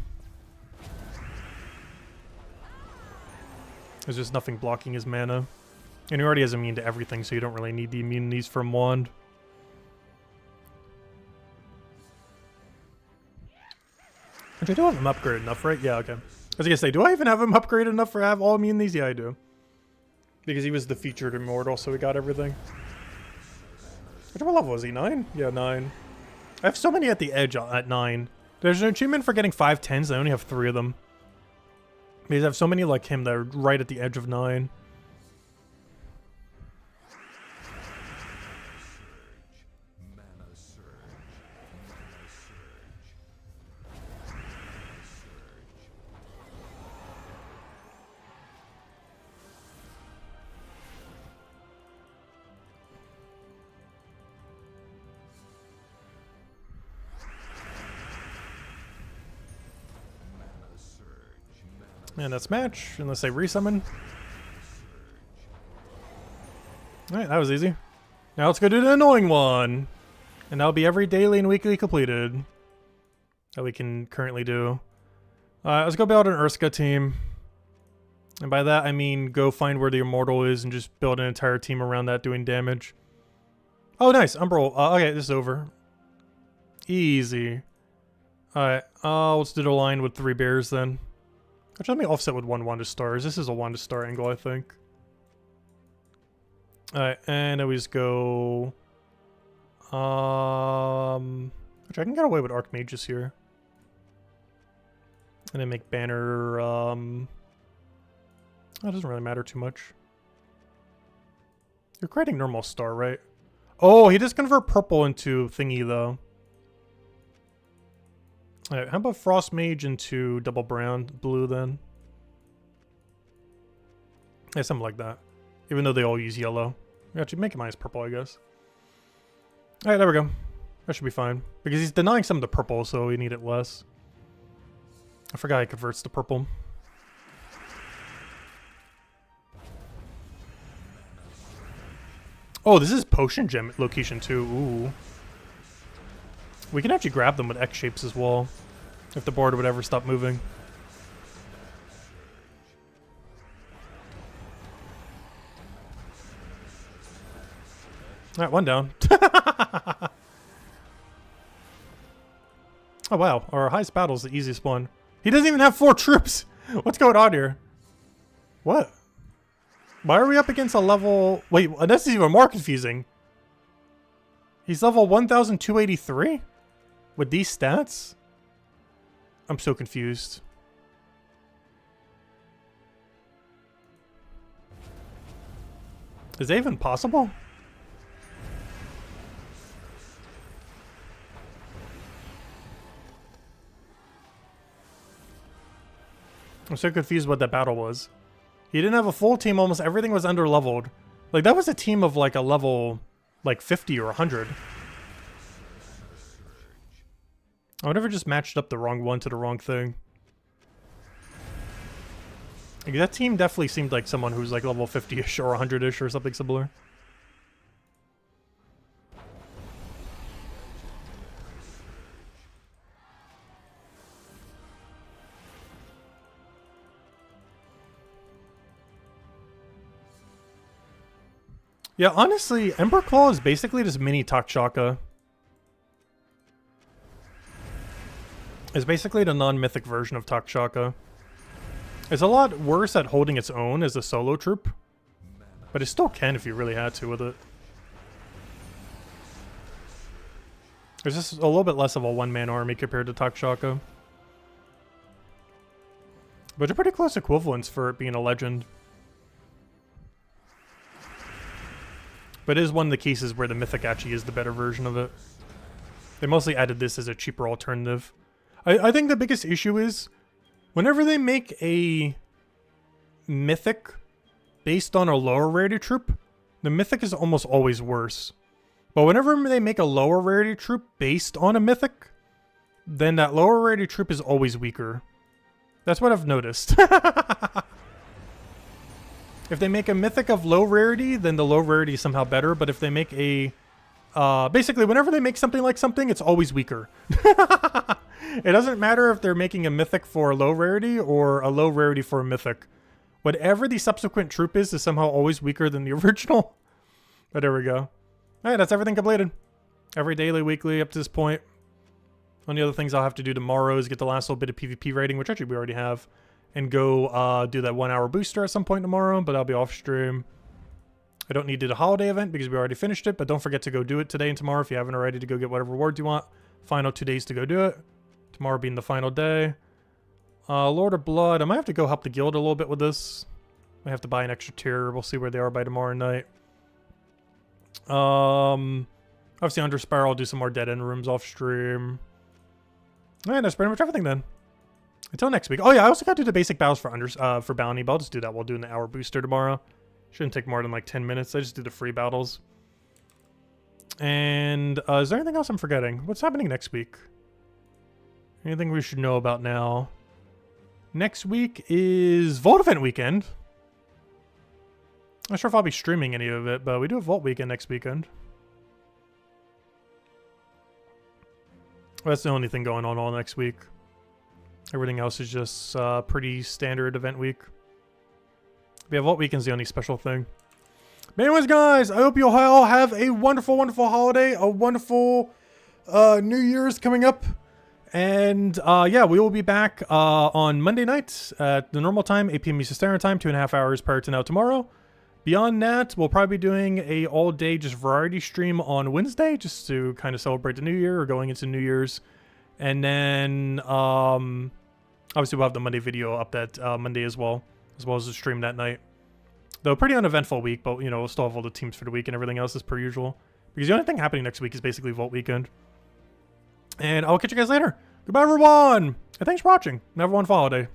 There's just nothing blocking his mana. And he already has immune to everything, so you don't really need the immunities from Wand. Which I do have him upgraded enough, right? Yeah, okay. I was gonna say, do I even have him upgraded enough for have all immunities? Yeah, I do. Because he was the featured Immortal, so we got everything. Which level was he? 9? Yeah, 9. I have so many at the edge at 9. There's an achievement for getting 5 10s. I only have 3 of them. Because I have so many like him that are right at the edge of 9. And that's match, unless they resummon. Alright, that was easy. Now let's go do the annoying one. And that'll be every daily and weekly completed that we can currently do. Let's go build an Urska team. And by that I mean go find where the Immortal is and just build an entire team around that doing damage. Oh nice, Umbral. Okay, this is over. Easy. Alright, let's do the line with 3 bears then. Actually, let me offset with 1 Wand of Stars. This is a Wand of Star angle, I think. Alright, and then we just go... Actually, I can get away with Archmages here. And then make Banner, that doesn't really matter too much. You're creating normal star, right? Oh, he does convert purple into thingy, though. Alright, how about Frost Mage into double brown, blue then? Yeah, something like that. Even though they all use yellow. Actually, make him minus purple, I guess. Alright, there we go. That should be fine. Because he's denying some of the purple, so we need it less. I forgot he converts to purple. Oh, this is Potion Gem location too. Ooh. We can actually grab them with X shapes as well. If the board would ever stop moving. All right, one down. Oh, wow. Our highest battle is the easiest one. He doesn't even have 4 troops. What's going on here? What? Why are we up against a level... Wait, this is even more confusing. He's level 1,283? With these stats? I'm so confused. Is that even possible? I'm so confused what that battle was. He didn't have a full team, almost everything was under-leveled. Like, that was a team of, like, a level, like, 50 or 100. I would never just matched up the wrong one to the wrong thing. Like, that team definitely seemed like someone who's, like, level 50-ish or 100-ish or something similar. Yeah, honestly, Ember Claw is basically just mini Takshaka. It's basically the non-mythic version of Takshaka. It's a lot worse at holding its own as a solo troop, but it still can if you really had to with it. It's just a little bit less of a one-man army compared to Takshaka. But they're pretty close equivalents for it being a legend. But it is one of the cases where the Mythic actually is the better version of it. They mostly added this as a cheaper alternative. I think the biggest issue is, whenever they make a Mythic based on a lower rarity troop, the Mythic is almost always worse. But whenever they make a lower rarity troop based on a Mythic, then that lower rarity troop is always weaker. That's what I've noticed. If they make a Mythic of low rarity, then the low rarity is somehow better. But if they make a... basically, whenever they make something like something, it's always weaker. It doesn't matter if they're making a Mythic for a low rarity or a low rarity for a Mythic. Whatever the subsequent troop is somehow always weaker than the original. But there we go. Alright, that's everything completed. Every daily, weekly, up to this point. Only other things I'll have to do tomorrow is get the last little bit of PvP rating, which actually we already have. And go do that 1 hour booster at some point tomorrow, but I'll be off stream. I don't need to do the holiday event because we already finished it, but don't forget to go do it today and tomorrow if you haven't already, to go get whatever rewards you want. Final 2 days to go do it. Tomorrow being the final day. Lord of Blood. I might have to go help the guild a little bit with this. I have to buy an extra tier. We'll see where they are by tomorrow night. Obviously Underspire, I'll do some more dead end rooms off stream. Alright, that's pretty much everything then. Until next week. Oh yeah, I also got to do the basic battles for bounty, but I'll just do that while doing the hour booster tomorrow. Shouldn't take more than like 10 minutes. I just do the free battles. And is there anything else I'm forgetting? What's happening next week? Anything we should know about now? Next week is Vault Event Weekend. Not sure if I'll be streaming any of it, but we do a Vault Weekend next weekend. That's the only thing going on all next week. Everything else is just pretty standard event week. But yeah, Vault Weekend's the only special thing. But anyways, guys, I hope you all have a wonderful, wonderful holiday. A wonderful New Year's coming up. And yeah, we will be back on Monday night at the normal time, 8 p.m. Eastern Standard Time, 2.5 hours prior to now tomorrow. Beyond that, we'll probably be doing a all-day just variety stream on Wednesday, just to kind of celebrate the New Year or going into New Year's. And then, obviously we'll have the Monday video up that Monday as well as the stream that night. Though pretty uneventful week, but, you know, we'll still have all the teams for the week and everything else as per usual. Because the only thing happening next week is basically Vault Weekend. And I'll catch you guys later. Goodbye, everyone! And thanks for watching. And have a wonderful holiday.